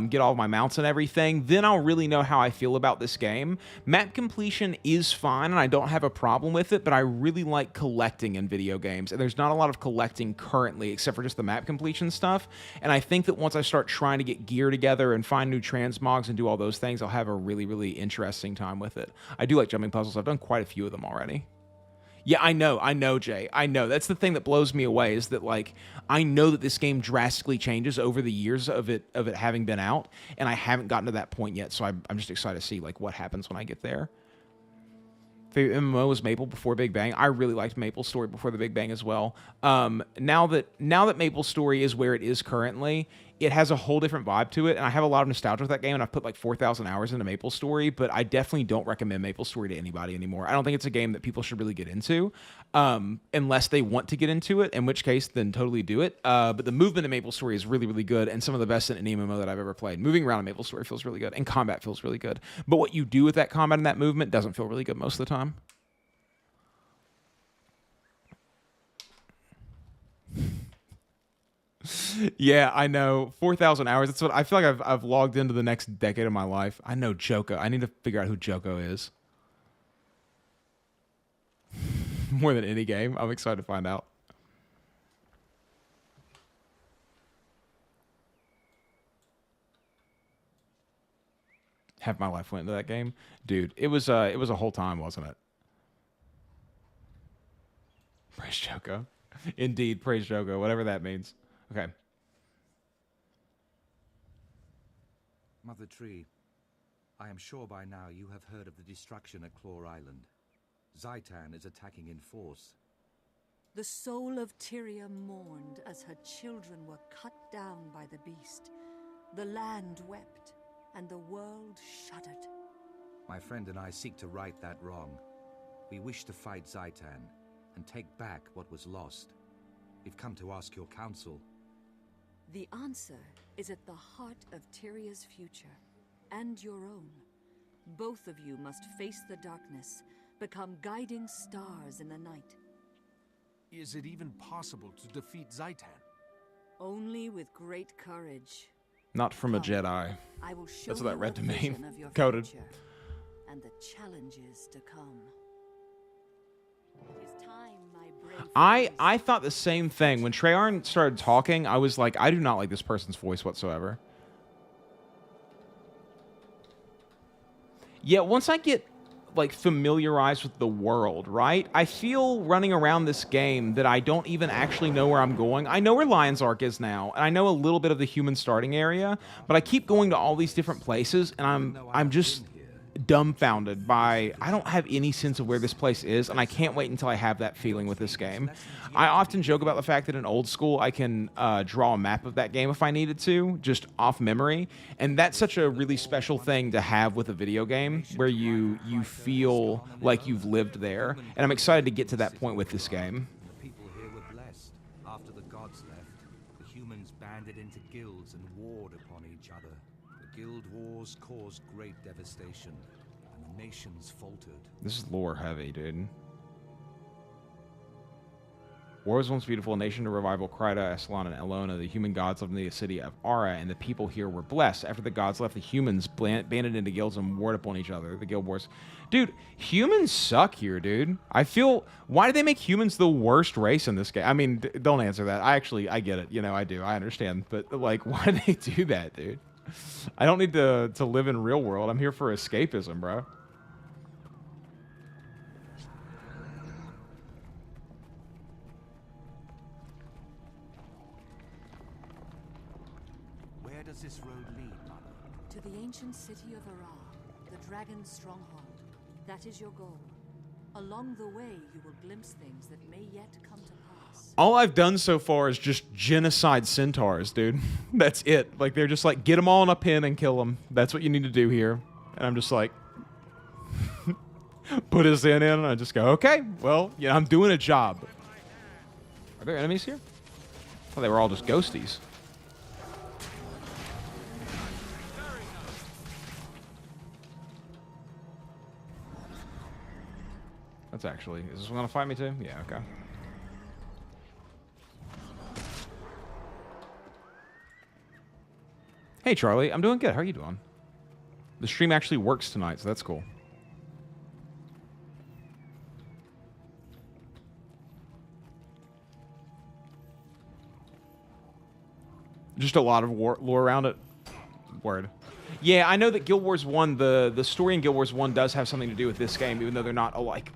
get all of my mounts and everything, then I'll really know how I feel about this game. Map completion is fine, and I don't have a problem with it, but I really like collecting in video games, and there's not a lot of collecting currently except for just the map completion stuff. And I think that once I start trying to get gear together and find new transmogs and do all those things, I'll have a really, really interesting time with it. I do like jumping puzzles. I've done quite a few of them already. Yeah, I know, Jay. I know. That's the thing that blows me away is that like I know that this game drastically changes over the years of it having been out, and I haven't gotten to that point yet. So I'm just excited to see like what happens when I get there. Favorite MMO was Maple before Big Bang. I really liked Maple Story before the Big Bang as well. Now that Maple Story is where it is currently, it has a whole different vibe to it, and I have a lot of nostalgia with that game, and I've put like 4,000 hours into Maple Story, but I definitely don't recommend Maple Story to anybody anymore. I don't think it's a game that people should really get into, unless they want to get into it, in which case, then totally do it. But the movement in Maple Story is really, really good, and some of the best in any MMO that I've ever played. Moving around in Maple Story feels really good, and combat feels really good. But what you do with that combat and that movement doesn't feel really good most of the time. Yeah, I know. 4,000 hours. That's what I feel like I've logged into the next decade of my life. I know Joko. I need to figure out who Joko is. More than any game. I'm excited to find out. Half my life went into that game. Dude, it was a whole time, wasn't it? Praise Joko. Indeed, praise Joko, whatever that means. Okay. Mother Tree, I am sure by now you have heard of the destruction at Claw Island. Zaitan is attacking in force. The soul of Tyria mourned as her children were cut down by the beast. The land wept, and the world shuddered. My friend and I seek to right that wrong. We wish to fight Zaitan and take back what was lost. We've come to ask your counsel. The answer is at the heart of Tyria's future, and your own. Both of you must face the darkness, become guiding stars in the night. Is it even possible to defeat Zaitan? Only with great courage. Not from a Jedi. I will show That's what that you read a to me. vision of your Coded. future and the challenges to come. It is time, my brave I thought the same thing. When Treyarch started talking, I was like, I do not like this person's voice whatsoever. Yeah, once I get like familiarized with the world, right? I feel running around this game that I don't even actually know where I'm going. I know where Lion's Ark is now, and I know a little bit of the human starting area, but I keep going to all these different places, and I'm just dumbfounded by, I don't have any sense of where this place is, and I can't wait until I have that feeling with this game. I often joke about the fact that in old school I can draw a map of that game if I needed to, just off memory, and that's such a really special thing to have with a video game, where you feel like you've lived there, and I'm excited to get to that point with this game. The people here were blessed. After the gods left, the humans banded into guilds and warred upon each other. The guild wars caused great devastation, and the nations faltered. This is lore heavy, dude. War was once beautiful, a nation to revival Kryta, Aslan, and Elona. The human gods lived in the city of Ara, and the people here were blessed. After the gods left, the humans banded into guilds and warred upon each other. The guild wars. Dude, humans suck here, dude. I feel... Why do they make humans the worst race in this game? I mean, don't answer that. I get it. You know, I do. I understand. But, like, why do they do that, dude? I don't need to live in real world. I'm here for escapism, bro. Where does this road lead, Mother? To the ancient city of Ara, the dragon's stronghold. That is your goal. Along the way, you will glimpse things that may yet come to pass. All I've done so far is just genocide centaurs, dude. That's it. Like, they're just like, get them all in a pen and kill them. That's what you need to do here. And I'm just like, put his in, and I just go, okay, well, you know, I'm doing a job. Are there enemies here? I thought they were all just ghosties. That's actually... Is this one gonna fight me too? Yeah, okay. Hey, Charlie. I'm doing good. How are you doing? The stream actually works tonight, so that's cool. Just a lot of lore around it. Word. Yeah, I know that Guild Wars 1, the story in Guild Wars 1 does have something to do with this game, even though they're not alike.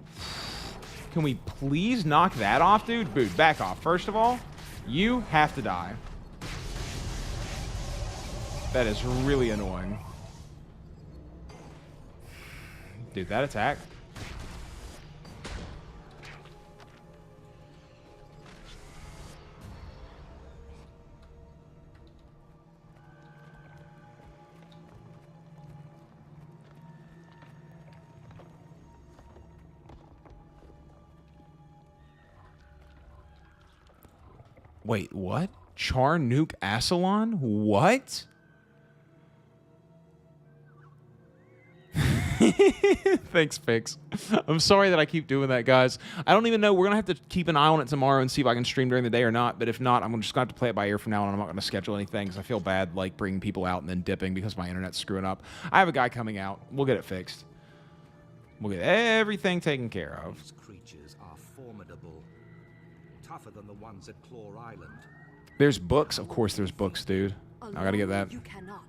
Can we please knock that off, dude? Dude, back off. First of all, you have to die. That is really annoying. Dude, that attack. Wait, what? Char nuke Asalon? What? Thanks, Fix. I'm sorry that I keep doing that, guys. I don't even know. We're going to have to keep an eye on it tomorrow and see if I can stream during the day or not. But if not, I'm just going to have to play it by ear from now on. I'm not going to schedule anything because I feel bad, like, bringing people out and then dipping because my internet's screwing up. I have a guy coming out. We'll get it fixed. We'll get everything taken care of. These creatures are formidable. Tougher than the ones at Claw Island. There's books. Of course there's books, dude. I got to get that. You cannot.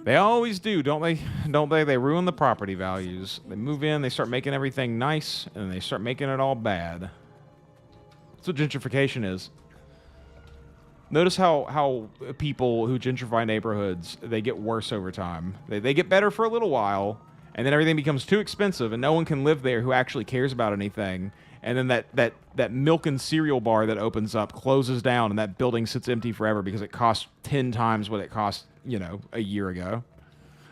They always do, don't they? Don't they? They ruin the property values. They move in, they start making everything nice, and they start making it all bad. That's what gentrification is. Notice how people who gentrify neighborhoods, they get worse over time. They get better for a little while, and then everything becomes too expensive, and no one can live there who actually cares about anything. And then that milk and cereal bar that opens up closes down, and that building sits empty forever because it costs 10 times what it cost, you know, a year ago.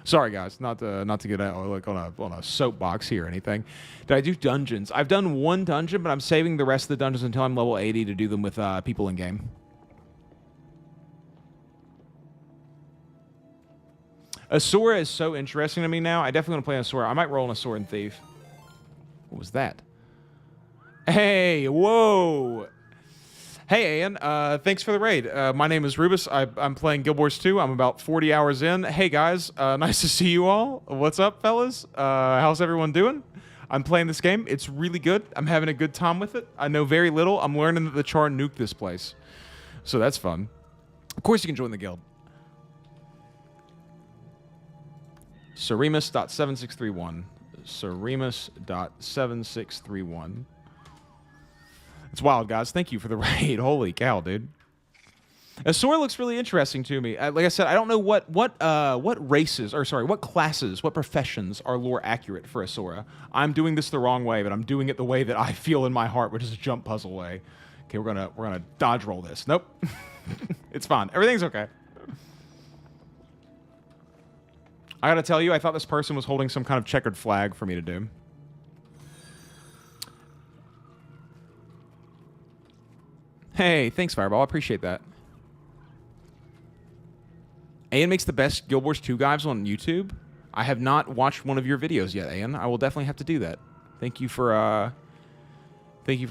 Sorry, guys, not to get out like on a soapbox here or anything. Did I do dungeons? I've done one dungeon, but I'm saving the rest of the dungeons until I'm level 80 to do them with people in game. Asura is so interesting to me now. I definitely want to play Asura. I might roll an Asura and Thief. What was that? Hey, whoa. Hey, Ian. Thanks for the raid. My name is Rubeus. I'm playing Guild Wars 2. I'm about 40 hours in. Hey, guys. Nice to see you all. What's up, fellas? How's everyone doing? I'm playing this game. It's really good. I'm having a good time with it. I know very little. I'm learning that the Char nuked this place. So that's fun. Of course you can join the guild. Seremus.7631. Seremus.7631. It's wild, guys. Thank you for the raid. Holy cow, dude. Asura looks really interesting to me. Like I said, I don't know what races, or sorry, what classes, what professions are lore accurate for Asura. I'm doing this the wrong way, but I'm doing it the way that I feel in my heart, which is a jump puzzle way. Okay, we're gonna dodge roll this. Nope. It's fine. Everything's okay. I gotta tell you, I thought this person was holding some kind of checkered flag for me to do. Hey, thanks, Fireball. I appreciate that. Ian makes the best Guild Wars 2 guides on YouTube. I have not watched one of your videos yet, Ian. I will definitely have to do that. Thank you for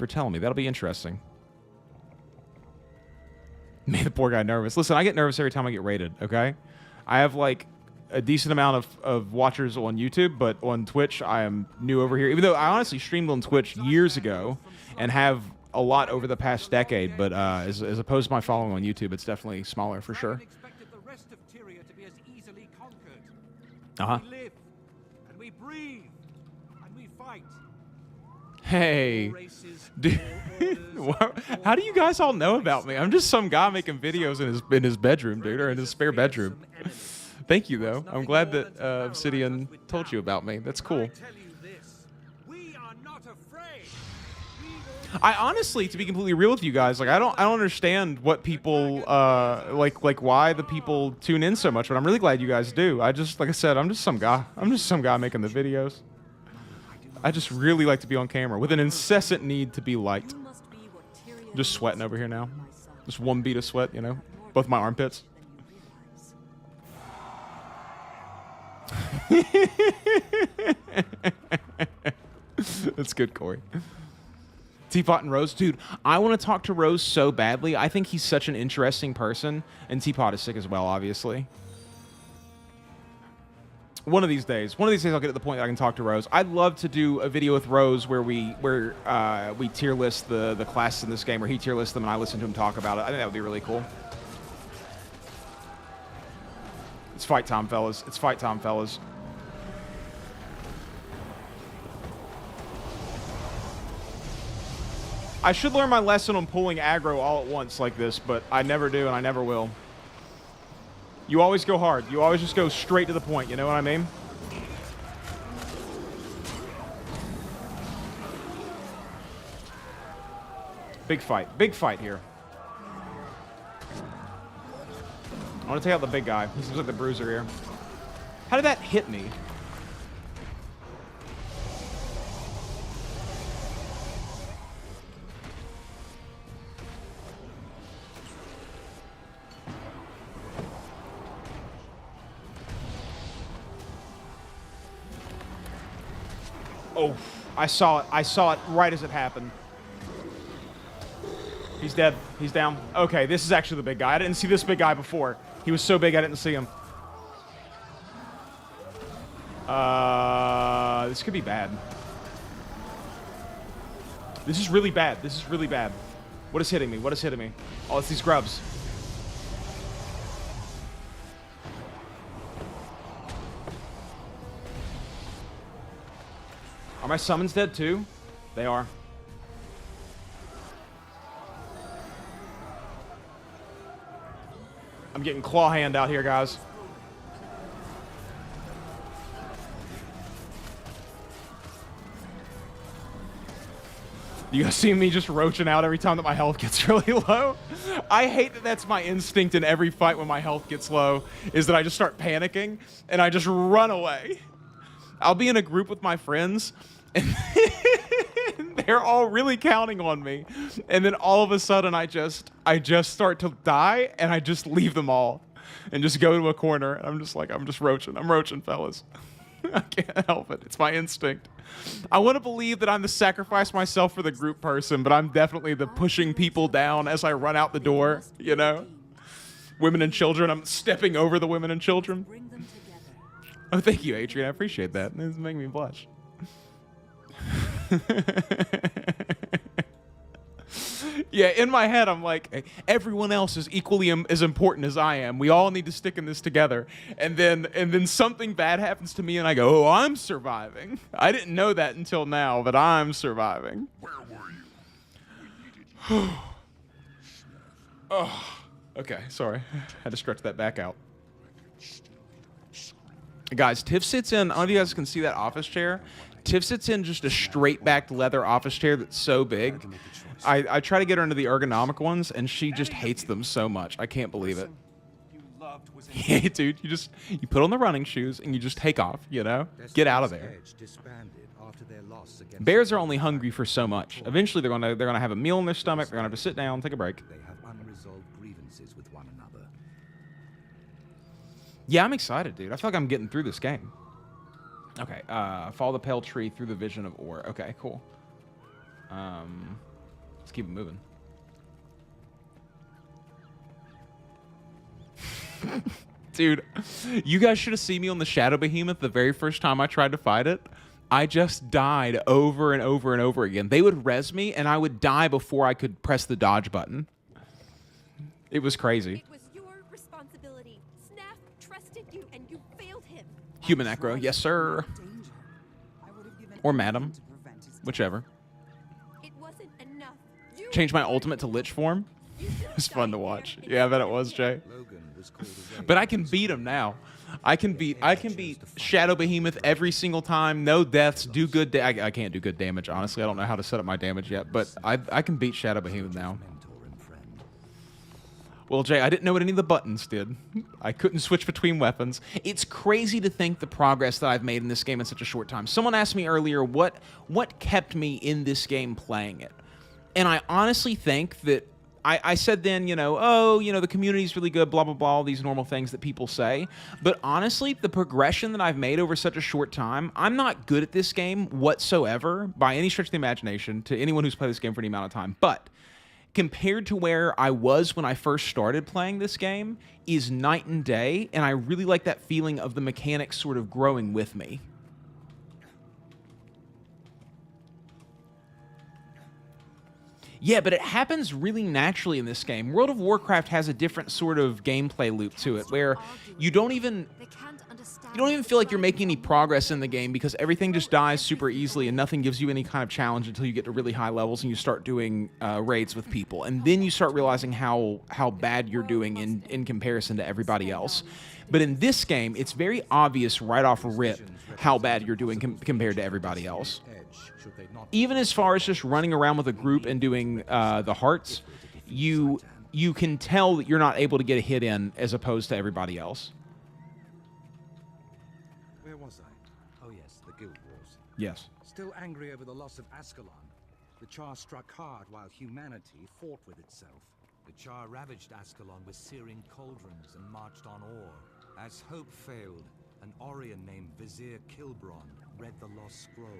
telling me. That'll be interesting. Made the poor guy nervous. Listen, I get nervous every time I get raided, okay? I have, like, a decent amount of watchers on YouTube, but on Twitch, I am new over here. Even though I honestly streamed on Twitch years ago and have a lot over the past decade, but as opposed to my following on YouTube, it's definitely smaller for sure. Uh-huh. We live, and we breathe, and we fight. Hey, dude, how do you guys all know about me? I'm just some guy making videos in his bedroom, dude, or in his spare bedroom. Thank you, though. I'm glad that Obsidian told you about me. That's cool. I honestly, to be completely real with you guys, like I don't understand what people like why the people tune in so much, but I'm really glad you guys do. I just, like I said, I'm just some guy making the videos. I just really like to be on camera with an incessant need to be liked. I'm just sweating over here now. Just one bead of sweat, you know, both my armpits. That's good, Corey. Teapot and Rose. Dude, I want to talk to Rose so badly. I think he's such an interesting person. And Teapot is sick as well, obviously. One of these days I'll get to the point that I can talk to Rose. I'd love to do a video with Rose where we tier list the classes in this game, where he tier lists them and I listen to him talk about it. I think that would be really cool. It's fight time, fellas. It's fight time, fellas. I should learn my lesson on pulling aggro all at once like this, but I never do and I never will. You always go hard. You always just go straight to the point, you know what I mean? Big fight here. I want to take out the big guy. He seems like the bruiser here. How did that hit me? Oh, I saw it. I saw it right as it happened. He's dead. He's down. Okay, this is actually the big guy. I didn't see this big guy before. He was so big I didn't see him. This could be bad. This is really bad. This is really bad. What is hitting me? What is hitting me? Oh, it's these grubs. Are my summons dead too? They are. I'm getting claw hand out here, guys. You guys see me just roaching out every time that my health gets really low? I hate that that's my instinct in every fight when my health gets low, is that I just start panicking and I just run away. I'll be in a group with my friends and they're all really counting on me. And then all of a sudden I just start to die and I just leave them all and just go to a corner. And I'm just like, I'm roaching, fellas. I can't help it. It's my instinct. I want to believe that I'm the sacrifice myself for the group person, but I'm definitely the pushing people down as I run out the door, you know? Women and children. I'm stepping over the women and children. Oh, thank you, Adrian. I appreciate that. This is making me blush. Yeah, in my head, I'm like, everyone else is equally as important as I am. We all need to stick in this together. And then something bad happens to me, and I go, oh, I'm surviving. I didn't know that until now, but I'm surviving. Where were you? Oh, okay, sorry. Had to stretch that back out. Guys, Tiff sits in, I don't know if you guys can see that office chair. Tiff sits in just a straight-backed leather office chair that's so big. I try to get her into the ergonomic ones, and she just hates them so much. I can't believe it. Yeah, dude, you put on the running shoes, and you just take off, you know? Get out of there. Bears are only hungry for so much. Eventually, they're gonna have a meal in their stomach, they're gonna have to sit down, take a break. They have unresolved grievances with one another. Yeah, I'm excited, dude. I feel like I'm getting through this game. Okay, follow the pale tree through the vision of ore. Okay, cool. Let's keep it moving. Dude, you guys should have seen me on the Shadow Behemoth the very first time I tried to fight it. I just died over and over and over again. They would res me, and I would die before I could press the dodge button. It was crazy. It was your responsibility. Snaff trusted you, and you failed him. Human Necro, yes, sir. Or Madam, whichever. It wasn't enough. Change my ultimate to Lich form. It's fun to watch. Yeah, I bet it was, Jay. But I can beat him now. I can beat Shadow Behemoth every single time. No deaths. Do good. I can't do good damage. Honestly, I don't know how to set up my damage yet. But I can beat Shadow Behemoth now. Well, Jay, I didn't know what any of the buttons did. I couldn't switch between weapons. It's crazy to think the progress that I've made in this game in such a short time. Someone asked me earlier what kept me in this game playing it. And I honestly think that I said then, the community's really good, blah, blah, blah, all these normal things that people say. But honestly, the progression that I've made over such a short time, I'm not good at this game whatsoever by any stretch of the imagination to anyone who's played this game for any amount of time. But compared to where I was when I first started playing this game is night and day, and I really like that feeling of the mechanics sort of growing with me. Yeah, but it happens really naturally in this game. World of Warcraft has a different sort of gameplay loop to it, where you don't even... understand. You don't even feel like you're making any progress in the game because everything just dies super easily and nothing gives you any kind of challenge until you get to really high levels and you start doing raids with people. And then you start realizing how bad you're doing in comparison to everybody else. But in this game, it's very obvious right off rip how bad you're doing compared to everybody else. Even as far as just running around with a group and doing the hearts, you can tell that you're not able to get a hit in as opposed to everybody else. Where was I? Oh yes, the Guild Wars. Yes. Still angry over the loss of Ascalon, the Char struck hard while humanity fought with itself. The Char ravaged Ascalon with searing cauldrons and marched on Ore. As hope failed, an Orion named Vizier Kilbron read the lost scrolls.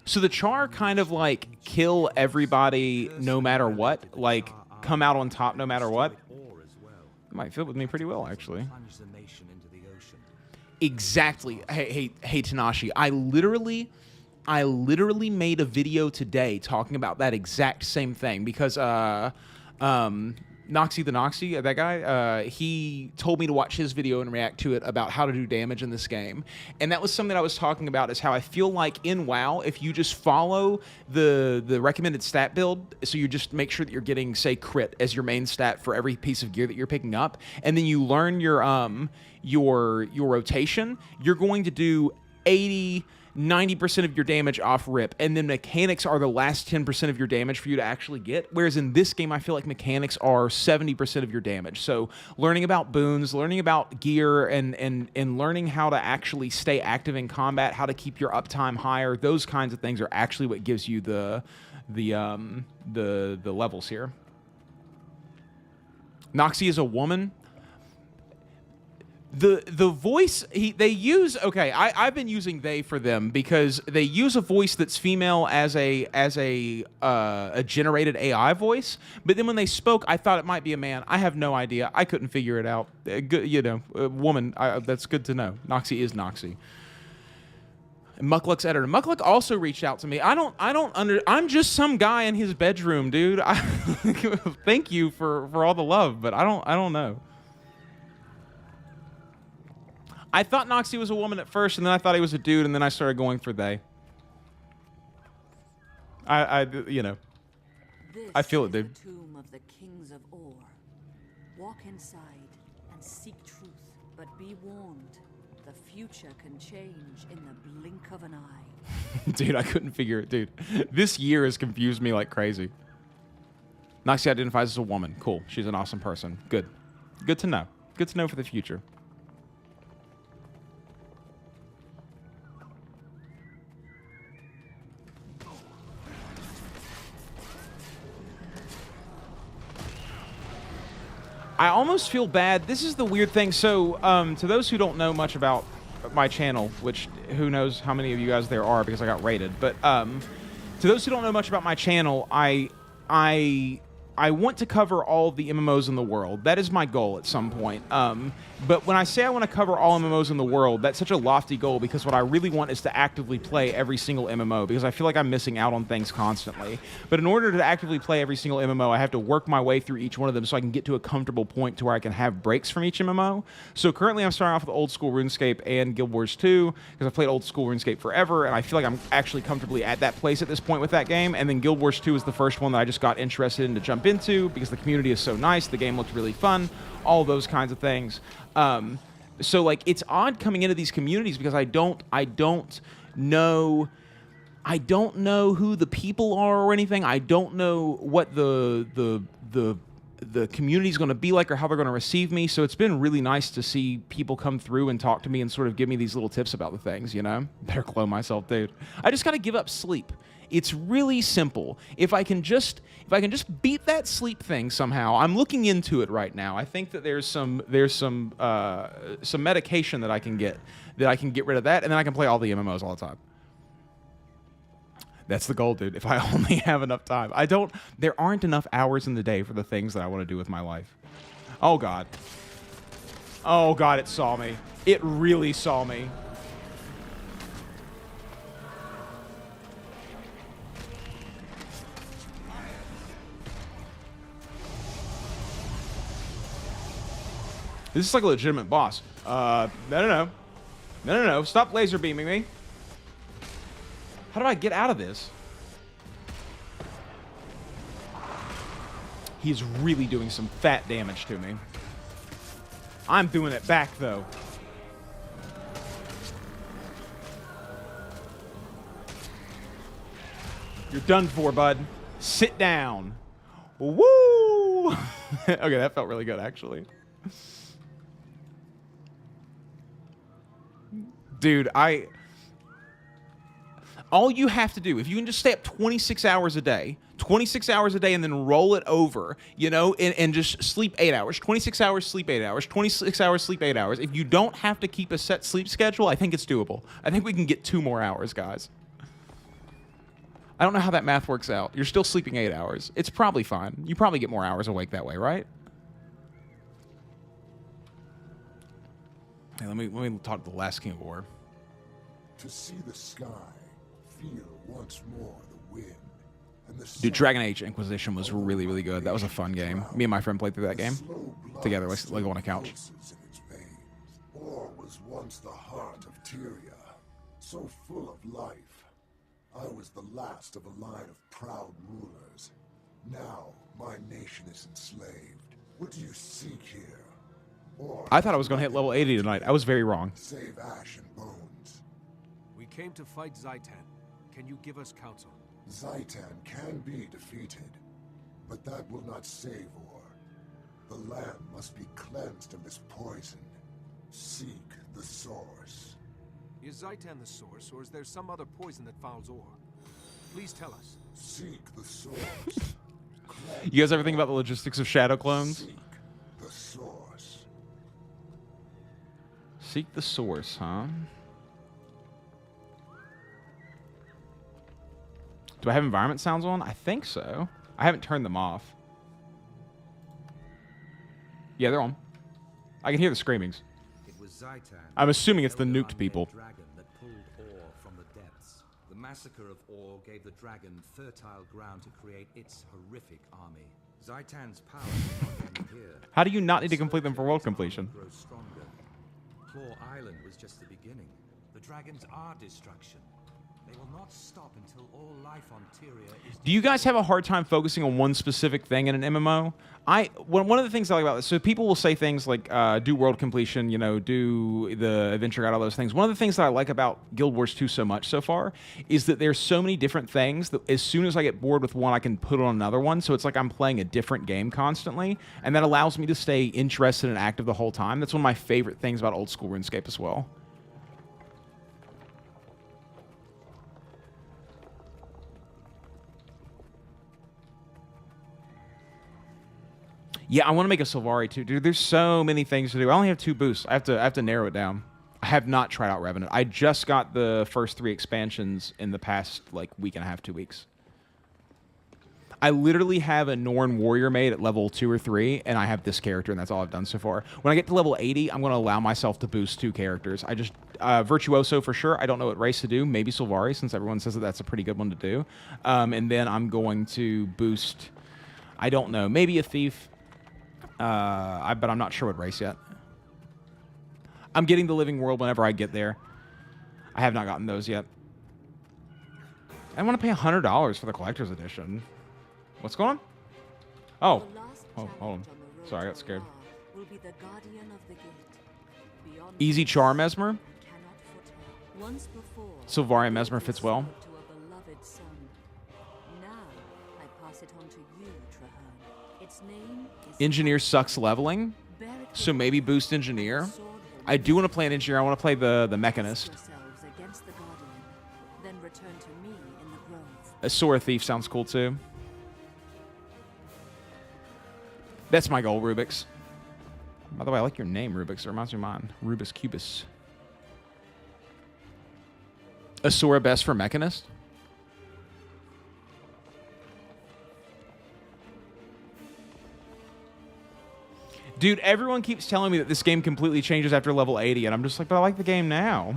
So the Char kind of like kill everybody no matter what, like come out on top no matter what. It might fit with me pretty well, actually. Exactly. Hey, Tanashi, I literally made a video today talking about that exact same thing because Noxy the Noxy, that guy, he told me to watch his video and react to it about how to do damage in this game. And that was something I was talking about, is how I feel like in WoW, if you just follow the recommended stat build, so you just make sure that you're getting, say, crit as your main stat for every piece of gear that you're picking up, and then you learn your rotation, you're going to do 90% of your damage off rip, and then mechanics are the last 10% of your damage for you to actually get, whereas in this game I feel like mechanics are 70% of your damage. So learning about boons, learning about gear, and learning how to actually stay active in combat, how to keep your uptime higher, those kinds of things are actually what gives you the levels here. Noxy is a woman. The voice they use, okay, I've been using they for them because they use a voice that's female as a generated AI voice, but then when they spoke, I thought it might be a man. I have no idea. I couldn't figure it out. Good, you know, woman. That's good to know. Noxy is Noxy. Muckluck's editor. Muckluck also reached out to me. I'm just some guy in his bedroom, dude. Thank you for all the love, but I don't know. I thought Noxy was a woman at first, and then I thought he was a dude, and then I started going for they. You know, I feel it, dude. This is the tomb of the kings of Ore. Walk inside and seek truth, but be warned, the future can change in the blink of an eye. Dude, I couldn't figure it, dude. This year has confused me like crazy. Noxy identifies as a woman. Cool. She's an awesome person. Good. Good to know. Good to know for the future. I almost feel bad. This is the weird thing. So, to those who don't know much about my channel, which who knows how many of you guys there are because I got raided, but to those who don't know much about my channel, I want to cover all the MMOs in the world. That is my goal at some point. But when I say I want to cover all MMOs in the world, that's such a lofty goal because what I really want is to actively play every single MMO because I feel like I'm missing out on things constantly. But in order to actively play every single MMO, I have to work my way through each one of them so I can get to a comfortable point to where I can have breaks from each MMO. So currently I'm starting off with old school RuneScape and Guild Wars 2 because I've played old school RuneScape forever and I feel like I'm actually comfortably at that place at this point with that game. And then Guild Wars 2 is the first one that I just got interested in to jump into because the community is so nice, the game looked really fun, all those kinds of things. So like it's odd coming into these communities because I don't know who the people are or anything. I don't know what the community is going to be like or how they're going to receive me. So it's been really nice to see people come through and talk to me and sort of give me these little tips about the things, you know? Better clone myself, dude. I just got to give up sleep. It's really simple. If I can just beat that sleep thing somehow, I'm looking into it right now. I think that there's some medication that I can get rid of that, and then I can play all the MMOs all the time. That's the goal, dude. If I only have enough time. There aren't enough hours in the day for the things that I want to do with my life. Oh God. Oh God, it saw me. It really saw me. This is like a legitimate boss. I don't know. No. Stop laser beaming me. How do I get out of this? He's really doing some fat damage to me. I'm doing it back, though. You're done for, bud. Sit down. Woo! Okay, that felt really good, actually. Dude, all you have to do, if you can just stay up 26 hours a day, and then roll it over, you know, and just sleep 8 hours, 26 hours, sleep 8 hours, 26 hours, sleep 8 hours. If you don't have to keep a set sleep schedule, I think it's doable. I think we can get 2 more hours, guys. I don't know how that math works out. You're still sleeping 8 hours. It's probably fine. You probably get more hours awake that way, right? Hey, let me talk to the last King of War. To see the sky, feel once more the wind, and the Dude, Dragon Age Inquisition was really, really good. That was a fun game. Me and my friend played through that game together, like on a couch. Or was once the heart of Tyria, so full of life. I was the last of a line of proud rulers. Now my nation is enslaved. What do you seek here? Or I thought I was going to hit level 80 tonight. I was very wrong. Save ash and bones. We came to fight Zaitan. Can you give us counsel? Zaitan can be defeated, but that will not save Or. The land must be cleansed of this poison. Seek the source. Is Zaitan the source, or is there some other poison that fouls Or? Please tell us. Seek the source. You guys ever think about the logistics of shadow clones? Seek the source. Seek the source, huh? Do I have environment sounds on? I think so. I haven't turned them off. Yeah, they're on. I can hear the screamings. It was Zaitan. I'm assuming it's the nuked people. Dragon that pulled ore from the depths. The massacre of ore gave the dragon fertile ground to create its horrific army. Zaitan's power did not end here. How do you not need to complete them for world completion? Grow stronger. Claw Island was just the beginning. The dragons are destruction. They will not stop until all life on Tyria is... Do you guys have a hard time focusing on one specific thing in an MMO? One of the things I like about this, so people will say things like, do world completion, you know, do the adventure guide, all those things. One of the things that I like about Guild Wars 2 so much so far is that there's so many different things that as soon as I get bored with one, I can put on another one. So it's like I'm playing a different game constantly, and that allows me to stay interested and active the whole time. That's one of my favorite things about old school RuneScape as well. Yeah, I want to make a Sylvari too, dude. There's so many things to do. I only have 2 boosts. I have to narrow it down. I have not tried out Revenant. I just got the first 3 expansions in the past like week and a half, 2 weeks. I literally have a Norn warrior made at level 2 or 3, and I have this character, and that's all I've done so far. When I get to level 80, I'm going to allow myself to boost 2 characters. I just Virtuoso for sure. I don't know what race to do. Maybe Sylvari, since everyone says that that's a pretty good one to do. And then I'm going to boost. I don't know. Maybe a thief. But I'm not sure what race yet. I'm getting the Living World whenever I get there. I have not gotten those yet. I want to pay $100 for the collector's edition. What's going on? Oh, hold on. Sorry, I got scared. Easy Charm Mesmer. Sylvari Mesmer fits well. Engineer sucks leveling, so maybe boost Engineer. I do want to play an Engineer. I want to play the Mechanist. A Sora Thief sounds cool too. That's my goal, Rubik's. By the way, I like your name, Rubik's. It reminds me of mine. RubeusCubeus. A Sora best for Mechanist? Dude, everyone keeps telling me that this game completely changes after level 80, and I'm just like, but I like the game now.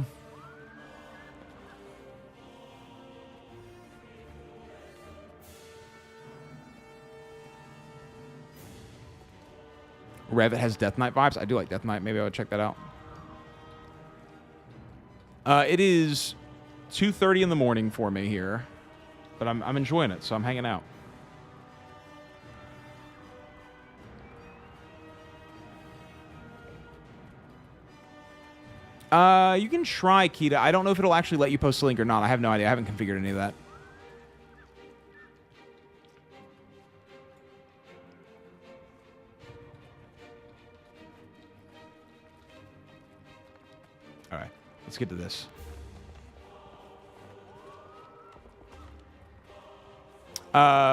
Revit has Death Knight vibes. I do like Death Knight. Maybe I would check that out. It is 2:30 in the morning for me here, but I'm enjoying it, so I'm hanging out. You can try Kita. I don't know if it'll actually let you post a link or not. I have no idea. I haven't configured any of that. All right, let's get to this.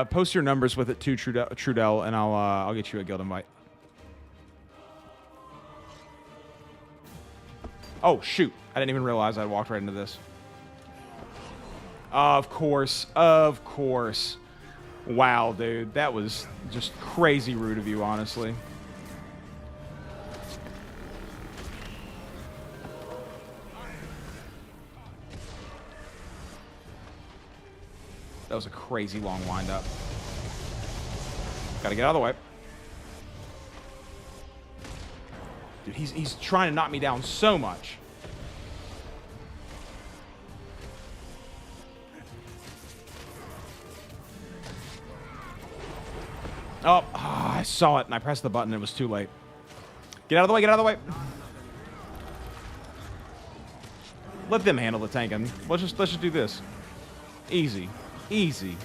Post your numbers with it too, Trudell, and I'll get you a guild invite. Oh shoot! I didn't even realize I walked right into this. Of course, of course. Wow, dude, that was just crazy rude of you, honestly. That was a crazy long wind-up. Gotta get out of the way. Dude, he's trying to knock me down so much. Oh, I saw it and I pressed the button. It was too late. Get out of the way. Get out of the way. Let them handle the tanking. Let's just do this. Easy. Easy.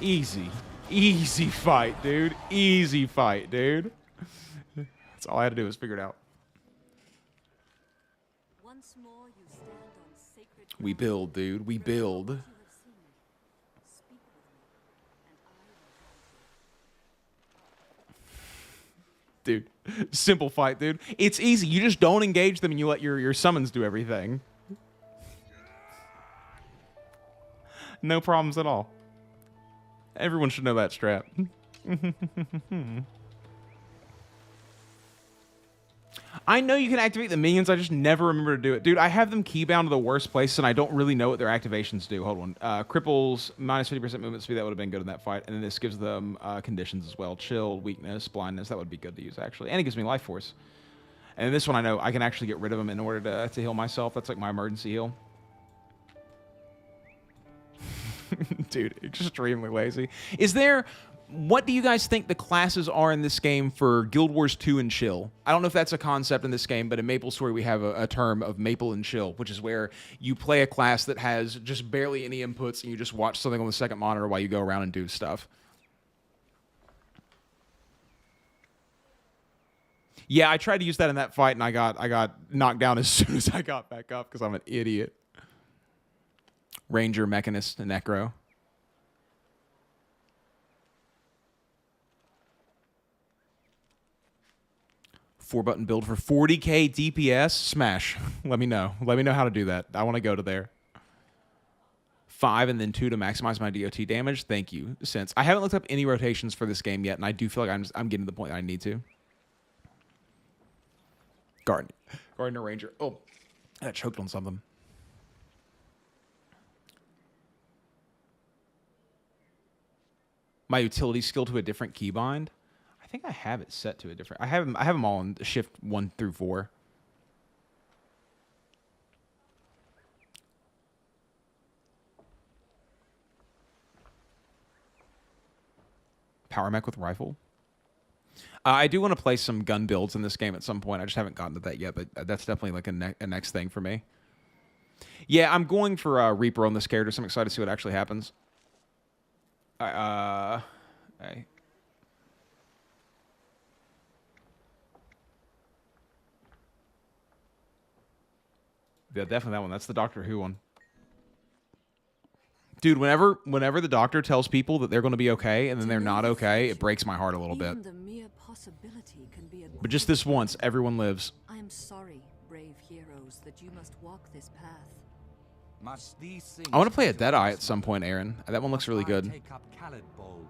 Easy. Easy fight, dude. Easy fight, dude. That's all I had to do was figure it out. Once more you stand on sacred We build, dude. We build. Dude, simple fight, dude. It's easy. You just don't engage them and you let your summons do everything. No problems at all. Everyone should know that strat. I know you can activate the minions, I just never remember to do it. Dude, I have them keybound to the worst place, and I don't really know what their activations do. Hold on. Cripples, minus 50% movement speed, that would have been good in that fight. And then this gives them conditions as well. Chill, weakness, blindness, that would be good to use, actually. And it gives me life force. And this one I know I can actually get rid of them in order to heal myself. That's like my emergency heal. Dude, extremely lazy. Is there... What do you guys think the classes are in this game for Guild Wars 2 and Chill? I don't know if that's a concept in this game, but in MapleStory we have a term of Maple and Chill, which is where you play a class that has just barely any inputs and you just watch something on the second monitor while you go around and do stuff. Yeah, I tried to use that in that fight and I got knocked down as soon as I got back up because I'm an idiot. Ranger, Mechanist, and Necro. Four-button build for 40k DPS. Smash. Let me know. Let me know how to do that. I want to go to there. 5 and then 2 to maximize my DOT damage. Thank you. Since I haven't looked up any rotations for this game yet, and I do feel like I'm getting to the point that I need to. Gardener Ranger. Oh, I got choked on something. My utility skill to a different keybind. I think I have it set to a different... I have them all in shift 1 through 4. Power mech with rifle. I do want to play some gun builds in this game at some point. I just haven't gotten to that yet, but that's definitely like a next thing for me. Yeah, I'm going for Reaper on this character, so I'm excited to see what actually happens. Hey. Yeah, definitely that one. That's the Doctor Who one. Dude, whenever the doctor tells people that they're going to be okay and then they're not okay, it breaks my heart a little bit. The mere possibility can be a But just this once, everyone lives. I am sorry, brave heroes, that you must walk this path. Must these things I want to play a Deadeye at some point, Aaron. That one looks really good. Take up Khalidbolg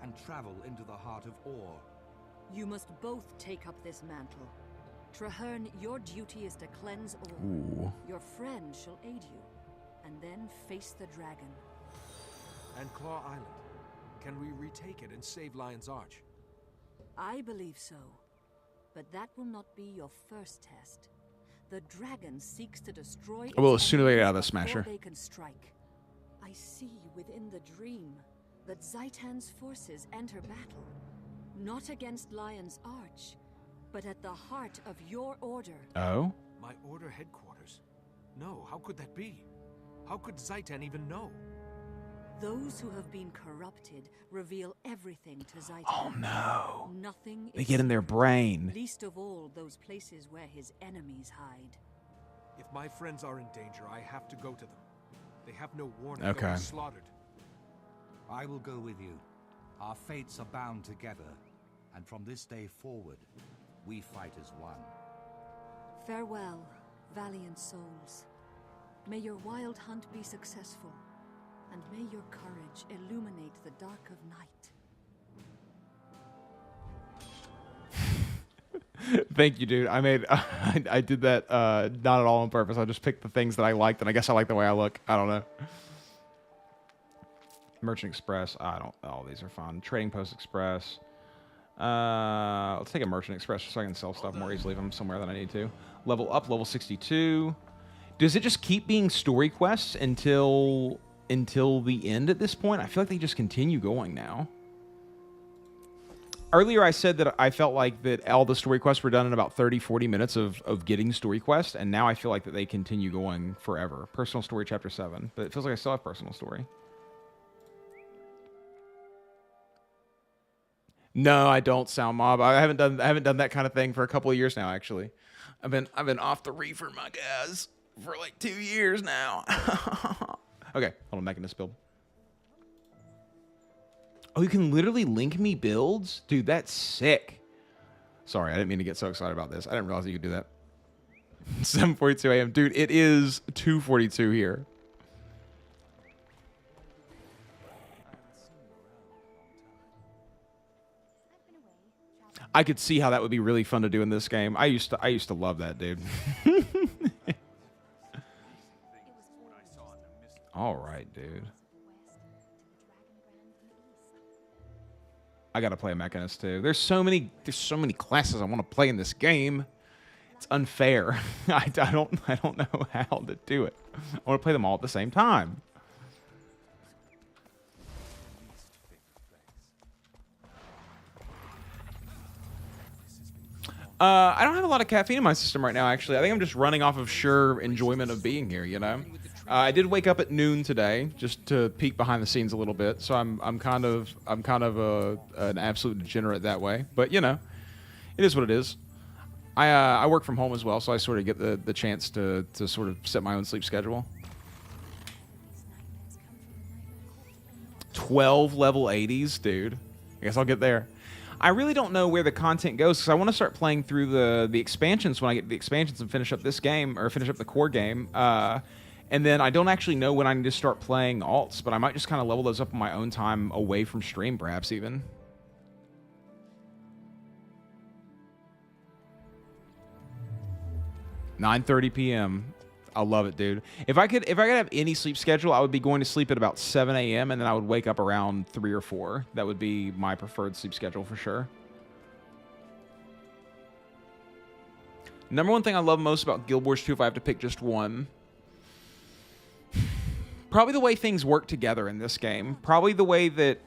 and travel into the heart of Or. You must both take up this mantle. Traherne, your duty is to cleanse Or. Ooh. Your friend shall aid you, and then face the dragon. And Claw Island. Can we retake it and save Lion's Arch? I believe so. But that will not be your first test. The dragon seeks to destroy Well, its sooner or later, enemies the Smasher. before they can strike. I see within the dream that Zaitan's forces enter battle, not against Lion's Arch, but at the heart of your order. Oh? My order headquarters? No, how could that be? How could Zaitan even know? Those who have been corrupted reveal everything to Zaitan. Oh no. Nothing They is get in their secret, brain. least of all those places where his enemies hide. If my friends are in danger, I have to go to them. They have no warning. Okay. They'll be slaughtered. I will go with you. Our fates are bound together, and from this day forward, we fight as one. Farewell, valiant souls. May your wild hunt be successful, and may your courage illuminate the dark of night. Thank you, dude. I did that not at all on purpose. I just picked the things that I liked, and I guess I like the way I look. I don't know. Merchant Express. I don't. All these are fun. Trading Post Express. Let's take a Merchant Express so I can sell stuff more easily if I'm somewhere that I need to. Level up, level 62. Does it just keep being story quests until the end at this point? I feel like they just continue going now. Earlier I said that I felt like that all the story quests were done in about 30-40 minutes of getting story quests, and now I feel like that they continue going forever. Personal story chapter 7, but it feels like I still have personal story. No, I don't, Sound Mob. I haven't done that kind of thing for a couple of years now, actually. I've been off the reefer, my guys, for like 2 years now. Okay, hold on, making this build. Oh, you can literally link me builds? Dude, that's sick. Sorry, I didn't mean to get so excited about this. I didn't realize you could do that. 7:42 a.m. Dude, it is 2:42 here. I could see how that would be really fun to do in this game. I used to love that, dude. All right, dude. I gotta play a Mechanist too. There's so many classes I want to play in this game. It's unfair. I don't know how to do it. I want to play them all at the same time. I don't have a lot of caffeine in my system right now, actually. I think I'm just running off of sheer enjoyment of being here, you know? I did wake up at noon today, just to peek behind the scenes a little bit, so I'm kind of an absolute degenerate that way. But, you know, it is what it is. I work from home as well, so I sort of get the chance to sort of set my own sleep schedule. 12 level 80s, dude. I guess I'll get there. I really don't know where the content goes because I want to start playing through the expansions when I get the expansions and finish up this game, or finish up the core game. And then I don't actually know when I need to start playing alts, but I might just kind of level those up on my own time away from stream, perhaps even. $9:30 p.m. I love it, dude. If I could have any sleep schedule, I would be going to sleep at about 7 a.m. and then I would wake up around 3 or 4. That would be my preferred sleep schedule for sure. Number one thing I love most about Guild Wars 2, if I have to pick just one, probably the way things work together in this game. Probably the way that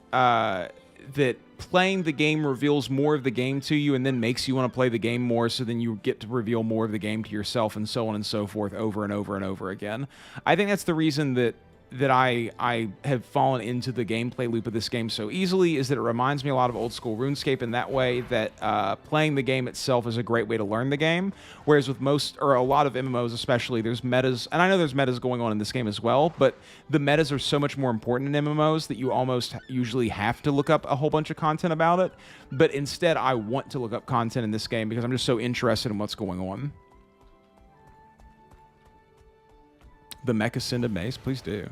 that playing the game reveals more of the game to you and then makes you want to play the game more, so then you get to reveal more of the game to yourself and so on and so forth over and over and over again. I think that's the reason that I have fallen into the gameplay loop of this game so easily, is that it reminds me a lot of old school RuneScape in that way, that playing the game itself is a great way to learn the game, whereas with most, or a lot of MMOs especially, there's metas, and I know there's metas going on in this game as well, but the metas are so much more important in MMOs that you almost usually have to look up a whole bunch of content about it, but instead I want to look up content in this game because I'm just so interested in what's going on. The Mech Ascended Mace, please do.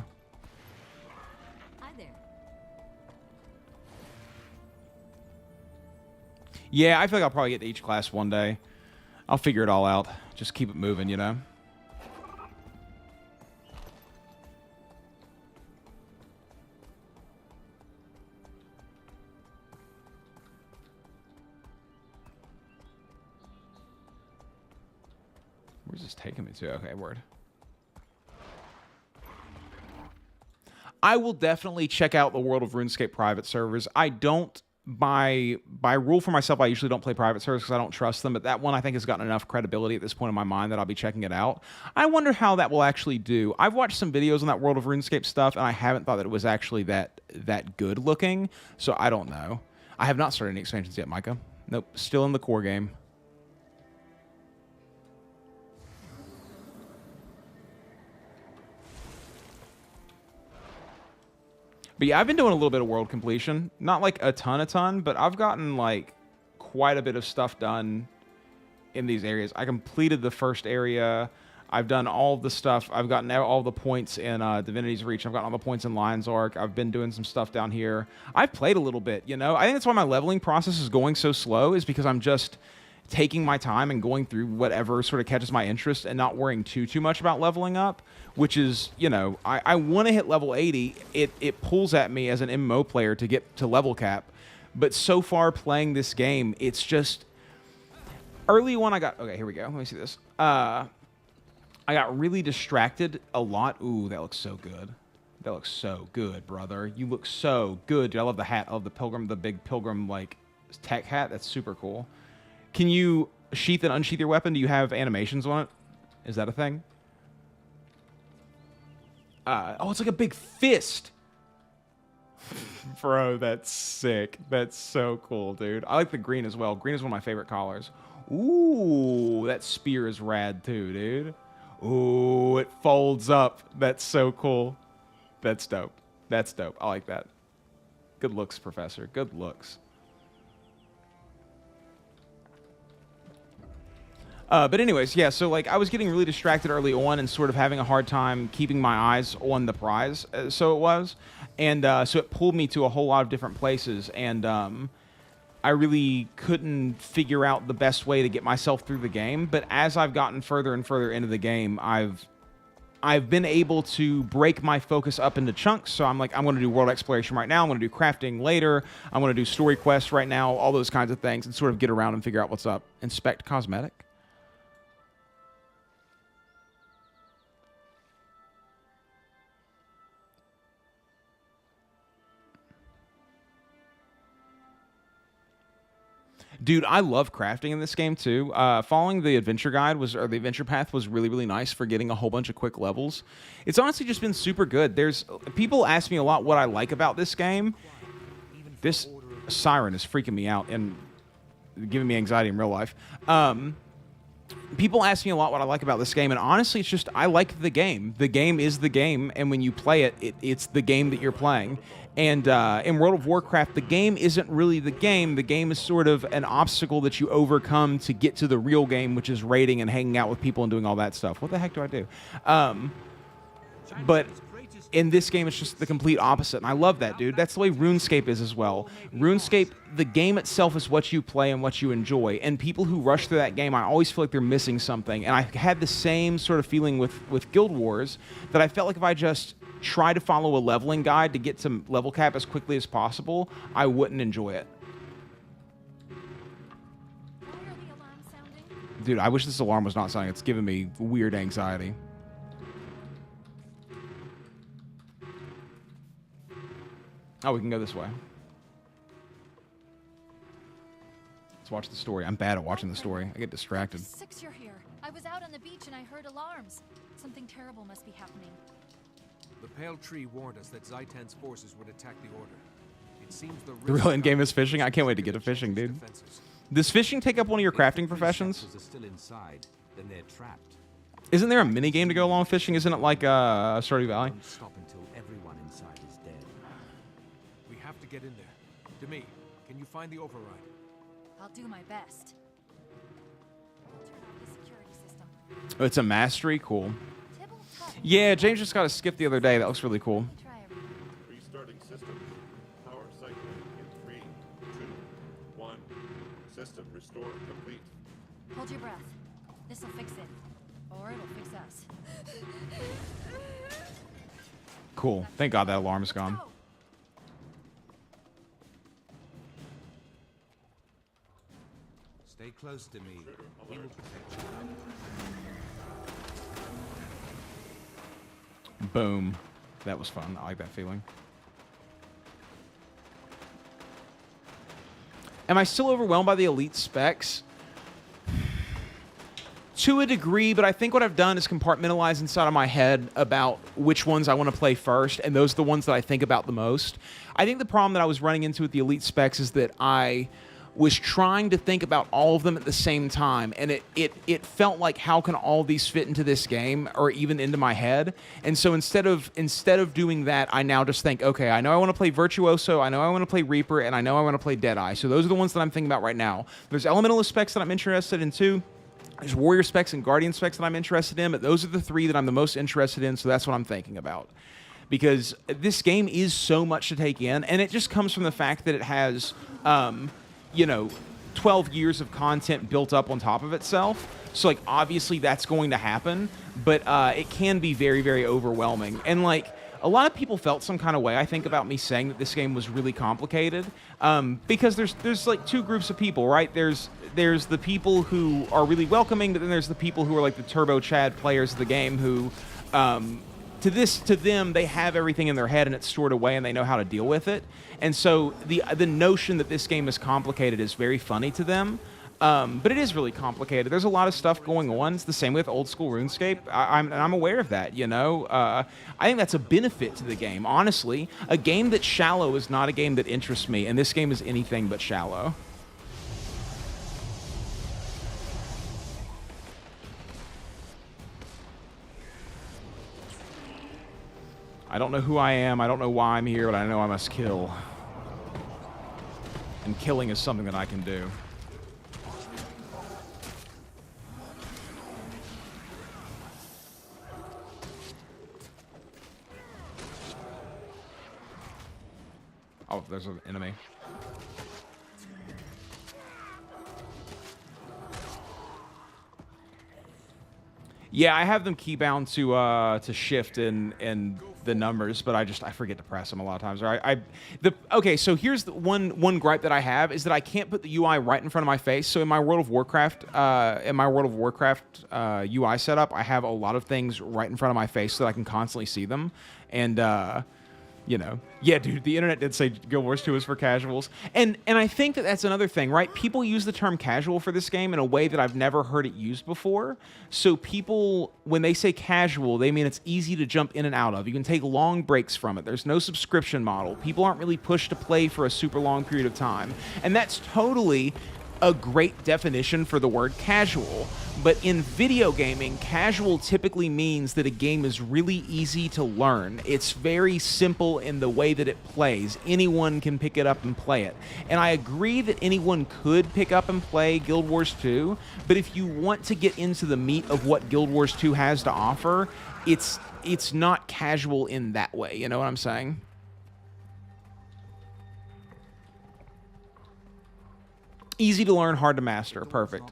Hi there. Yeah, I feel like I'll probably get to each class one day. I'll figure it all out. Just keep it moving, you know? Where's this taking me to? Okay, word. I will definitely check out the World of RuneScape private servers. I don't, by rule for myself, I usually don't play private servers because I don't trust them, but that one I think has gotten enough credibility at this point in my mind that I'll be checking it out. I wonder how that will actually do. I've watched some videos on that World of RuneScape stuff, and I haven't thought that it was actually that good looking, so I don't know. I have not started any expansions yet, Micah. Nope, still in the core game. But yeah, I've been doing a little bit of world completion. Not like a ton, but I've gotten like quite a bit of stuff done in these areas. I completed the first area. I've done all of the stuff. I've gotten all the points in Divinity's Reach. I've gotten all the points in Lion's Arc. I've been doing some stuff down here. I've played a little bit, you know? I think that's why my leveling process is going so slow, is because I'm just taking my time and going through whatever sort of catches my interest and not worrying too much about leveling up, which is, you know, I want to hit level 80. It pulls at me as an MMO player to get to level cap. But so far playing this game, it's just... Early on, I got... Okay, here we go. Let me see this. I got really distracted a lot. Ooh, that looks so good. That looks so good, brother. You look so good. Dude, I love the hat of the pilgrim, the big pilgrim, like, tech hat. That's super cool. Can you sheath and unsheath your weapon? Do you have animations on it? Is that a thing? Oh, it's like a big fist. Bro, that's sick. That's so cool, dude. I like the green as well. Green is one of my favorite colors. Ooh, that spear is rad too, dude. Ooh, it folds up. That's so cool. That's dope. That's dope. I like that. Good looks, Professor. Good looks. But anyways, yeah, so like I was getting really distracted early on and sort of having a hard time keeping my eyes on the prize, so it was. And so it pulled me to a whole lot of different places, and I really couldn't figure out the best way to get myself through the game. But as I've gotten further and further into the game, I've been able to break my focus up into chunks. So I'm like, I'm going to do world exploration right now. I'm going to do crafting later. I'm going to do story quests right now, all those kinds of things, and sort of get around and figure out what's up. Inspect cosmetic. Dude, I love crafting in this game too. Following the adventure guide or the adventure path was really, really nice for getting a whole bunch of quick levels. It's honestly just been super good. People ask me a lot what I like about this game. This siren is freaking me out and giving me anxiety in real life. People ask me a lot what I like about this game, and honestly, it's just I like the game. The game is the game, and when you play it, it's the game that you're playing. And in World of Warcraft, the game isn't really the game. The game is sort of an obstacle that you overcome to get to the real game, which is raiding and hanging out with people and doing all that stuff. What the heck do I do? But in this game, it's just the complete opposite, and I love that, dude. That's the way RuneScape is as well. RuneScape, the game itself is what you play and what you enjoy, and people who rush through that game, I always feel like they're missing something, and I had the same sort of feeling with Guild Wars, that I felt like if I just try to follow a leveling guide to get to level cap as quickly as possible, I wouldn't enjoy it. Dude, I wish this alarm was not sounding. It's giving me weird anxiety. Oh, we can go this way. Let's watch the story. I'm bad at watching the story. I get distracted. 6 you're here. I was out on the beach and I heard alarms. Something terrible must be happening. The Pale Tree warned us that Zaitan's forces would attack the Order. It seems the real end game is fishing. I can't wait to get to fishing, dude. Does fishing take up one of your crafting professions? Still inside, then they're trapped. Isn't there a mini game to go along with fishing? Isn't it like Stardew Valley? Don't stop until everyone inside is dead. We have to get in there. Demi, can you find the override? I'll do my best. I'll turn off the security system. Oh, it's a mastery? Cool. Yeah, James just got a skip the other day. That looks really cool. Restarting system. Power cycle in 3, 2, 1. System restore complete. Hold your breath. This'll fix it. Or it'll fix us. Cool. Thank God that alarm is gone. Stay close to me. We will protect you. Boom. That was fun. I like that feeling. Am I still overwhelmed by the elite specs? To a degree, but I think what I've done is compartmentalize inside of my head about which ones I want to play first, and those are the ones that I think about the most. I think the problem that I was running into with the elite specs is that I was trying to think about all of them at the same time, and it felt like, how can all these fit into this game, or even into my head? And so instead of doing that, I now just think, okay, I know I want to play Virtuoso, I know I want to play Reaper, and I know I want to play Deadeye. So those are the ones that I'm thinking about right now. There's Elementalist specs that I'm interested in too. There's Warrior specs and Guardian specs that I'm interested in, but those are the three that I'm the most interested in, so that's what I'm thinking about. Because this game is so much to take in, and it just comes from the fact that it has, 12 years of content built up on top of itself. So, like, obviously that's going to happen, but it can be very, very overwhelming. And, like, a lot of people felt some kind of way, I think, about me saying that this game was really complicated, because there's like two groups of people, right? There's the people who are really welcoming, but then there's the people who are like the Turbo Chad players of the game who, to them, they have everything in their head and it's stored away and they know how to deal with it. And so the notion that this game is complicated is very funny to them. But it is really complicated. There's a lot of stuff going on. It's the same with old school RuneScape. I'm aware of that, I think that's a benefit to the game. Honestly, a game that's shallow is not a game that interests me, and this game is anything but shallow. I don't know who I am. I don't know why I'm here, but I know I must kill. And killing is something that I can do. Oh, there's an enemy. Yeah, I have them keybound to shift in the numbers, but I forget to press them a lot of times. Okay, so here's the one gripe that I have is that I can't put the UI right in front of my face. So in my World of Warcraft UI setup, I have a lot of things right in front of my face so that I can constantly see them, and yeah, dude, the internet did say Guild Wars 2 is for casuals. And I think that that's another thing, right? People use the term casual for this game in a way that I've never heard it used before. So people, when they say casual, they mean it's easy to jump in and out of. You can take long breaks from it. There's no subscription model. People aren't really pushed to play for a super long period of time. And that's totally a great definition for the word casual. But in video gaming, casual typically means that a game is really easy to learn. It's very simple in the way that it plays. Anyone can pick it up and play it. And I agree that anyone could pick up and play Guild Wars 2, but if you want to get into the meat of what Guild Wars 2 has to offer, it's not casual in that way. You know what I'm saying? Easy to learn, hard to master. Perfect.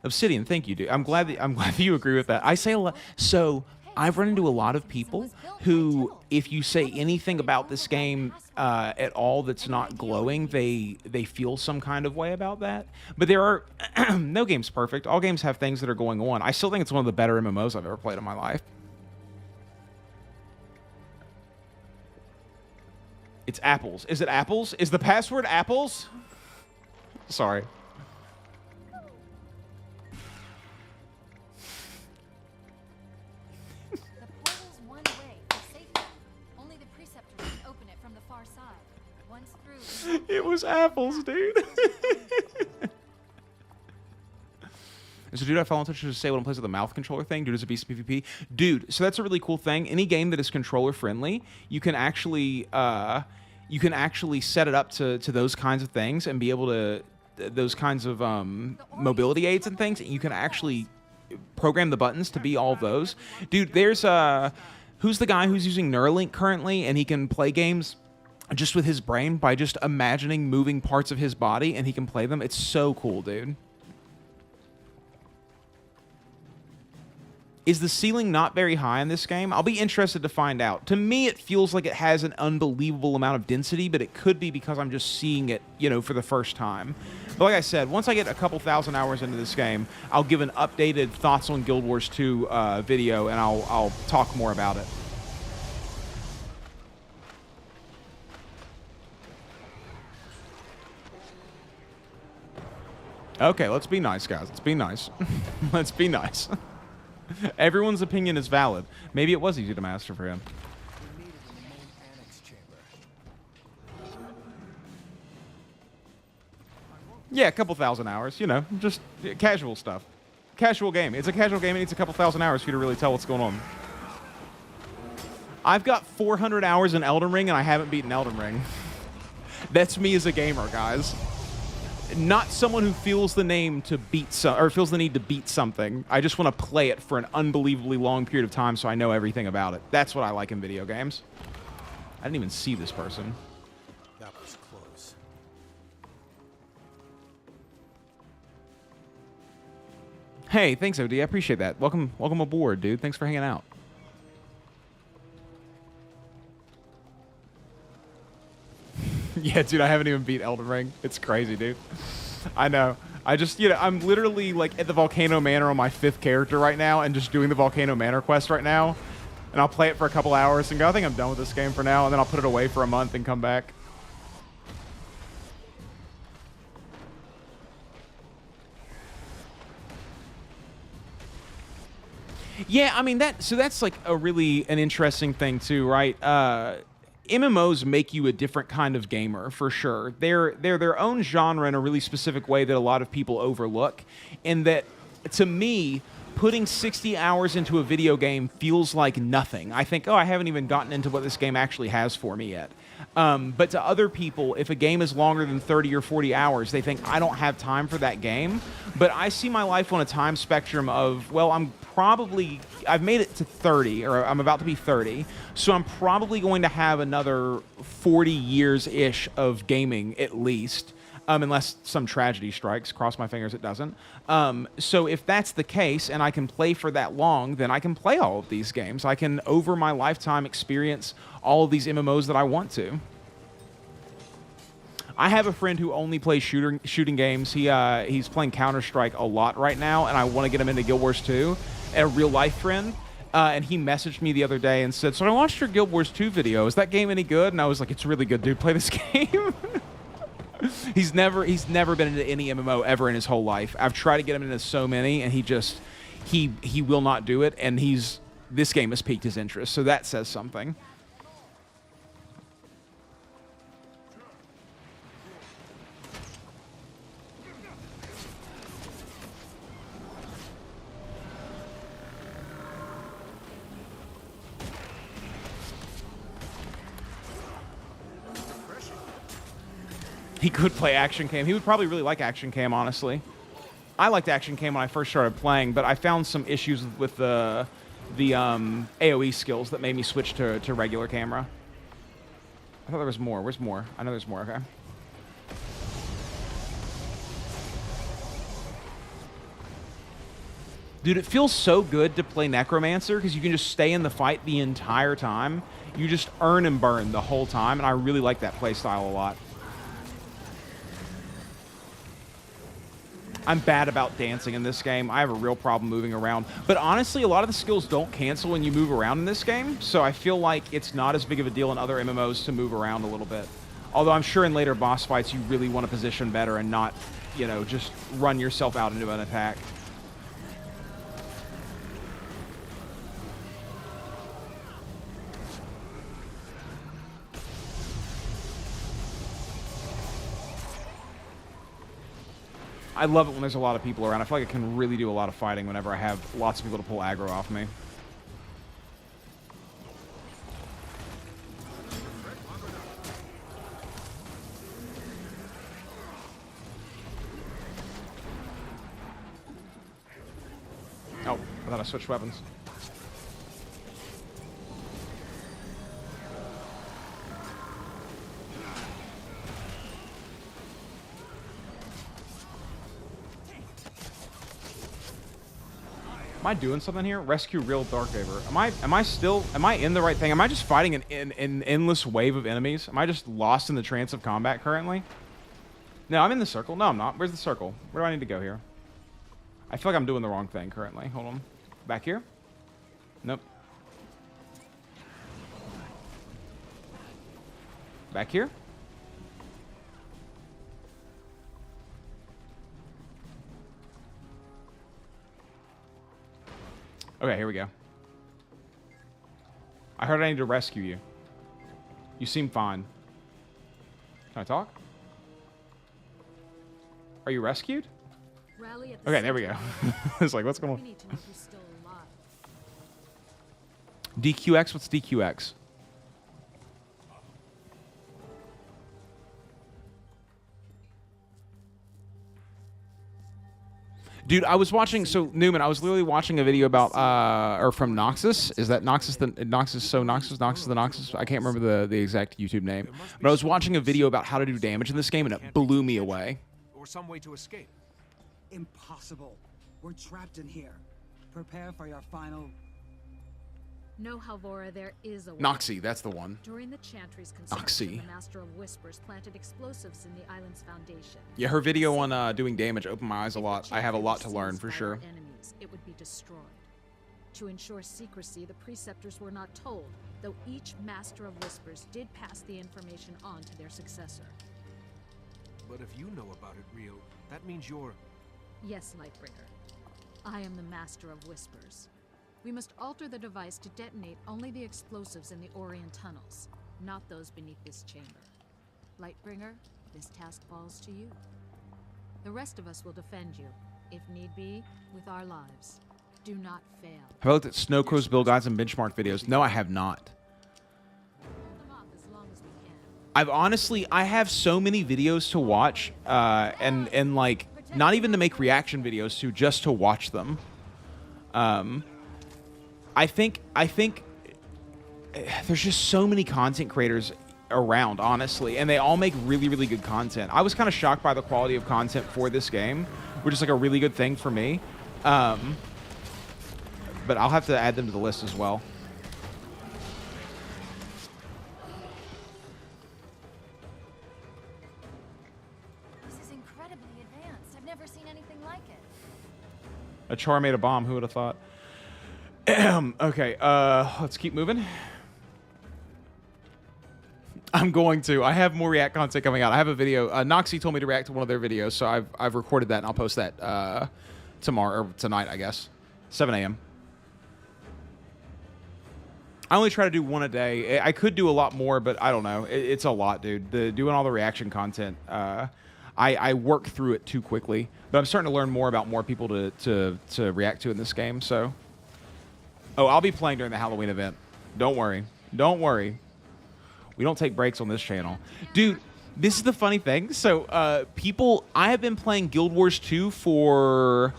Obsidian, thank you, dude. I'm glad that you agree with that. I say a lot. So I've run into a lot of people who, if you say anything about this game at all that's not glowing, they feel some kind of way about that. But there are no game's perfect. All games have things that are going on. I still think it's one of the better MMOs I've ever played in my life. It's apples. Is it apples? Is the password apples? Sorry. The portal's one way for safety. Only the preceptor can open it from the far side. Once through. It was apples, dude. So, dude, I follow on Twitch to say when it plays with the mouth controller thing. Dude, is a beast of PvP. Dude, so that's a really cool thing. Any game that is controller friendly, you can actually set it up to those kinds of things and be able to those kinds of mobility aids and things. And you can actually program the buttons to be all of those. Dude, there's who's the guy who's using Neuralink currently, and he can play games just with his brain by just imagining moving parts of his body, and he can play them. It's so cool, dude. Is the ceiling not very high in this game? I'll be interested to find out. To me, it feels like it has an unbelievable amount of density, but it could be because I'm just seeing it, for the first time. But like I said, once I get a couple thousand hours into this game, I'll give an updated thoughts on Guild Wars 2 video, and I'll talk more about it. Okay, let's be nice, guys. Let's be nice. Let's be nice. Everyone's opinion is valid. Maybe it was easy to master for him. We meet in the main annex chamber. Yeah, a couple thousand hours. You know, just casual stuff. Casual game. It's a casual game. It needs a couple thousand hours for you to really tell what's going on. I've got 400 hours in Elden Ring, and I haven't beaten Elden Ring. That's me as a gamer, guys. Not someone who feels the need to beat something. I just want to play it for an unbelievably long period of time so I know everything about it. That's what I like in video games. I didn't even see this person. That was close. Hey, thanks, OD. I appreciate that. Welcome aboard, dude. Thanks for hanging out. Yeah, dude, I haven't even beat Elden Ring. It's crazy, dude. I know. I just, I'm literally, like, at the Volcano Manor on my 5th character right now and just doing the Volcano Manor quest right now. And I'll play it for a couple hours and go, I think I'm done with this game for now, and then I'll put it away for a month and come back. Yeah, I mean, that's, like, an interesting thing, too, right? MMOs make you a different kind of gamer, for sure. They're their own genre in a really specific way that a lot of people overlook. And that, to me, putting 60 hours into a video game feels like nothing. I think, oh, I haven't even gotten into what this game actually has for me yet. But to other people, if a game is longer than 30 or 40 hours, they think, I don't have time for that game. But I see my life on a time spectrum of, well, I've made it to 30, or I'm about to be 30, so I'm probably going to have another 40 years-ish of gaming, at least, unless some tragedy strikes. Cross my fingers it doesn't. So if that's the case, and I can play for that long, then I can play all of these games. I can, over my lifetime, experience all of these MMOs that I want to. I have a friend who only plays shooting games. He's playing Counter-Strike a lot right now, and I want to get him into Guild Wars 2. A real-life friend, and he messaged me the other day and said, so I watched your Guild Wars 2 video. Is that game any good? And I was like, it's really good, dude. Play this game. He's never been into any MMO ever in his whole life. I've tried to get him into so many, and he will not do it, and this game has piqued his interest, so that says something. He could play Action Cam. He would probably really like Action Cam, honestly. I liked Action Cam when I first started playing, but I found some issues with the AoE skills that made me switch to regular camera. I thought there was more. Where's more? I know there's more, okay. Dude, it feels so good to play Necromancer because you can just stay in the fight the entire time. You just earn and burn the whole time, and I really like that playstyle a lot. I'm bad about dancing in this game. I have a real problem moving around. But honestly, a lot of the skills don't cancel when you move around in this game, so I feel like it's not as big of a deal in other MMOs to move around a little bit. Although I'm sure in later boss fights you really want to position better and not, just run yourself out into an attack. I love it when there's a lot of people around. I feel like I can really do a lot of fighting whenever I have lots of people to pull aggro off me. Oh, I thought I switched weapons. Am I doing something here? Rescue real Darkhaver. Am I in the right thing? Am I just fighting an endless wave of enemies? Am I just lost in the trance of combat currently? No, I'm in the circle. No, I'm not. Where's the circle? Where do I need to go here? I feel like I'm doing the wrong thing currently. Hold on. Back here? Nope. Back here? Okay, here we go. I heard I need to rescue you. You seem fine. Can I talk? Are you rescued? Rally at the Okay, there we go. It's like, what's going We on? need to know who's still alive. DQX? What's DQX? Dude, I was watching, so Newman, I was literally watching a video about, or from Noxus. Is that Noxus the Noxus? I can't remember the exact YouTube name. But I was watching a video about how to do damage in this game, and it blew me away. Or some way to escape. Impossible. We're trapped in here. Prepare for your final... No, Halvora, there is a way. Noxie, that's the one. During the Chantry's construction, Noxie. the Master of Whispers planted explosives in the island's foundation. Yeah, her video on doing damage opened my eyes a lot. I have a lot to learn, for By sure. our enemies, it would be destroyed. To ensure secrecy, the preceptors were not told, though each Master of Whispers did pass the information on to their successor. But if you know about it, Rio, that means you're... Yes, Lightbringer. I am the Master of Whispers. We must alter the device to detonate only the explosives in the Orient tunnels, not those beneath this chamber. Lightbringer, this task falls to you. The rest of us will defend you, if need be, with our lives. Do not fail. Have I looked at Snowcrow's build guides and benchmark videos? No, I have not. I have so many videos to watch, and like, not even to make reaction videos to, just to watch them. I think there's just so many content creators around, honestly, and they all make really, really good content. I was kind of shocked by the quality of content for this game, which is like a really good thing for me. But I'll have to add them to the list as well. This is incredibly advanced. I've never seen anything like it. A char made a bomb. Who would have thought? Okay, let's keep moving. I'm going to. I have more React content coming out. I have a video. Noxie told me to react to one of their videos, so I've recorded that, and I'll post that tomorrow, or tonight, I guess. 7 a.m. I only try to do one a day. I could do a lot more, but I don't know. It's a lot, dude. Doing all the reaction content, I work through it too quickly. But I'm starting to learn more about more people to react to in this game, so... Oh, I'll be playing during the Halloween event. Don't worry. Don't worry. We don't take breaks on this channel. Dude, this is the funny thing. So, I have been playing Guild Wars 2 for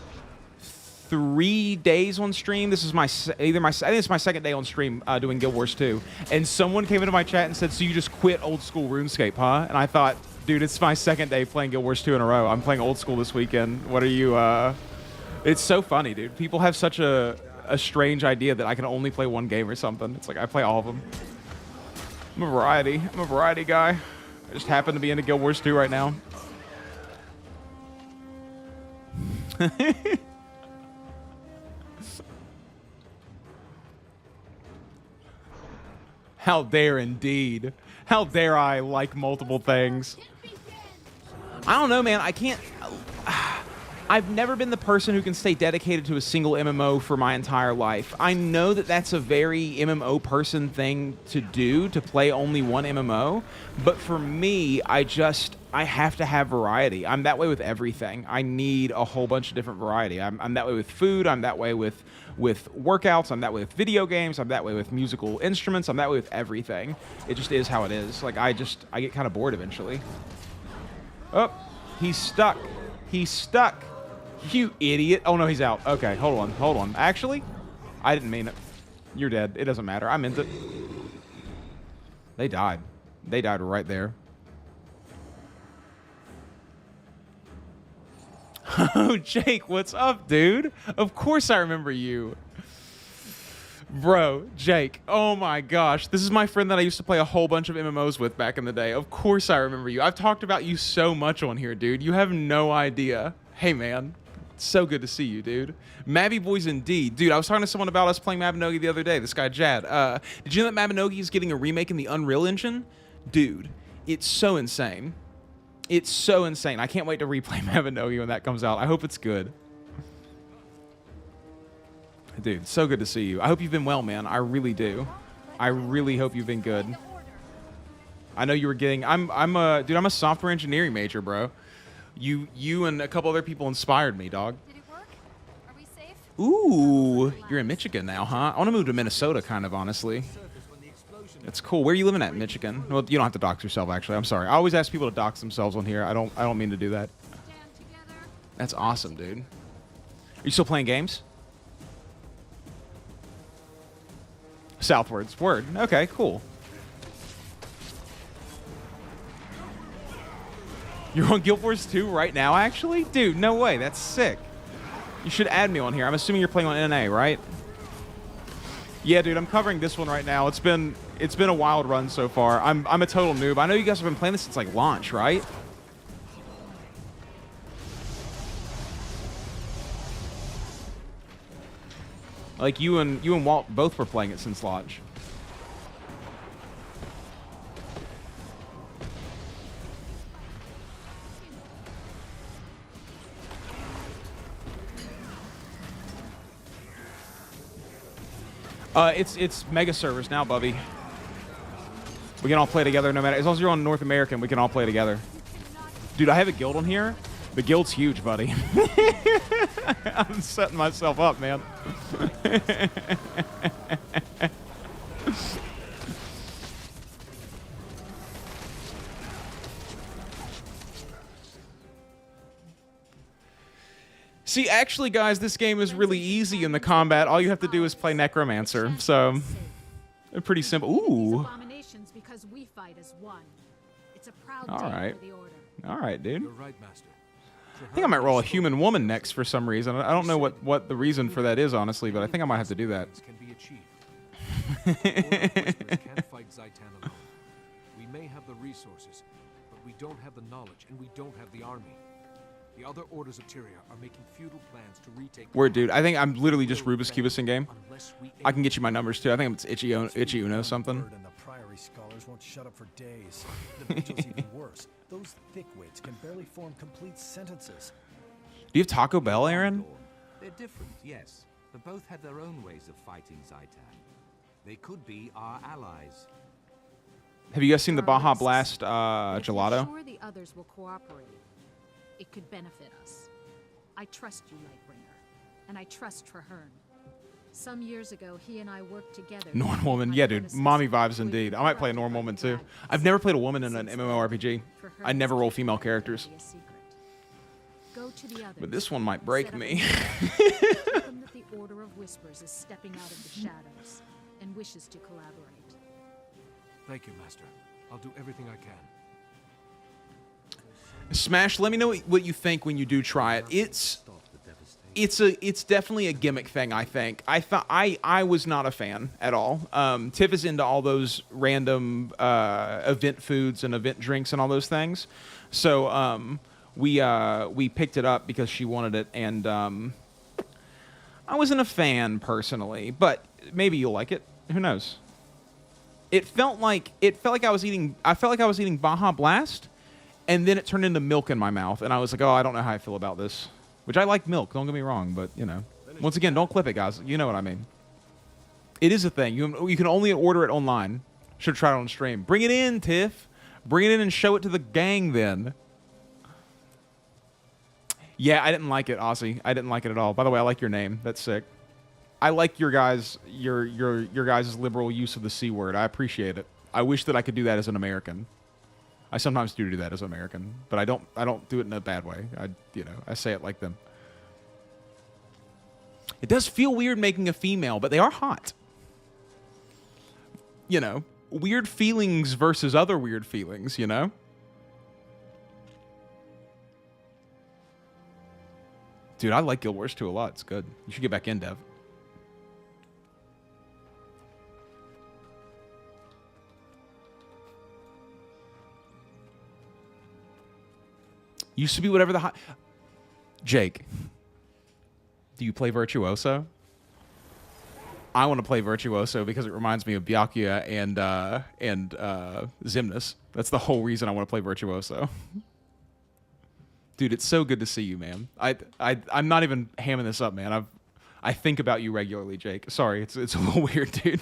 3 days on stream. This is I think it's my second day on stream doing Guild Wars 2. And someone came into my chat and said, so you just quit old school RuneScape, huh? And I thought, dude, it's my second day playing Guild Wars 2 in a row. I'm playing old school this weekend. What are you, It's so funny, dude. People have such a strange idea that I can only play one game or something. It's like, I play all of them. I'm a variety guy. I just happen to be into Guild Wars 2 right now. How dare indeed. How dare I like multiple things. I don't know, man. I can't... I've never been the person who can stay dedicated to a single MMO for my entire life. I know that that's a very MMO person thing to do, to play only one MMO. But for me, I have to have variety. I'm that way with everything. I need a whole bunch of different variety. I'm that way with food. I'm that way with workouts. I'm that way with video games. I'm that way with musical instruments. I'm that way with everything. It just is how it is. Like, I get kind of bored eventually. Oh, he's stuck. He's stuck. You idiot. Oh, no, he's out. Okay, hold on. Actually, I didn't mean it. You're dead. It doesn't matter. I meant it. They died. They died right there. Oh, Jake, what's up, dude? Of course I remember you. Bro, Jake, oh my gosh. This is my friend that I used to play a whole bunch of MMOs with back in the day. Of course I remember you. I've talked about you so much on here, dude. You have no idea. Hey, man. So good to see you, dude. Mabby Boys indeed. Dude, I was talking to someone about us playing Mabinogi the other day. This guy, Jad. Did you know that Mabinogi is getting a remake in the Unreal Engine? Dude, it's so insane. It's so insane. I can't wait to replay Mabinogi when that comes out. I hope it's good. Dude, so good to see you. I hope you've been well, man. I really do. I really hope you've been good. I know you were getting. I'm a software engineering major, bro. You and a couple other people inspired me, dog. Did it work? Are we safe? Ooh, you're in Michigan now, huh? I want to move to Minnesota, kind of, honestly. That's cool. Where are you living at in Michigan? Well, you don't have to dox yourself, actually. I'm sorry. I always ask people to dox themselves on here. I don't mean to do that. That's awesome, dude. Are you still playing games? Southwards. Word. Okay, cool. You're on Guild Wars 2 right now, actually? Dude, no way. That's sick. You should add me on here. I'm assuming you're playing on NA, right? Yeah, dude, I'm covering this one right now. It's been a wild run so far. I'm a total noob. I know you guys have been playing this since like launch, right? Like you and Walt both were playing it since launch. It's mega servers now, Bubby. We can all play together no matter, as long as you're on North American, we can all play together. Dude, I have a guild on here. The guild's huge, buddy. I'm setting myself up, man. See, actually, guys, this game is really easy in the combat. All you have to do is play Necromancer, so pretty simple. Ooh. Abominations because we fight as one. It's a proud All day right. for the order. All right, dude. You're right, Master. I think I might roll a human woman next for some reason. I don't know what the reason for that is, honestly, but I think I might have to do that. Can be achieved. Whispers can't fight Zaitan alone. We may have the resources, but we don't have the knowledge, and we don't have the army. The other orders of Tyria are making futile plans to retake. Word, dude. I think I'm literally just RubeusCubeus in game. I can get you my numbers too. I think it's Itchy Uno something. And the Priory scholars won't shut up for days. The vigil's even worse. Those thickwits can barely form complete sentences. Do you have Taco Bell, Aaron? They're different, yes, but both have their own ways of fighting Zaitan. They could be our allies. Have you guys seen the Baja Blast If gelato? you're sure the others will cooperate, it could benefit us. I trust you, Lightbringer, and I trust Traherne. Some years ago, he and I worked together. Norn Woman. Yeah, dude. Mommy vibes indeed. I might play a Norn Woman too. I've never played a woman in an MMORPG. I never roll female characters. Go to the others. But this one might break me. Tell them that the Order of Whispers is stepping out of the shadows and wishes to collaborate. Thank you, Master. I'll do everything I can. Smash, let me know what you think when you do try it. It's definitely a gimmick thing, I think. I was not a fan at all. Tiff is into all those random event foods and event drinks and all those things. So we picked it up because she wanted it, and I wasn't a fan personally, but maybe you'll like it. Who knows? It felt like I was eating Baja Blast, and then it turned into milk in my mouth, and I was like, oh, I don't know how I feel about this. Which I like milk, don't get me wrong, but, you know. Once again, don't clip it, guys. You know what I mean. It is a thing. You can only order it online. Should try it on stream. Bring it in, Tiff. Bring it in and show it to the gang, then. Yeah, I didn't like it, Aussie. I didn't like it at all. By the way, I like your name. That's sick. I like your guys' liberal use of the C word. I appreciate it. I wish that I could do that as an American. I sometimes do that as an American, but I don't do it in a bad way. I say it like them. It does feel weird making a female, but they are hot. You know, weird feelings versus other weird feelings, you know? Dude, I like Guild Wars 2 a lot. It's good. You should get back in, Dev. Used to be whatever the hot... Jake, do you play Virtuoso? I want to play Virtuoso because it reminds me of Byakuya and Xemnas. That's the whole reason I want to play Virtuoso. Dude, it's so good to see you, man. I'm not even hamming this up, man. I think about you regularly, Jake. Sorry, it's a little weird, dude.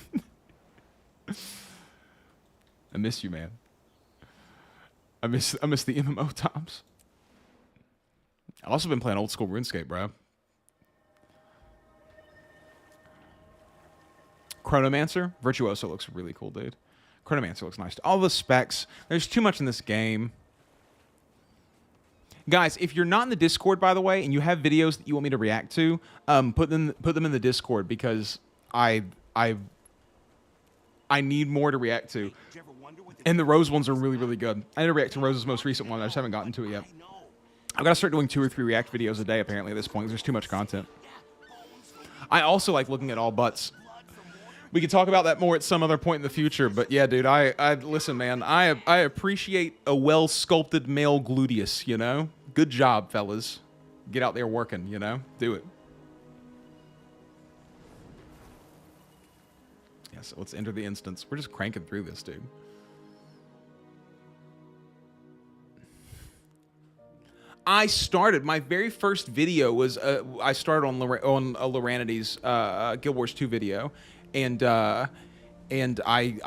I miss you, man. I miss the MMO times. I've also been playing old school RuneScape, bro. Chronomancer? Virtuoso looks really cool, dude. Chronomancer looks nice. All the specs. There's too much in this game. Guys, if you're not in the Discord, by the way, and you have videos that you want me to react to, put them in the Discord because I need more to react to. And the Rose ones are really, really good. I need to react to Rose's most recent one. I just haven't gotten to it yet. I've got to start doing 2 or 3 react videos a day, apparently, at this point. There's too much content. I also like looking at all butts. We can talk about that more at some other point in the future, but yeah, dude, I listen, man, I appreciate a well-sculpted male gluteus, you know? Good job, fellas. Get out there working, you know? Do it. Yeah, so let's enter the instance. We're just cranking through this, dude. I started, my very first video was, I started on Loranity's Guild Wars 2 video. And I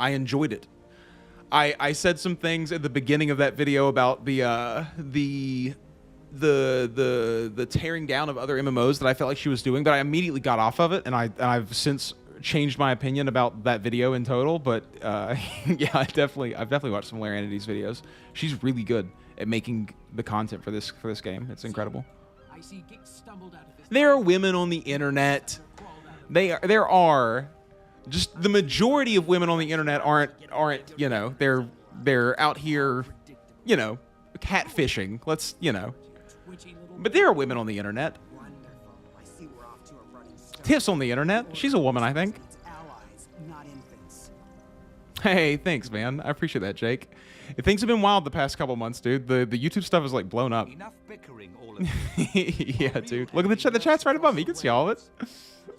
enjoyed it. I said some things at the beginning of that video about the tearing down of other MMOs that I felt like she was doing, but I immediately got off of it, and I've since changed my opinion about that video in total. But yeah, I've definitely watched some Laranity's videos. She's really good at making the content for this game. It's incredible. There are women on the internet. There are. Just the majority of women on the internet aren't you know, they're out here, you know, catfishing. Let's, you know. But there are women on the internet. Tiff's on the internet. She's a woman, I think. Hey, thanks, man. I appreciate that, Jake. Things have been wild the past couple months, dude. The YouTube stuff is like blown up. Enough bickering, all of yeah, dude. Look at the chat. The chat's right above me. You can see all of it.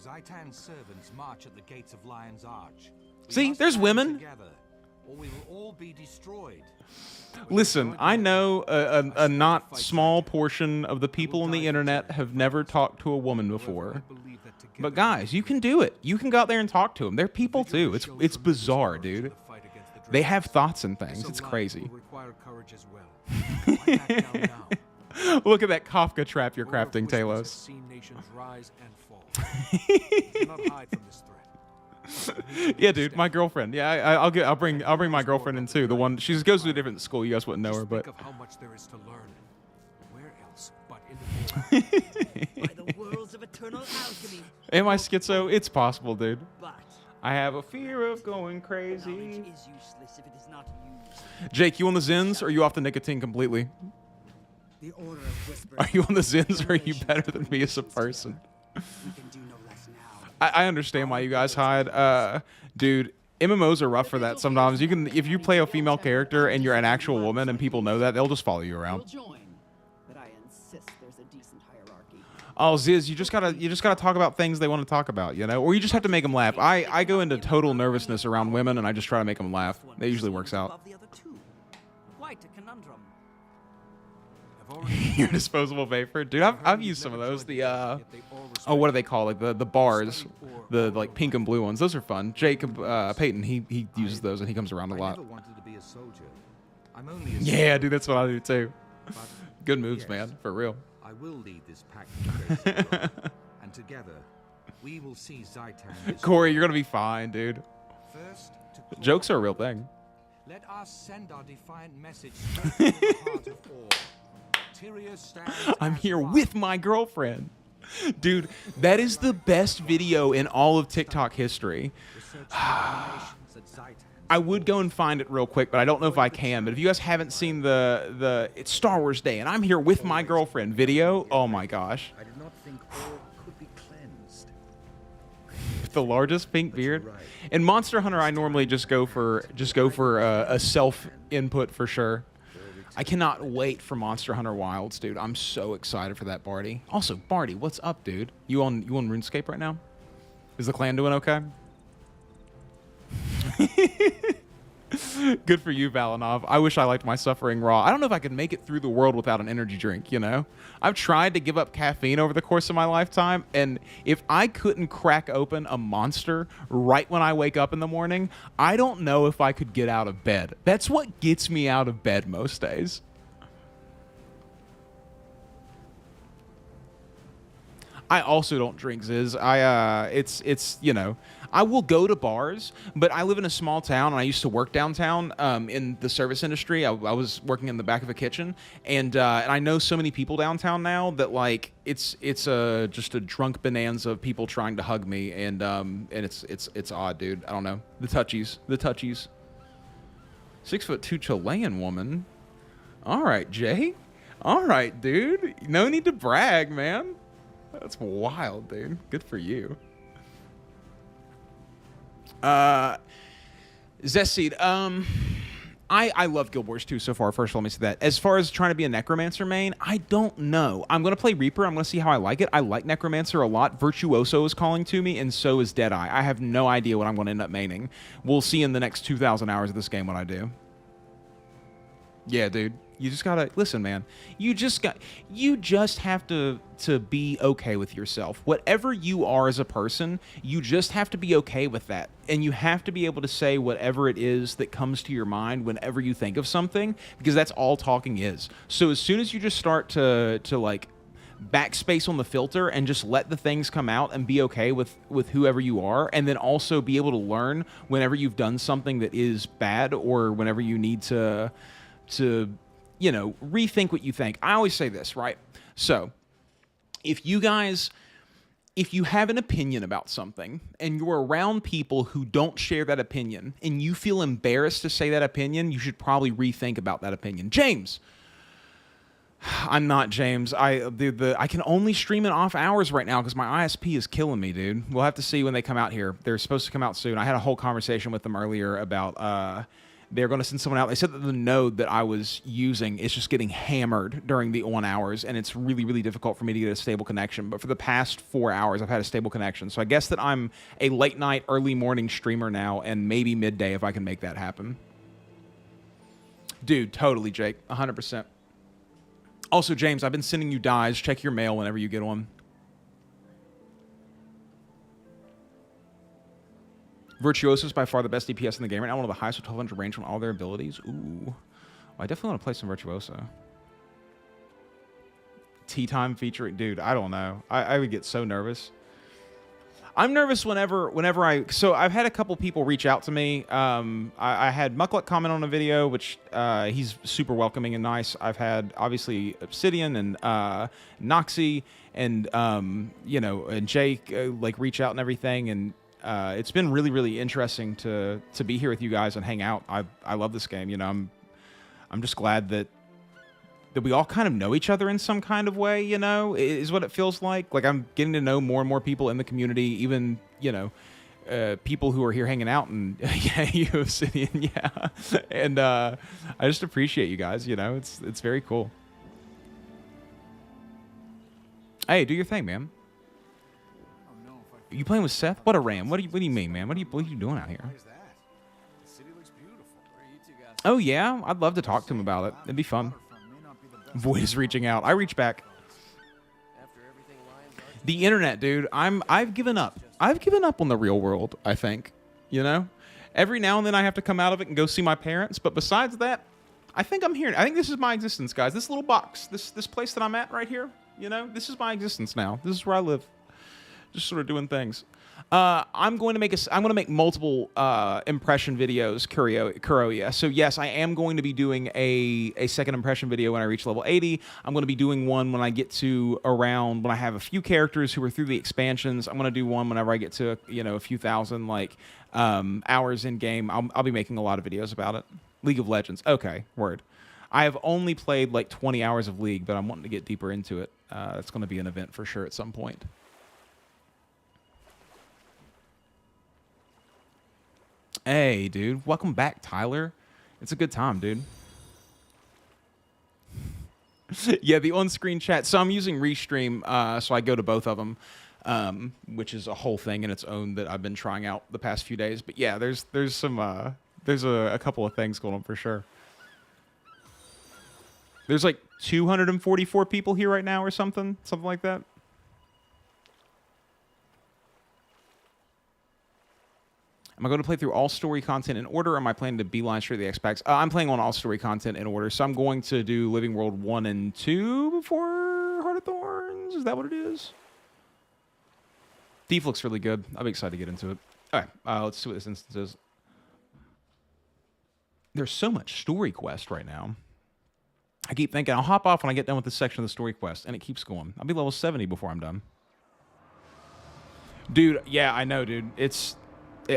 Zaitan's servants march at the gates of Lion's Arch. See, there's women. Together, or we will all be destroyed. Listen, I know a not small portion of the people on the internet have never talked to a woman before. But guys, you can do it. You can go out there and talk to them. They're people too. It's bizarre, dude. They have thoughts and things. It's crazy. Look at that Kafka trap you're crafting, Talos. Yeah, dude, my girlfriend. Yeah, I'll bring my girlfriend in too. The one she goes to a different school. You guys wouldn't know her, but. How much there is to learn. Where else but in the By the worlds of eternal alchemy. Am I schizo? It's possible, dude. I have a fear of going crazy. Jake, you on the Zins or are you off the nicotine completely? The Order of Whispers. Are you on the Zins or are you better than me as a person? I understand why you guys hide. Dude, MMOs are rough for that sometimes. You can, if you play a female character and you're an actual woman and people know that, they'll just follow you around. But I insist there's a decent hierarchy. Oh, Ziz, you just gotta talk about things they want to talk about, you know? Or you just have to make them laugh. I go into total nervousness around women and I just try to make them laugh. That usually works out. Quite a conundrum. Your disposable vapor, dude. I've used some of those. The oh, what do they call it? The bars, the like pink and blue ones. Those are fun. Jacob Peyton, he uses those and he comes around a lot. Yeah, dude, that's what I do too. Good moves, man, for real. I will lead this pack to trace and together we will see Zaitan. Corey, you're gonna be fine, dude. First, jokes are a real thing. Let us send our defiant message straight to the heart of all. Tyria stands I'm here with my girlfriend. Dude, that is the best video in all of TikTok history. I would go and find it real quick, but I don't know if I can. But if you guys haven't seen the it's Star Wars Day and I'm here with my girlfriend video, oh my gosh. I did not think all could be cleansed. The largest pink beard. In Monster Hunter, I normally just go for a self input for sure. I cannot wait for Monster Hunter Wilds, dude. I'm so excited for that, Barty. Also, Barty, what's up, dude? You on RuneScape right now? Is the clan doing okay? Good for you, Valinov. I wish I liked my suffering raw. I don't know if I could make it through the world without an energy drink, you know? I've tried to give up caffeine over the course of my lifetime, and if I couldn't crack open a Monster right when I wake up in the morning, I don't know if I could get out of bed. That's what gets me out of bed most days. I also don't drink, Ziz. It's you know, I will go to bars, but I live in a small town, and I used to work downtown in the service industry. I was working in the back of a kitchen, and I know so many people downtown now that like it's just a drunk bonanza of people trying to hug me, and it's odd, dude. I don't know, the touchies. 6'2" Chilean woman. All right, Jay. All right, dude. No need to brag, man. That's wild, dude. Good for you. Zesseed, I love Guild Wars 2 so far. First, let me say that. As far as trying to be a Necromancer main, I don't know. I'm going to play Reaper. I'm going to see how I like it. I like Necromancer a lot. Virtuoso is calling to me, and so is Deadeye. I have no idea what I'm going to end up maining. We'll see in the next 2,000 hours of this game what I do. Yeah, dude. You just gotta listen, man. You just have to be okay with yourself. Whatever you are as a person, you just have to be okay with that. And you have to be able to say whatever it is that comes to your mind whenever you think of something, because that's all talking is. So as soon as you just start to like backspace on the filter and just let the things come out and be okay with whoever you are, and then also be able to learn whenever you've done something that is bad, or whenever you need to you know, rethink what you think. I always say this, right? So if you have an opinion about something and you're around people who don't share that opinion and you feel embarrassed to say that opinion, you should probably rethink about that opinion. James. I'm not James. I can only stream in off hours right now because my ISP is killing me, dude. We'll have to see when they come out here. They're supposed to come out soon. I had a whole conversation with them earlier about they're going to send someone out. They said that the node that I was using is just getting hammered during the on hours, and it's really, really difficult for me to get a stable connection. But for the past 4 hours, I've had a stable connection. So I guess that I'm a late night, early morning streamer now, and maybe midday if I can make that happen. Dude, totally, Jake. 100%. Also, James, I've been sending you dyes. Check your mail whenever you get one. Virtuoso is by far the best DPS in the game right now. One of the highest with 1200 range on all their abilities. Ooh. Well, I definitely want to play some Virtuoso. Tea time featuring... Dude, I don't know. I would get so nervous. I'm nervous whenever I... So I've had a couple people reach out to me. I had Muckluck comment on a video, which he's super welcoming and nice. I've had, obviously, Obsidian and Noxy and, you know, and Jake, like, reach out and everything. And it's been really, really interesting to be here with you guys and hang out. I love this game. You know, I'm just glad that we all kind of know each other in some kind of way, you know, is what it feels like. Like, I'm getting to know more and more people in the community, even, you know, people who are here hanging out, and yeah, you, Obsidian, yeah. And I just appreciate you guys, you know, it's very cool. Hey, do your thing, man. Are you playing with Seth? What a ram. What do you mean, man? What are you doing out here? Oh, yeah? I'd love to talk to him about it. It'd be fun. Void is reaching out. I reach back. The internet, dude. I've given up. I've given up on the real world, I think. You know? Every now and then I have to come out of it and go see my parents. But besides that, I think I'm here. I think this is my existence, guys. This little box. This place that I'm at right here. You know? This is my existence now. This is where I live. Just sort of doing things. I'm going to make multiple impression videos, Kuroya. So yes, I am going to be doing a second impression video when I reach level 80. I'm going to be doing one when I get to around when I have a few characters who are through the expansions. I'm going to do one whenever I get to, you know, a few thousand like hours in game. I'll be making a lot of videos about it. League of Legends. Okay, word. I have only played like 20 hours of League, but I'm wanting to get deeper into it. It's going to be an event for sure at some point. Hey, dude. Welcome back, Tyler. It's a good time, dude. Yeah, the on-screen chat. So I'm using Restream, so I go to both of them, which is a whole thing in its own that I've been trying out the past few days. But yeah, there's some There's a couple of things going on for sure. There's like 244 people here right now or something like that. Am I going to play through all story content in order, or am I planning to beeline straight to the X-Packs? I'm playing on all story content in order, so I'm going to do Living World 1 and 2 before Heart of Thorns. Is that what it is? Thief looks really good. I'm excited to get into it. All right, let's see what this instance is. There's so much story quest right now. I keep thinking I'll hop off when I get done with this section of the story quest, and it keeps going. I'll be level 70 before I'm done. Dude, yeah, I know, dude.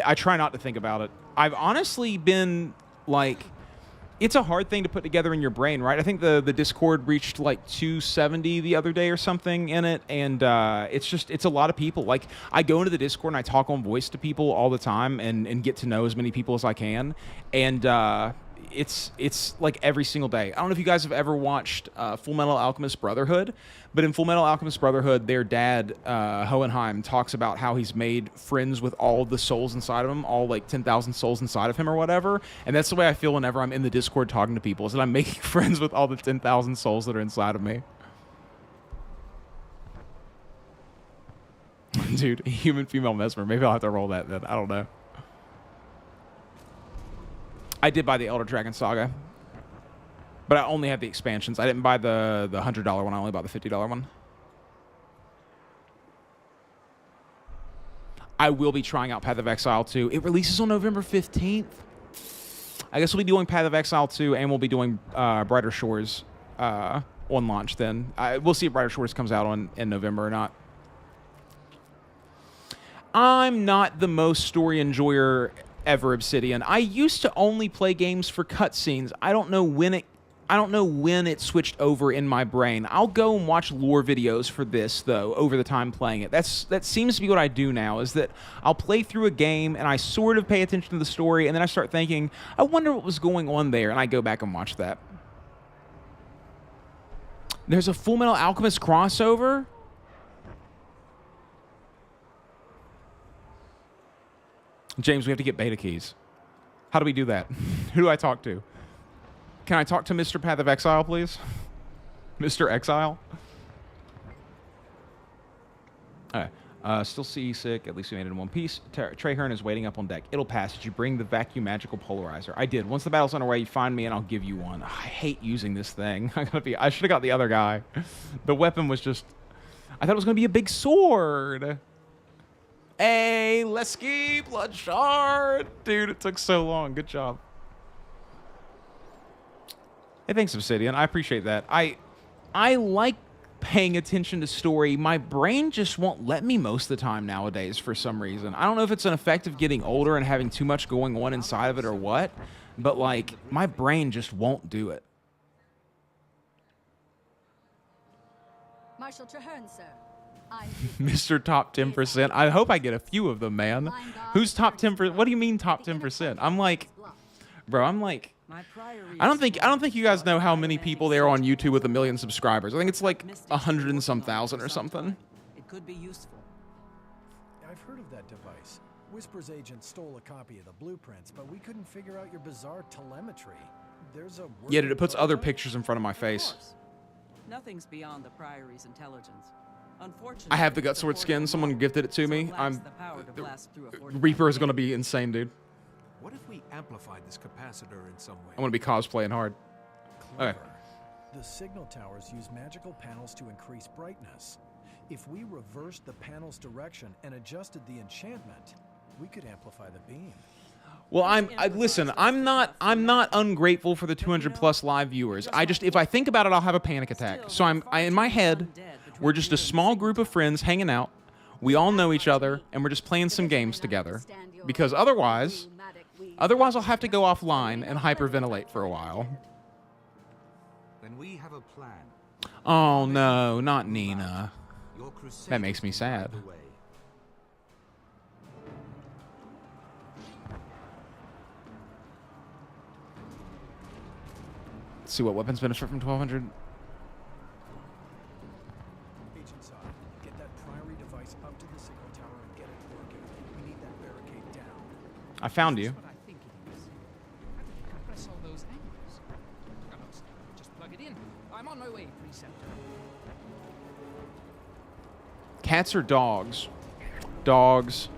I try not to think about it. I've honestly been, like, it's a hard thing to put together in your brain, right? I think the Discord reached, like, 270 the other day or something in it, and it's a lot of people. Like, I go into the Discord and I talk on voice to people all the time and get to know as many people as I can, and it's like every single day. I don't know if you guys have ever watched Full Metal Alchemist Brotherhood, but in Full Metal Alchemist Brotherhood, their dad, Hohenheim, talks about how he's made friends with all the souls inside of him, all like 10,000 souls inside of him or whatever. And that's the way I feel whenever I'm in the Discord talking to people, is that I'm making friends with all the 10,000 souls that are inside of me. Dude, human female mesmer. Maybe I'll have to roll that then. I don't know. I did buy the Elder Dragon Saga, but I only have the expansions. I didn't buy the $100 one. I only bought the $50 one. I will be trying out Path of Exile 2. It releases on November 15th. I guess we'll be doing Path of Exile 2, and we'll be doing Brighter Shores on launch then. We'll see if Brighter Shores comes out in November or not. I'm not the most story enjoyer ever, Obsidian. I used to only play games for cutscenes. I don't know when it switched over in my brain. I'll go and watch lore videos for this though over the time playing it. That seems to be what I do now, is that I'll play through a game and I sort of pay attention to the story, and then I start thinking, I wonder what was going on there, and I go back and watch that. There's a Full Metal Alchemist crossover? James, we have to get beta keys. How do we do that? Who do I talk to? Can I talk to Mr. Path of Exile, please? Mr. Exile? All right. Still seasick. At least we made it in one piece. Traherne is waiting up on deck. It'll pass. Did you bring the vacuum magical polarizer? I did. Once the battle's underway, you find me and I'll give you one. I hate using this thing. I should have got the other guy. The weapon was just... I thought it was going to be a big sword. Hey, Lesky, Blood Shard. Dude, it took so long. Good job. Hey, thanks, Obsidian. I appreciate that. I like paying attention to story. My brain just won't let me most of the time nowadays for some reason. I don't know if it's an effect of getting older and having too much going on inside of it or what, but, like, my brain just won't do it. Marshal Traherne, sir. Mr. Top 10%. I hope I get a few of them, man. Who's top 10%? What do you mean top 10%? I'm like, bro, I don't think you guys know how many people there are on YouTube with 1 million subscribers. I think it's like 100 and some thousand or something. It could be useful. I've heard of that device. Whisper's agent stole a copy of the blueprints, but we couldn't figure out your bizarre telemetry. There's a yeah, dude, it puts other pictures in front of my face. Nothing's beyond the Priory's intelligence. Unfortunately, I have the Gutsword skin. Someone gifted it to me. Reaper is going to be insane, dude. What if we amplified this capacitor in some way? I'm going to be cosplaying hard. Clever. Okay. The signal towers use magical panels to increase brightness. If we reversed the panel's direction and adjusted the enchantment, we could amplify the beam. Well, listen, I'm not ungrateful for the 200+ live viewers. If I think about it, I'll have a panic attack. So in my head, we're just a small group of friends hanging out. We all know each other, and we're just playing some games together. Because otherwise I'll have to go offline and hyperventilate for a while. Then we have a plan. Oh no, not Nina. That makes me sad. Let's see what weapons benefit from 1200. Agent Zod, get that Priory device up to the signal tower and get it working. We need that barricade down. I found you. Preceptor. Cats or dogs? Dogs.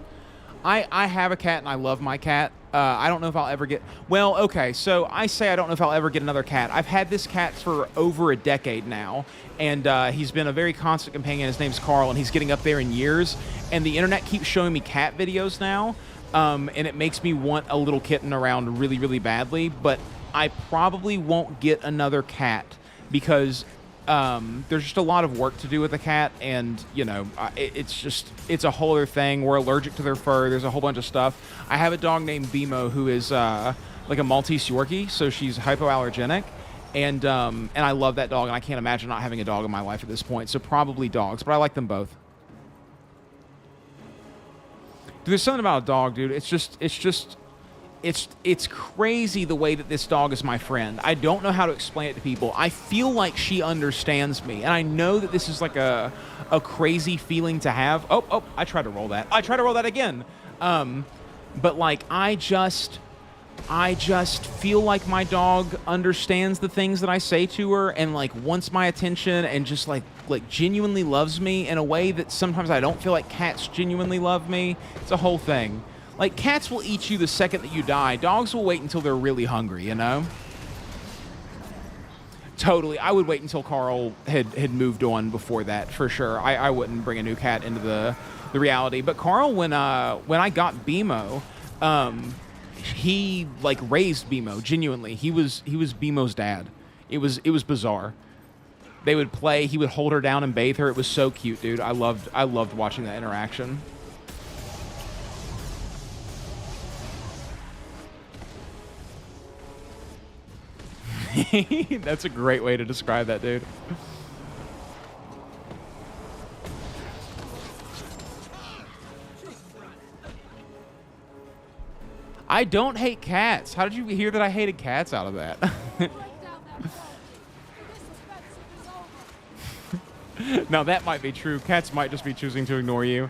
I have a cat and I love my cat. I don't know if I'll ever get... Well, okay, so I say I don't know if I'll ever get another cat. I've had this cat for over a decade now, and he's been a very constant companion. His name's Carl, and he's getting up there in years. And the internet keeps showing me cat videos now, and it makes me want a little kitten around really, really badly. But I probably won't get another cat because... there's just a lot of work to do with a cat, and you know, it's a whole other thing. We're allergic to their fur. There's a whole bunch of stuff. I have a dog named Bimo who is like a Maltese Yorkie, so she's hypoallergenic, and I love that dog, and I can't imagine not having a dog in my life at this point. So probably dogs, but I like them both. Dude, there's something about a dog, dude. It's crazy the way that this dog is my friend. I don't know how to explain it to people. I feel like she understands me, and I know that this is like a crazy feeling to have. Oh, I tried to roll that. I tried to roll that again. But like I just feel like my dog understands the things that I say to her and like wants my attention and just like genuinely loves me in a way that sometimes I don't feel like cats genuinely love me. It's a whole thing. Like, cats will eat you the second that you die. Dogs will wait until they're really hungry, you know? Totally. I would wait until Carl had moved on before that, for sure. I wouldn't bring a new cat into the reality. But Carl, when I got Bimo, he, like, raised Bimo, genuinely. He was Bimo's dad. It was bizarre. They would play. He would hold her down and bathe her. It was so cute, dude. I loved watching that interaction. That's a great way to describe that, dude. I don't hate cats. How did you hear that I hated cats out of that? Now, that might be true. Cats might just be choosing to ignore you.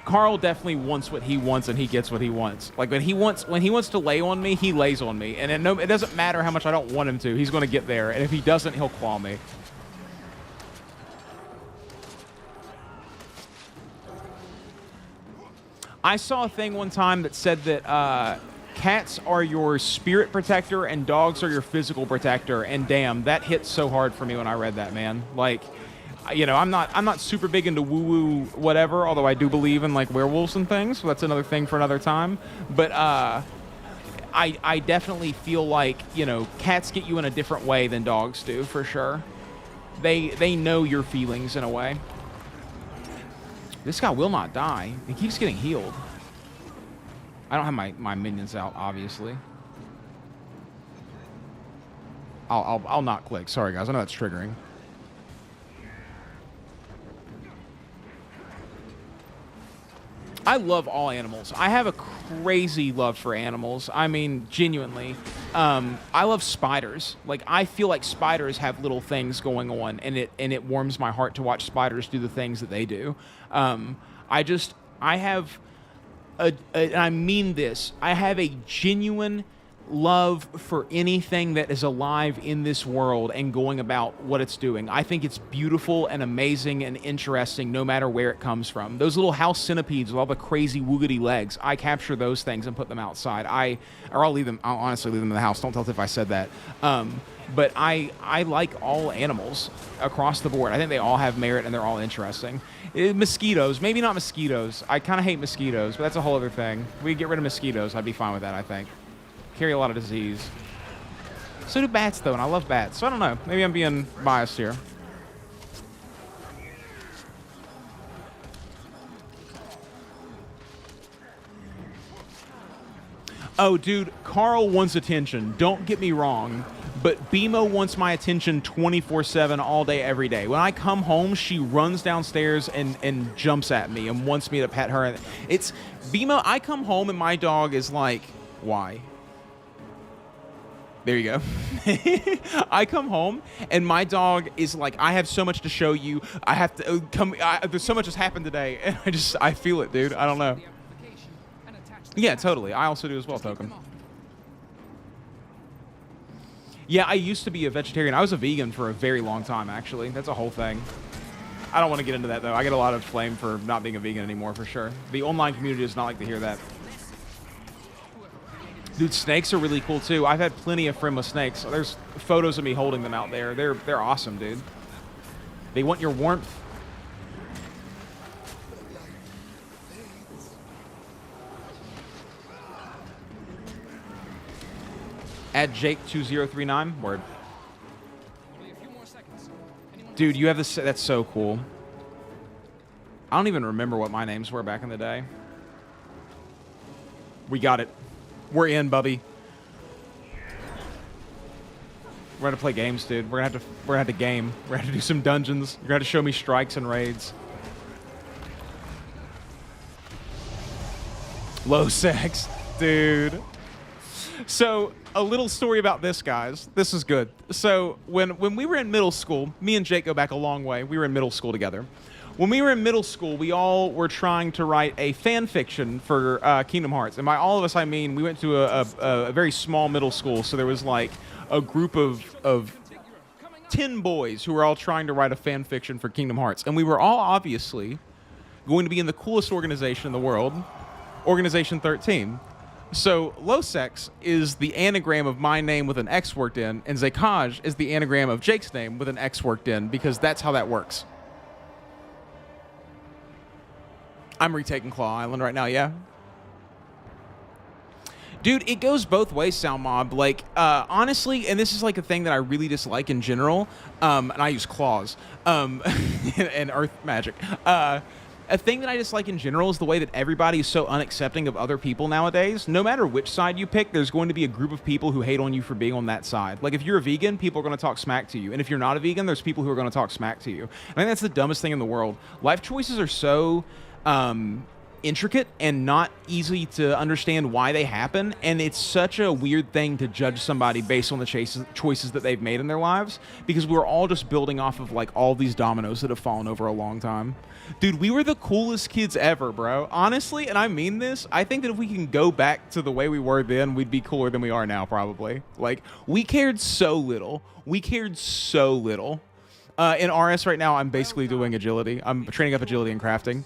Carl definitely wants what he wants, and he gets what he wants. Like, when he wants to lay on me, he lays on me. And it doesn't matter how much I don't want him to. He's going to get there. And if he doesn't, he'll claw me. I saw a thing one time that said that cats are your spirit protector and dogs are your physical protector. And damn, that hit so hard for me when I read that, man. Like... You know, I'm not super big into woo-woo whatever, although I do believe in, like, werewolves and things, so that's another thing for another time. But I definitely feel like, you know, cats get you in a different way than dogs do, for sure. They know your feelings in a way. This guy will not die. He keeps getting healed. I don't have my minions out, obviously. I'll not click. Sorry, guys. I know that's triggering. I love all animals. I have a crazy love for animals. I mean, genuinely. I love spiders. Like, I feel like spiders have little things going on, and it warms my heart to watch spiders do the things that they do. I have and I mean this, I have a genuine love for anything that is alive in this world and going about what it's doing. I think it's beautiful and amazing and interesting no matter where it comes from. Those little house centipedes with all the crazy woogity legs, I capture those things and put them outside. I'll honestly leave them in the house. Don't tell if I said that. But I like all animals across the board. I think they all have merit and they're all interesting. Mosquitoes, maybe not mosquitoes. I kind of hate mosquitoes, but that's a whole other thing. If we could get rid of mosquitoes, I'd be fine with that, I think. Carry a lot of disease. So do bats, though, and I love bats. So I don't know. Maybe I'm being biased here. Oh, dude, Carl wants attention. Don't get me wrong. But Bimo wants my attention 24/7 all day, every day. When I come home, she runs downstairs and jumps at me and wants me to pet her. It's Bimo, I come home and my dog is like, why? There you go. I come home and my dog is like, I have so much to show you. I have to come. There's so much has happened today, and I feel it, dude. I don't know. Yeah, totally. I also do as well, Token. Yeah, I used to be a vegetarian. I was a vegan for a very long time, actually. That's a whole thing. I don't want to get into that, though. I get a lot of flame for not being a vegan anymore, for sure. The online community does not like to hear that. Dude, snakes are really cool, too. I've had plenty of friendless snakes. There's photos of me holding them out there. They're awesome, dude. They want your warmth. Add Jake2039. Word. Dude, you have this. That's so cool. I don't even remember what my names were back in the day. We got it. We're in, Bubby. We're gonna play games, dude. We're gonna have to game. We're gonna have to do some dungeons. You're gonna have to show me strikes and raids. Low sex, dude. So, a little story about this, guys. This is good. So, when we were in middle school, me and Jake go back a long way. We were in middle school together. When we were in middle school, we all were trying to write a fan fiction for Kingdom Hearts. And by all of us, I mean we went to a very small middle school, so there was like a group of 10 boys who were all trying to write a fan fiction for Kingdom Hearts. And we were all obviously going to be in the coolest organization in the world, Organization 13. So, Losex is the anagram of my name with an X worked in, and Zekaj is the anagram of Jake's name with an X worked in, because that's how that works. I'm retaking Claw Island right now, yeah? Dude, it goes both ways, Sound Mob. Like, honestly, and this is like a thing that I really dislike in general, and I use claws, and earth magic. A thing that I dislike in general is the way that everybody is so unaccepting of other people nowadays. No matter which side you pick, there's going to be a group of people who hate on you for being on that side. Like, if you're a vegan, people are going to talk smack to you. And if you're not a vegan, there's people who are going to talk smack to you. I think that's the dumbest thing in the world. Life choices are so intricate and not easy to understand why they happen, and it's such a weird thing to judge somebody based on the choices that they've made in their lives, because we're all just building off of like all these dominoes that have fallen over a long time. Dude, we were the coolest kids ever, bro. Honestly, and I mean this, I think that if we can go back to the way we were then, we'd be cooler than we are now, probably. Like, we cared so little. We cared so little. In RS right now, I'm basically doing agility. I'm training up agility and crafting.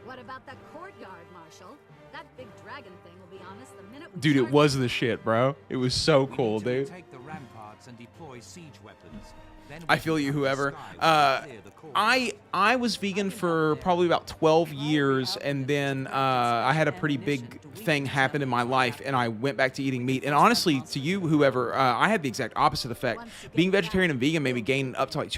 What about the courtyard, Marshal? That big dragon thing will be on us the minute we Dude, start. it was the shit, bro. It was so cool, dude. Take the ramparts and deploy siege weapons. Then I feel you, whoever. I was vegan for probably about 12 years, and then I had a pretty big thing happen in my life, and I went back to eating meat. And honestly, to you, whoever, I had the exact opposite effect. Being vegetarian and vegan made me gain up to like